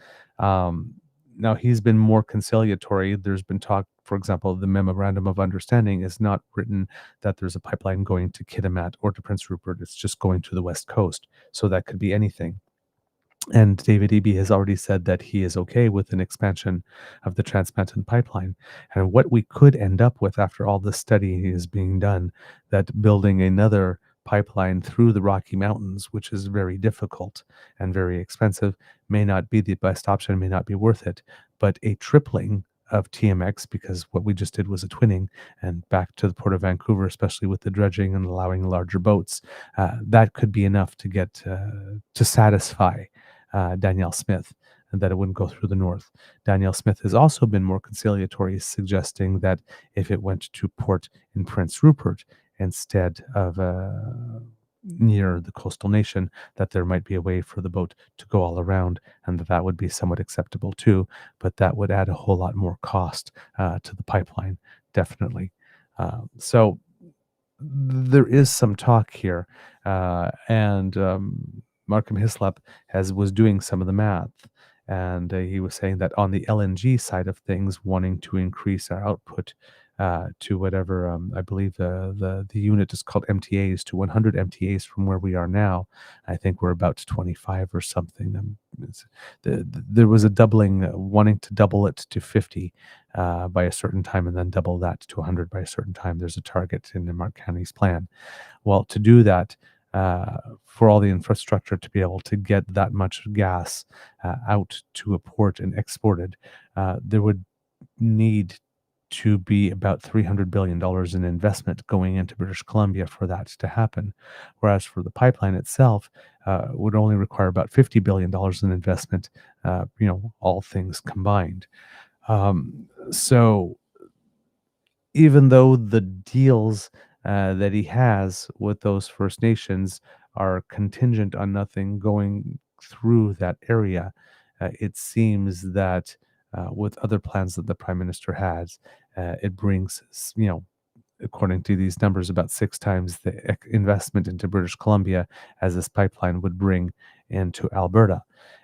Now, he's been more conciliatory. There's been talk, for example, the memorandum of understanding is not written that there's a pipeline going to Kitimat or to Prince Rupert. It's just going to the West Coast. So that could be anything. And David Eby has already said that he is okay with an expansion of the Trans Mountain Pipeline. And what we could end up with after all this study is being done, that building another pipeline through the Rocky Mountains, which is very difficult and very expensive, may not be the best option, may not be worth it. But a tripling of TMX, because what we just did was a twinning, and back to the Port of Vancouver, especially with the dredging and allowing larger boats, that could be enough to get to satisfy Danielle Smith, and that it wouldn't go through the north. Danielle Smith has also been more conciliatory, suggesting that if it went to port in Prince Rupert instead of near the coastal nation, that there might be a way for the boat to go all around, and that would be somewhat acceptable too, but that would add a whole lot more cost to the pipeline, definitely. So there is some talk here, and Markham Hislop was doing some of the math, and he was saying that on the LNG side of things, wanting to increase our output to whatever, I believe the unit is called MTAs, to 100 MTAs from where we are now. I think we're about 25 or something. There was a doubling, wanting to double it to 50 by a certain time, and then double that to 100 by a certain time. There's a target in the Mark County's plan. Well, to do that, for all the infrastructure to be able to get that much gas out to a port and exported, there would need to be about $300 billion in investment going into British Columbia for that to happen. Whereas for the pipeline itself, would only require about $50 billion in investment, all things combined. So even though the deals that he has with those First Nations are contingent on nothing going through that area, it seems that with other plans that the Prime Minister has, it brings, according to these numbers, about 6 times the investment into British Columbia as this pipeline would bring into Alberta.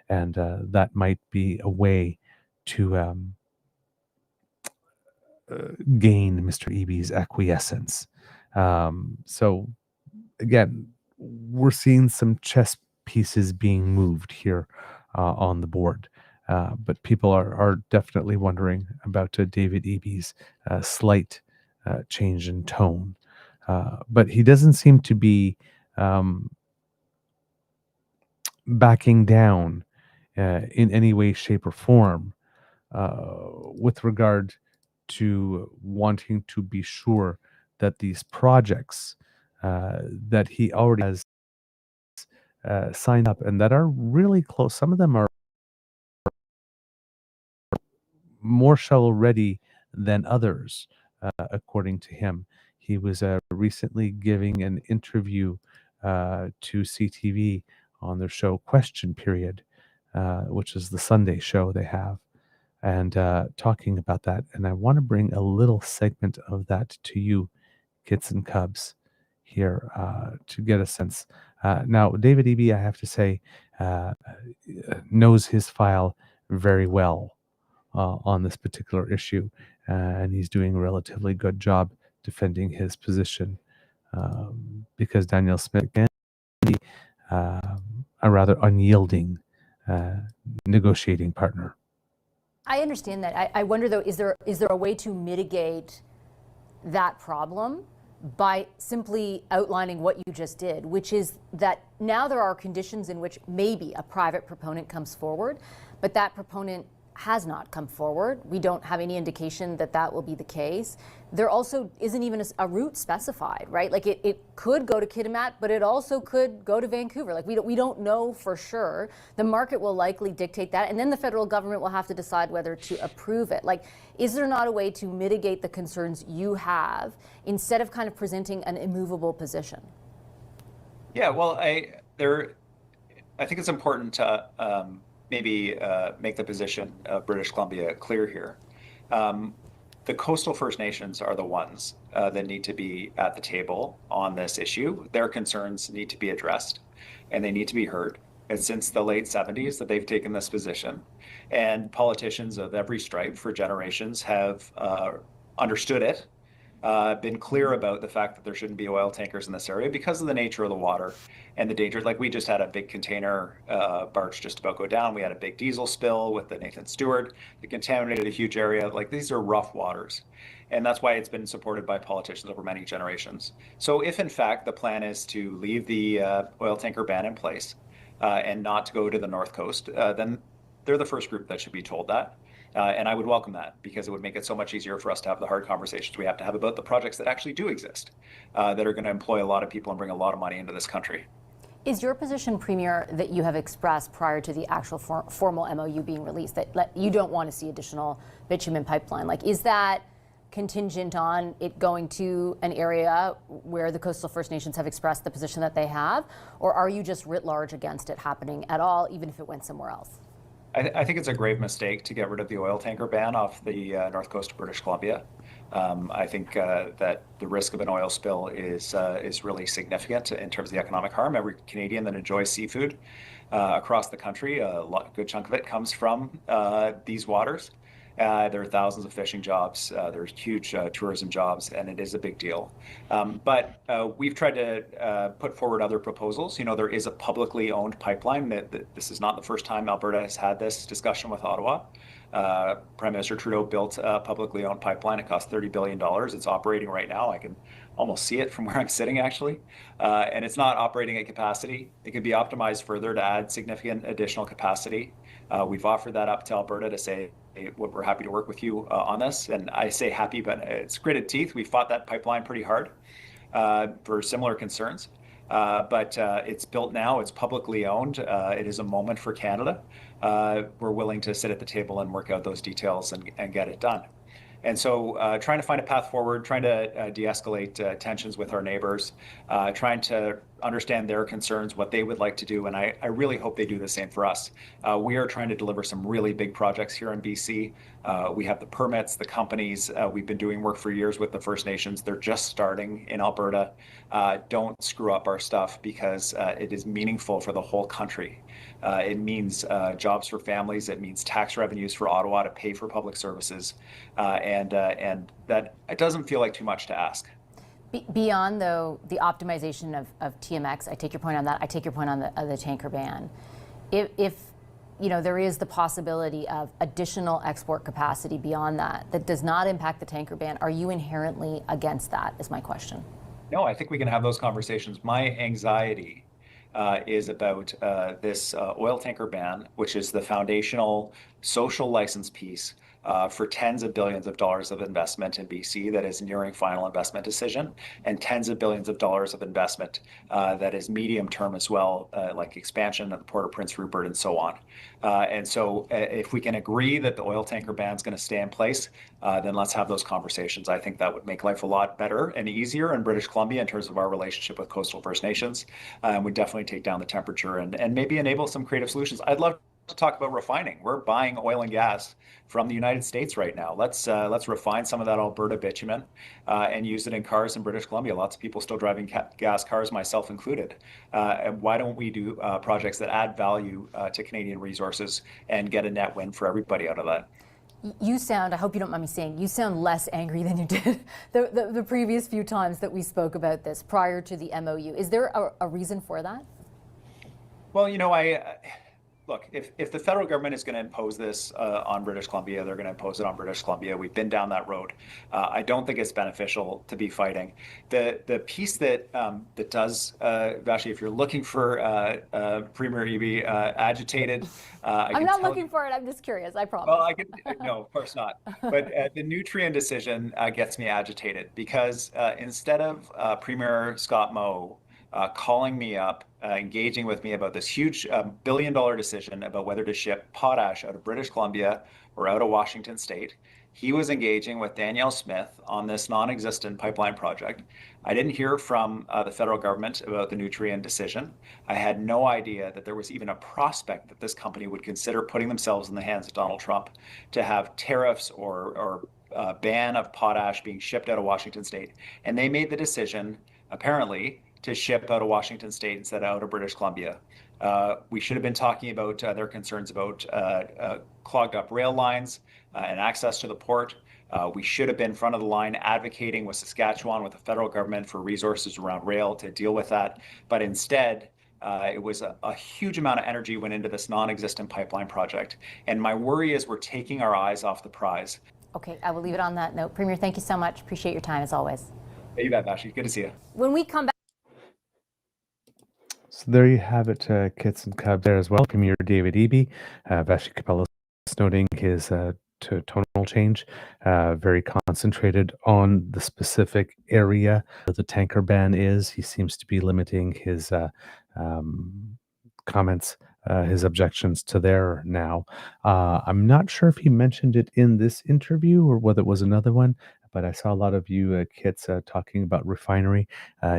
And that might be a way to gain Mr. Eby's acquiescence. So again, we're seeing some chess pieces being moved here on the board. But people are definitely wondering about David Eby's slight change in tone. But he doesn't seem to be backing down in any way, shape, or form with regard to wanting to be sure that these projects that he already has signed up and that are really close, some of them are more shovel ready than others, according to him. He was recently giving an interview to CTV on their show Question Period, which is the Sunday show they have, and talking about that. And I want to bring a little segment of that to you, kits and cubs, here to get a sense. Now, David Eby, I have to say, knows his file very well on this particular issue, and he's doing a relatively good job defending his position because Danielle Smith can be a rather unyielding negotiating partner. I understand that. I wonder though, is there a way to mitigate that problem by simply outlining what you just did, which is that now there are conditions in which maybe a private proponent comes forward, but that proponent has not come forward. We don't have any indication that that will be the case. There also isn't even a route specified, right? Like it could go to Kitimat, but it also could go to Vancouver. Like we don't know for sure. The market will likely dictate that, and then the federal government will have to decide whether to approve it. Like, is there not a way to mitigate the concerns you have instead of kind of presenting an immovable position? Yeah, well, I think it's important to maybe make the position of British Columbia clear here. The coastal First Nations are the ones that need to be at the table on this issue. Their concerns need to be addressed and they need to be heard. And since the late 70s that they've taken this position, and politicians of every stripe for generations have understood it, been clear about the fact that there shouldn't be oil tankers in this area because of the nature of the water and the dangers. Like we just had a big container barge just about go down. We had a big diesel spill with the Nathan Stewart that contaminated a huge area. Like these are rough waters. And that's why it's been supported by politicians over many generations. So if in fact the plan is to leave the oil tanker ban in place and not to go to the North Coast, then they're the first group that should be told that. And I would welcome that because it would make it so much easier for us to have the hard conversations we have to have about the projects that actually do exist, that are going to employ a lot of people and bring a lot of money into this country. Is your position, Premier, that you have expressed prior to the actual formal MOU being released that you don't want to see additional bitumen pipeline? Like, is that contingent on it going to an area where the coastal First Nations have expressed the position that they have? Or are you just writ large against it happening at all, even if it went somewhere else? I think it's a grave mistake to get rid of the oil tanker ban off the north coast of British Columbia. I think that the risk of an oil spill is really significant in terms of the economic harm. Every Canadian that enjoys seafood across the country, a good chunk of it comes from these waters. There are thousands of fishing jobs. There's huge tourism jobs, and it is a big deal. But we've tried to put forward other proposals. You know, there is a publicly owned pipeline. This is not the first time Alberta has had this discussion with Ottawa. Prime Minister Trudeau built a publicly owned pipeline. It cost $30 billion. It's operating right now. I can almost see it from where I'm sitting, actually. And it's not operating at capacity. It could be optimized further to add significant additional capacity. We've offered that up to Alberta to say, we're happy to work with you on this. And I say happy, but it's gritted teeth. We fought that pipeline pretty hard for similar concerns. But it's built now. It's publicly owned. It is a moment for Canada. We're willing to sit at the table and work out those details and get it done. And so trying to find a path forward, trying to de-escalate tensions with our neighbors, trying to understand their concerns, what they would like to do, and I really hope they do the same for us. We are trying to deliver some really big projects here in BC. We have the permits, the companies. We've been doing work for years with the First Nations. They're just starting in Alberta. Don't screw up our stuff because it is meaningful for the whole country. It means jobs for families. It means tax revenues for Ottawa to pay for public services, and that it doesn't feel like too much to ask. Beyond, though, the optimization of TMX, I take your point on that. I take your point on the tanker ban. If there is the possibility of additional export capacity beyond that does not impact the tanker ban, are you inherently against that, is my question. No, I think we can have those conversations. My anxiety is about this oil tanker ban, which is the foundational social license piece for tens of billions of dollars of investment in BC that is nearing final investment decision, and tens of billions of dollars of investment that is medium term as well, like expansion at the Port of Prince Rupert and so on. And so if we can agree that the oil tanker ban is going to stay in place, then let's have those conversations. I think that would make life a lot better and easier in British Columbia in terms of our relationship with coastal First Nations. And we definitely take down the temperature and maybe enable some creative solutions. I'd love to talk about refining. We're buying oil and gas from the United States right now. Let's refine some of that Alberta bitumen and use it in cars in British Columbia. Lots of people still driving gas cars, myself included. And why don't we do projects that add value to Canadian resources and get a net win for everybody out of that? You sound, I hope you don't mind me saying, you sound less angry than you did the previous few times that we spoke about this prior to the MOU. Is there a reason for that? Well, look, if the federal government is going to impose this on British Columbia, they're going to impose it on British Columbia. We've been down that road. I don't think it's beneficial to be fighting. The piece that does, Vashi, if you're looking for Premier Eby agitated, I'm not looking for it. I'm just curious. I promise. Well, no, of course not. But the Nutrien decision gets me agitated because instead of Premier Scott Moe calling me up, engaging with me about this huge billion-dollar decision about whether to ship potash out of British Columbia or out of Washington State. He was engaging with Danielle Smith on this non-existent pipeline project. I didn't hear from the federal government about the Nutrien decision. I had no idea that there was even a prospect that this company would consider putting themselves in the hands of Donald Trump to have tariffs or ban of potash being shipped out of Washington State. And they made the decision, apparently, to ship out of Washington State instead of out of British Columbia. We should have been talking about their concerns about clogged up rail lines and access to the port. We should have been front of the line advocating with Saskatchewan, with the federal government for resources around rail to deal with that. But instead, it was a huge amount of energy went into this non-existent pipeline project. And my worry is we're taking our eyes off the prize. Okay, I will leave it on that note. Premier, thank you so much. Appreciate your time as always. Hey, you bet, Vashi. Good to see you. When we come back. So there you have it, kits and cubs there as well. Premier David Eby, Vashi Capello noting his tonal change, very concentrated on the specific area that the tanker ban is. He seems to be limiting his comments, his objections to there now. I'm not sure if he mentioned it in this interview or whether it was another one, but I saw a lot of you kits talking about refinery.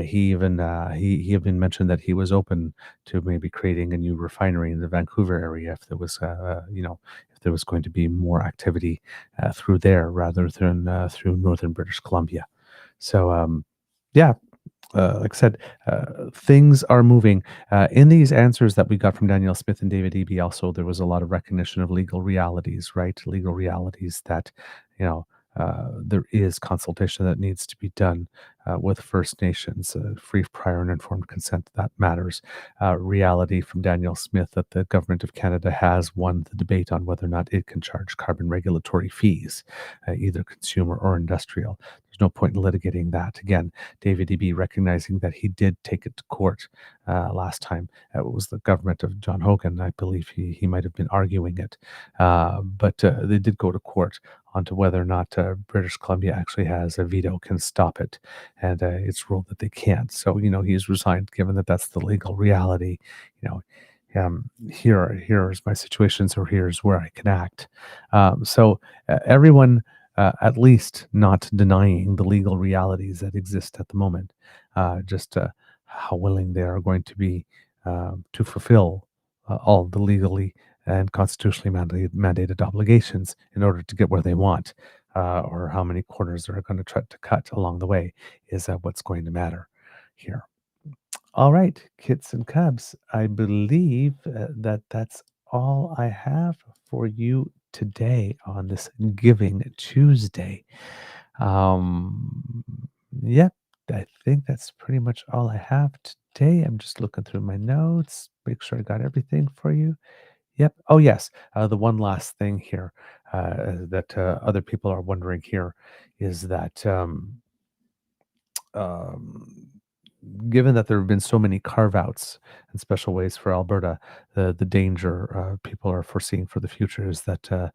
He even mentioned that he was open to maybe creating a new refinery in the Vancouver area if there was, if there was going to be more activity through there rather than through northern British Columbia. So, yeah. Like I said, things are moving. In these answers that we got from Danielle Smith and David Eby, also there was a lot of recognition of legal realities, right? Legal realities that, there is consultation that needs to be done with First Nations, free, prior, and informed consent. That matters. Reality from Danielle Smith that the Government of Canada has won the debate on whether or not it can charge carbon regulatory fees, either consumer or industrial. There's no point in litigating that. Again, David Eby recognizing that he did take it to court last time. It was the government of John Hogan. I believe he might have been arguing it. But they did go to court onto whether or not British Columbia actually has a veto, can stop it. And it's ruled that they can't. So, he's resigned, given that that's the legal reality. Here's my situations, or here's where I can act. So everyone at least not denying the legal realities that exist at the moment. Just how willing they are going to be to fulfill all the legally and constitutionally mandated obligations in order to get where they want, or how many corners they're going to try to cut along the way is what's going to matter here. All right, kits and cubs, I believe that's all I have for you today on this Giving Tuesday. Um, yep, I think that's pretty much all I have today. I'm just looking through my notes, make sure I got everything for you. Yep. Oh, yes. The one last thing here that other people are wondering here is that um, given that there have been so many carve outs and special ways for Alberta, the danger people are foreseeing for the future is that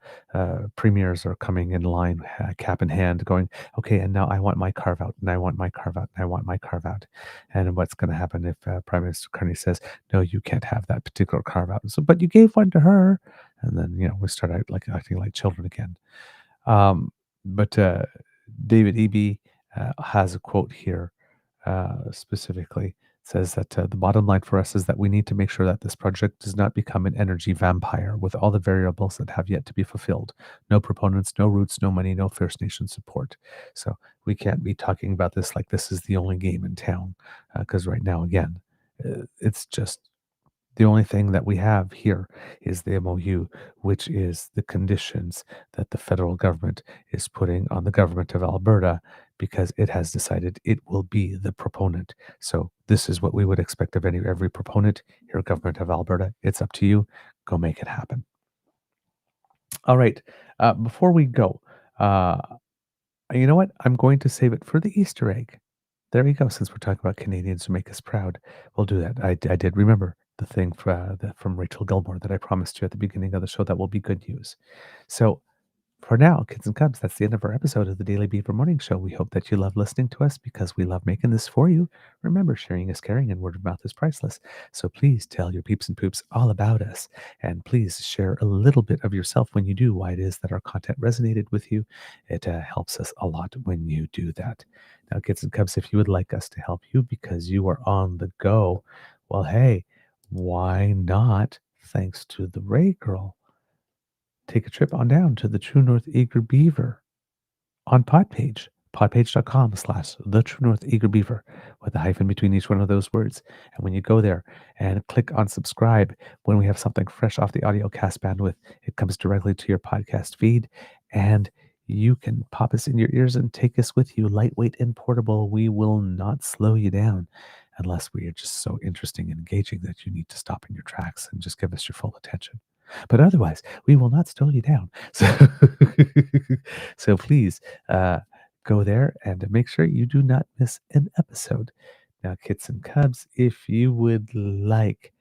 premiers are coming in line, cap in hand, going, okay, and now I want my carve out, and I want my carve out, and I want my carve out. And what's going to happen if Prime Minister Carney says, no, you can't have that particular carve out? So, but you gave one to her. And then, we start out like acting like children again. But David Eby has a quote here specifically says that the bottom line for us is that we need to make sure that this project does not become an energy vampire with all the variables that have yet to be fulfilled. No proponents, no roots, no money, no First Nation support. So we can't be talking about this like this is the only game in town, because right now, again, it's just the only thing that we have here is the MOU, which is the conditions that the federal government is putting on the government of Alberta because it has decided it will be the proponent. So this is what we would expect of every proponent here, government of Alberta. It's up to you. Go make it happen. All right. Before we go, you know what? I'm going to save it for the Easter egg. There you go. Since we're talking about Canadians who make us proud, we'll do that. I did remember the thing from Rachel Gilmore that I promised you at the beginning of the show that will be good news. So for now, kids and cubs, that's the end of our episode of the Daily Beaver Morning Show. We hope that you love listening to us because we love making this for you. Remember, sharing is caring and word of mouth is priceless. So please tell your peeps and poops all about us. And please share a little bit of yourself when you do, why it is that our content resonated with you. It helps us a lot when you do that. Now, kids and cubs, if you would like us to help you because you are on the go, well, hey, why not, thanks to the Ray Girl, take a trip on down to the True North Eager Beaver on Podpage, podpage.com/the True North Eager Beaver with a hyphen between each one of those words. And when you go there and click on subscribe, when we have something fresh off the audio cast bandwidth, it comes directly to your podcast feed and you can pop us in your ears and take us with you, lightweight and portable. We will not slow you down unless we are just so interesting and engaging that you need to stop in your tracks and just give us your full attention. But otherwise, we will not slow you down. So please go there and make sure you do not miss an episode. Now, kits and cubs, if you would like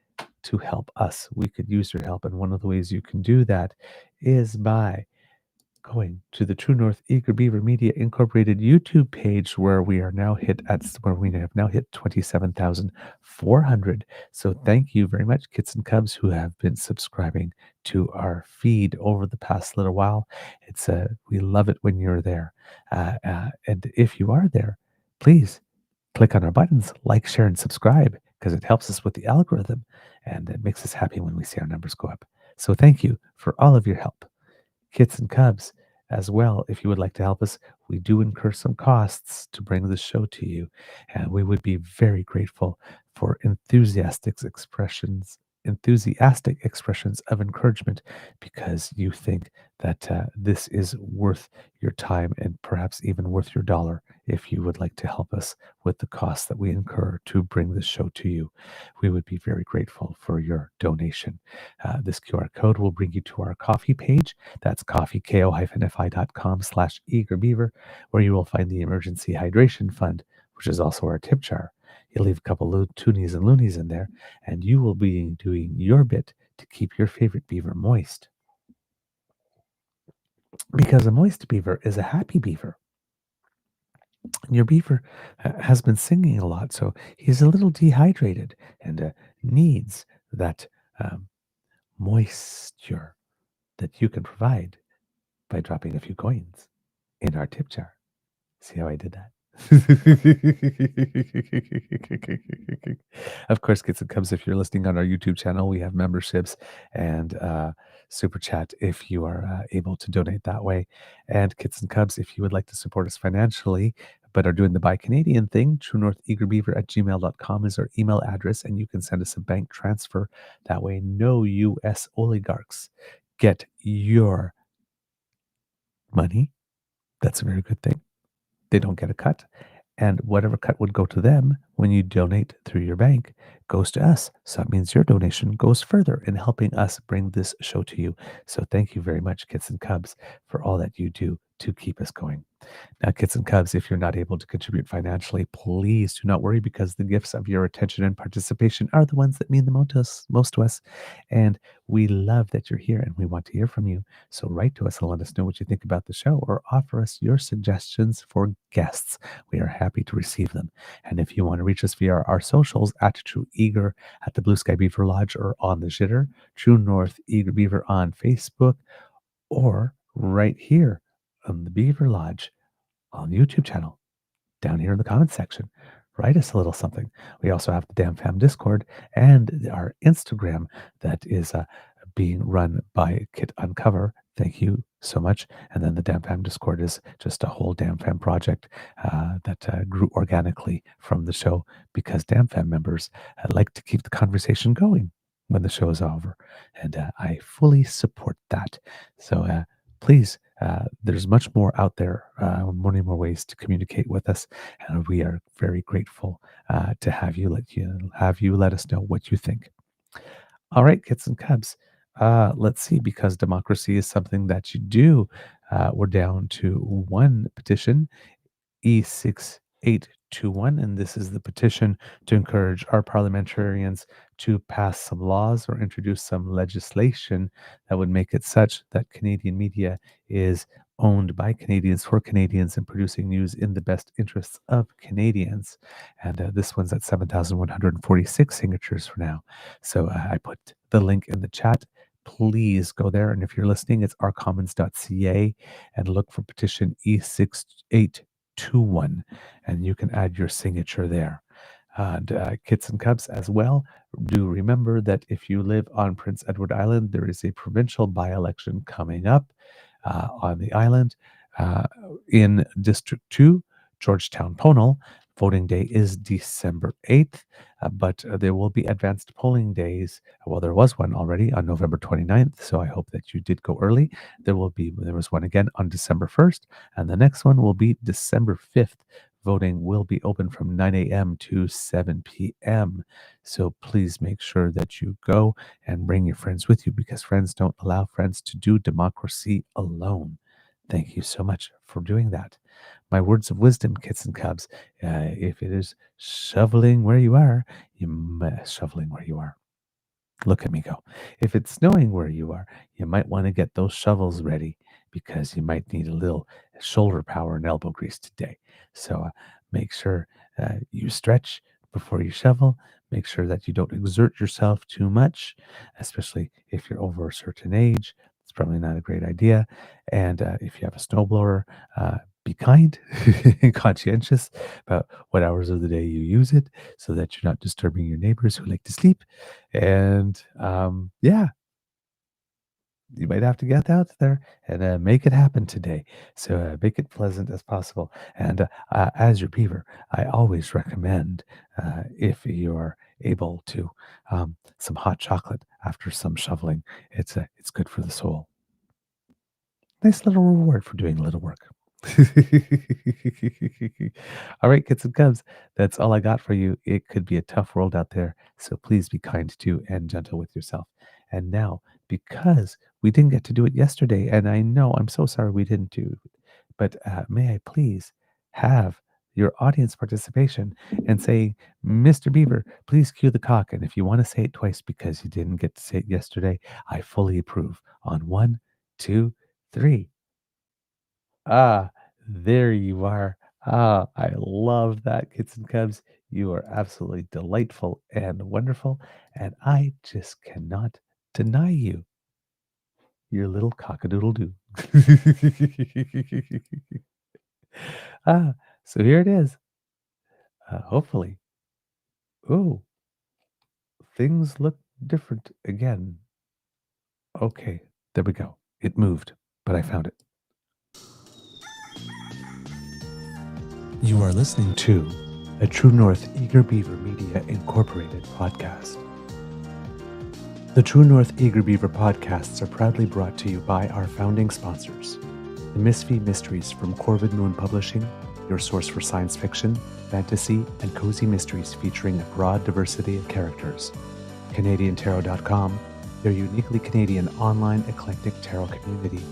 to help us, we could use your help. And one of the ways you can do that is by going to the True North Eager Beaver Media Incorporated YouTube page, where we have now hit 27,400. So thank you very much, kids and cubs, who have been subscribing to our feed over the past little while. It's we love it when you're there, and if you are there, please click on our buttons, like, share, and subscribe, because it helps us with the algorithm, and it makes us happy when we see our numbers go up. So thank you for all of your help. Kits and cubs, as well, if you would like to help us, we do incur some costs to bring this show to you, and we would be very grateful for enthusiastic expressions of encouragement, because you think that this is worth your time and perhaps even worth your dollar. If you would like to help us with the costs that we incur to bring this show to you, we would be very grateful for your donation. This QR code will bring you to our coffee page. That's coffeeko-fi.com/eagerbeaver, where you will find the emergency hydration fund, which is also our tip jar. You leave a couple of toonies and loonies in there, and you will be doing your bit to keep your favorite beaver moist. Because a moist beaver is a happy beaver. And your beaver has been singing a lot, so he's a little dehydrated and needs that moisture that you can provide by dropping a few coins in our tip jar. See how I did that? Of course, Kids and Cubs, if you're listening on our YouTube channel, we have memberships and super chat if you are able to donate that way. And Kids and Cubs, if you would like to support us financially, but are doing the Buy Canadian thing, truenortheagerbeaver@gmail.com is our email address, and you can send us a bank transfer. That way, no U.S. oligarchs get your money. That's a very good thing. They don't get a cut. And whatever cut would go to them when you donate through your bank goes to us. So that means your donation goes further in helping us bring this show to you. So thank you very much, Kids and Cubs, for all that you do to keep us going. Now, Kids and Cubs, if you're not able to contribute financially, please do not worry, because the gifts of your attention and participation are the ones that mean the most to us. And we love that you're here and we want to hear from you. So write to us and let us know what you think about the show, or offer us your suggestions for guests. We are happy to receive them. And if you want to reach us via our socials, at True Eager at the Blue Sky Beaver Lodge or on the Jitter, True North Eager Beaver on Facebook, or right here on the Beaver Lodge on the YouTube channel, down here in the comments section. Write us a little something. We also have the Damn Fam Discord and our Instagram that is being run by Kit Uncover. Thank you so much. And then the Damn Fam Discord is just a whole Damn Fam project that grew organically from the show, because Damn Fam members like to keep the conversation going when the show is over. And I fully support that. So please, there's much more out there, many more ways to communicate with us, and we are very grateful to have you let us know what you think. All right, Kids and Cubs, let's see, because democracy is something that you do. We're down to one petition, E6821, and this is the petition to encourage our parliamentarians to pass some laws or introduce some legislation that would make it such that Canadian media is owned by Canadians for Canadians and producing news in the best interests of Canadians. And this one's at 7,146 signatures for now. So I put the link in the chat. Please go there. And if you're listening, it's ourcommons.ca and look for petition E6821, and you can add your signature there. And Kids and Cubs as well, do remember that if you live on Prince Edward Island, there is a provincial by-election coming up on the island in District 2, Georgetown Ponal. Voting day is December 8th, but there will be advanced polling days. Well, there was one already on November 29th, so I hope that you did go early. There was one again on December 1st, and the next one will be December 5th. Voting will be open from 9 a.m. to 7 p.m. So please make sure that you go and bring your friends with you, because friends don't allow friends to do democracy alone. Thank you so much for doing that. My words of wisdom, Kids and Cubs, if it is shoveling where you are, shoveling where you are. Look at me go. If it's snowing where you are, you might want to get those shovels ready, because you might need a little shoulder power and elbow grease today. So make sure you stretch before you shovel. Make sure that you don't exert yourself too much, especially if you're over a certain age. It's probably not a great idea. And if you have a snowblower, be kind and conscientious about what hours of the day you use it, so that you're not disturbing your neighbors who like to sleep. And you might have to get out there and make it happen today. So make it pleasant as possible. And as your beaver, I always recommend, if you're able to, some hot chocolate after some shoveling. It's good for the soul. Nice little reward for doing a little work. All right, Kids and Cubs, that's all I got for you. It could be a tough world out there, so please be kind to and gentle with yourself. And now, because we didn't get to do it yesterday, and I know I'm so sorry we didn't do it, but may I please have your audience participation and say, Mr. Beaver, please cue the cock. And if you want to say it twice because you didn't get to say it yesterday, I fully approve. On 1, 2, 3. Ah, there you are. Ah, I love that, Kids and Cubs. You are absolutely delightful and wonderful, and I just cannot deny you. Your little cockadoodle-doo. So here it is. Hopefully. Ooh, things look different again. Okay, there we go. It moved, but I found it. You are listening to a True North Eager Beaver Media Incorporated podcast. The True North Eager Beaver podcasts are proudly brought to you by our founding sponsors, the Misfit Mysteries from Corvid Moon Publishing, your source for science fiction, fantasy, and cozy mysteries featuring a broad diversity of characters. CanadianTarot.com, their uniquely Canadian online eclectic tarot community,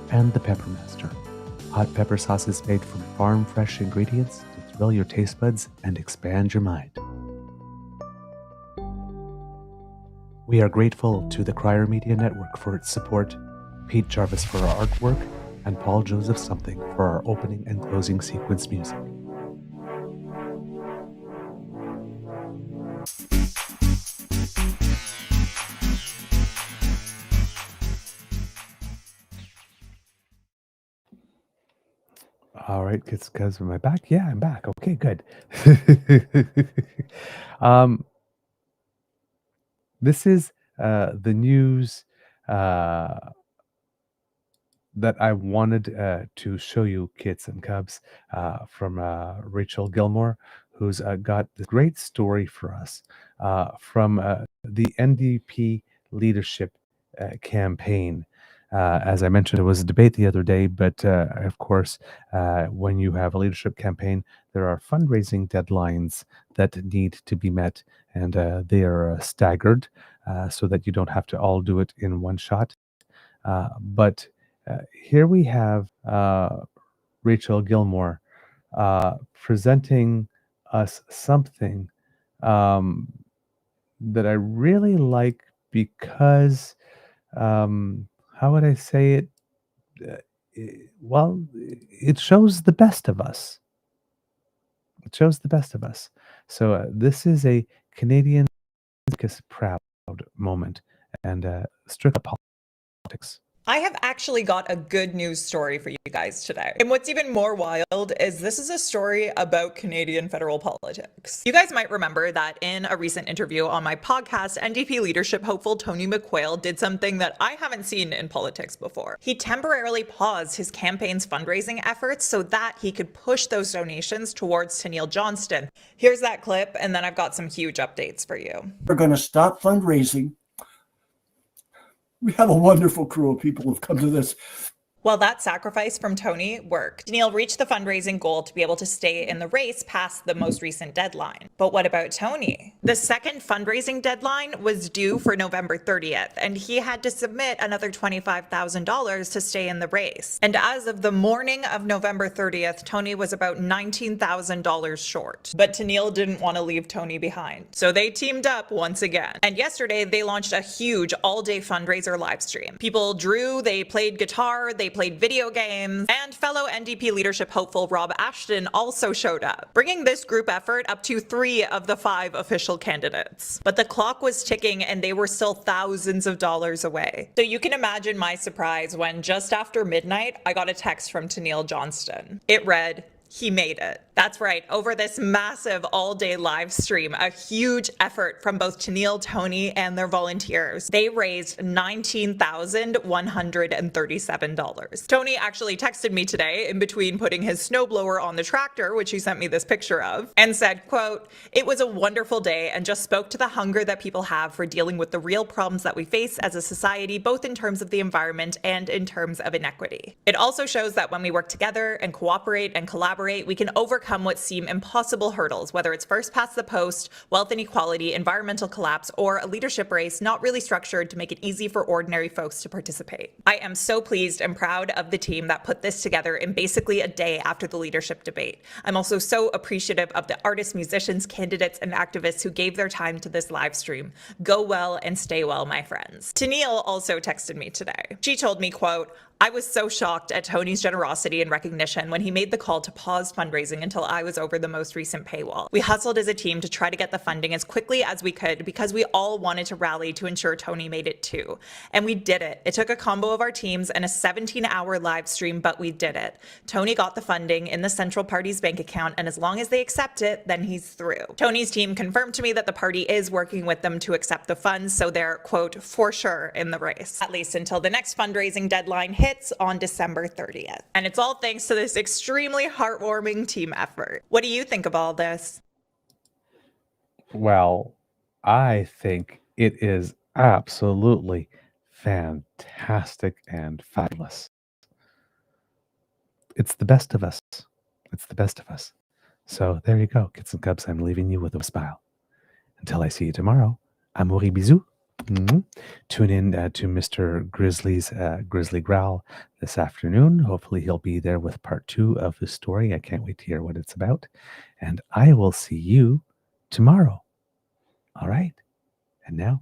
and the Peppermaster, hot pepper sauces made from farm-fresh ingredients to thrill your taste buds and expand your mind. We are grateful to the Crier Media Network for its support, Pete Jarvis for our artwork, and Paul Joseph Something for our opening and closing sequence music. All right, guys, am I back? Yeah, I'm back. Okay, good. This is the news that I wanted to show you, kids and cubs, from Rachel Gilmore, who's got this great story for us from the NDP leadership campaign. As I mentioned, there was a debate the other day, but of course, when you have a leadership campaign, there are fundraising deadlines that need to be met, and they are staggered so that you don't have to all do it in one shot. But here we have Rachel Gilmore presenting us something that I really like because, how would I say it? Well, it shows the best of us. It shows the best of us. So this is a Canadian proud moment and strict politics. I have actually got a good news story for you guys today. And what's even more wild is this is a story about Canadian federal politics. You guys might remember that in a recent interview on my podcast, NDP leadership hopeful Tony McQuail did something that I haven't seen in politics before. He temporarily paused his campaign's fundraising efforts so that he could push those donations towards Tennille Johnston. Here's that clip, and then I've got some huge updates for you. We're going to stop fundraising. We have a wonderful crew of people who've come to this. Well, that sacrifice from Tony worked. Tennille reached the fundraising goal to be able to stay in the race past the most recent deadline. But what about Tony? The second fundraising deadline was due for November 30th, and he had to submit another $25,000 to stay in the race. And as of the morning of November 30th, Tony was about $19,000 short. But Tennille didn't want to leave Tony behind. So they teamed up once again. And yesterday, they launched a huge all-day fundraiser live stream. People drew, they played guitar, they played video games, and fellow NDP leadership hopeful Rob Ashton also showed up, bringing this group effort up to 3 of the 5 official candidates. But the clock was ticking and they were still thousands of dollars away. So you can imagine my surprise when just after midnight, I got a text from Tennille Johnston. It read, "He made it." That's right, over this massive all-day live stream, a huge effort from both Tennille, Tony, and their volunteers. They raised $19,137. Tony actually texted me today in between putting his snowblower on the tractor, which he sent me this picture of, and said, quote, "It was a wonderful day and just spoke to the hunger that people have for dealing with the real problems that we face as a society, both in terms of the environment and in terms of inequity. It also shows that when we work together and cooperate and collaborate, we can overcome what seem impossible hurdles, whether it's first past the post, wealth inequality, environmental collapse, or a leadership race not really structured to make it easy for ordinary folks to participate. I am so pleased and proud of the team that put this together in basically a day after the leadership debate. I'm also so appreciative of the artists, musicians, candidates, and activists who gave their time to this live stream. Go well and stay well, my friends." Tennille also texted me today. She told me, quote, I was so shocked at Tony's generosity and recognition when he made the call to pause fundraising until I was over the most recent paywall. We hustled as a team to try to get the funding as quickly as we could because we all wanted to rally to ensure Tony made it too. And we did it. It took a combo of our teams and a 17-hour live stream, but we did it. Tony got the funding in the Central Party's bank account, and as long as they accept it, then he's through. Tony's team confirmed to me that the party is working with them to accept the funds, so they're, quote, for sure in the race, at least until the next fundraising deadline hits on December 30th. And it's all thanks to this extremely heartwarming team effort. What do you think of all this? Well, I think it is absolutely fantastic and fabulous. It's the best of us. It's the best of us. So there you go, kids and cubs. I'm leaving you with a smile. Until I see you tomorrow, amour et bisous. Tune in to Mr. Grizzly's Grizzly Growl this afternoon. Hopefully he'll be there with part 2 of the story. I can't wait to hear what it's about. And I will see you tomorrow. All right. And now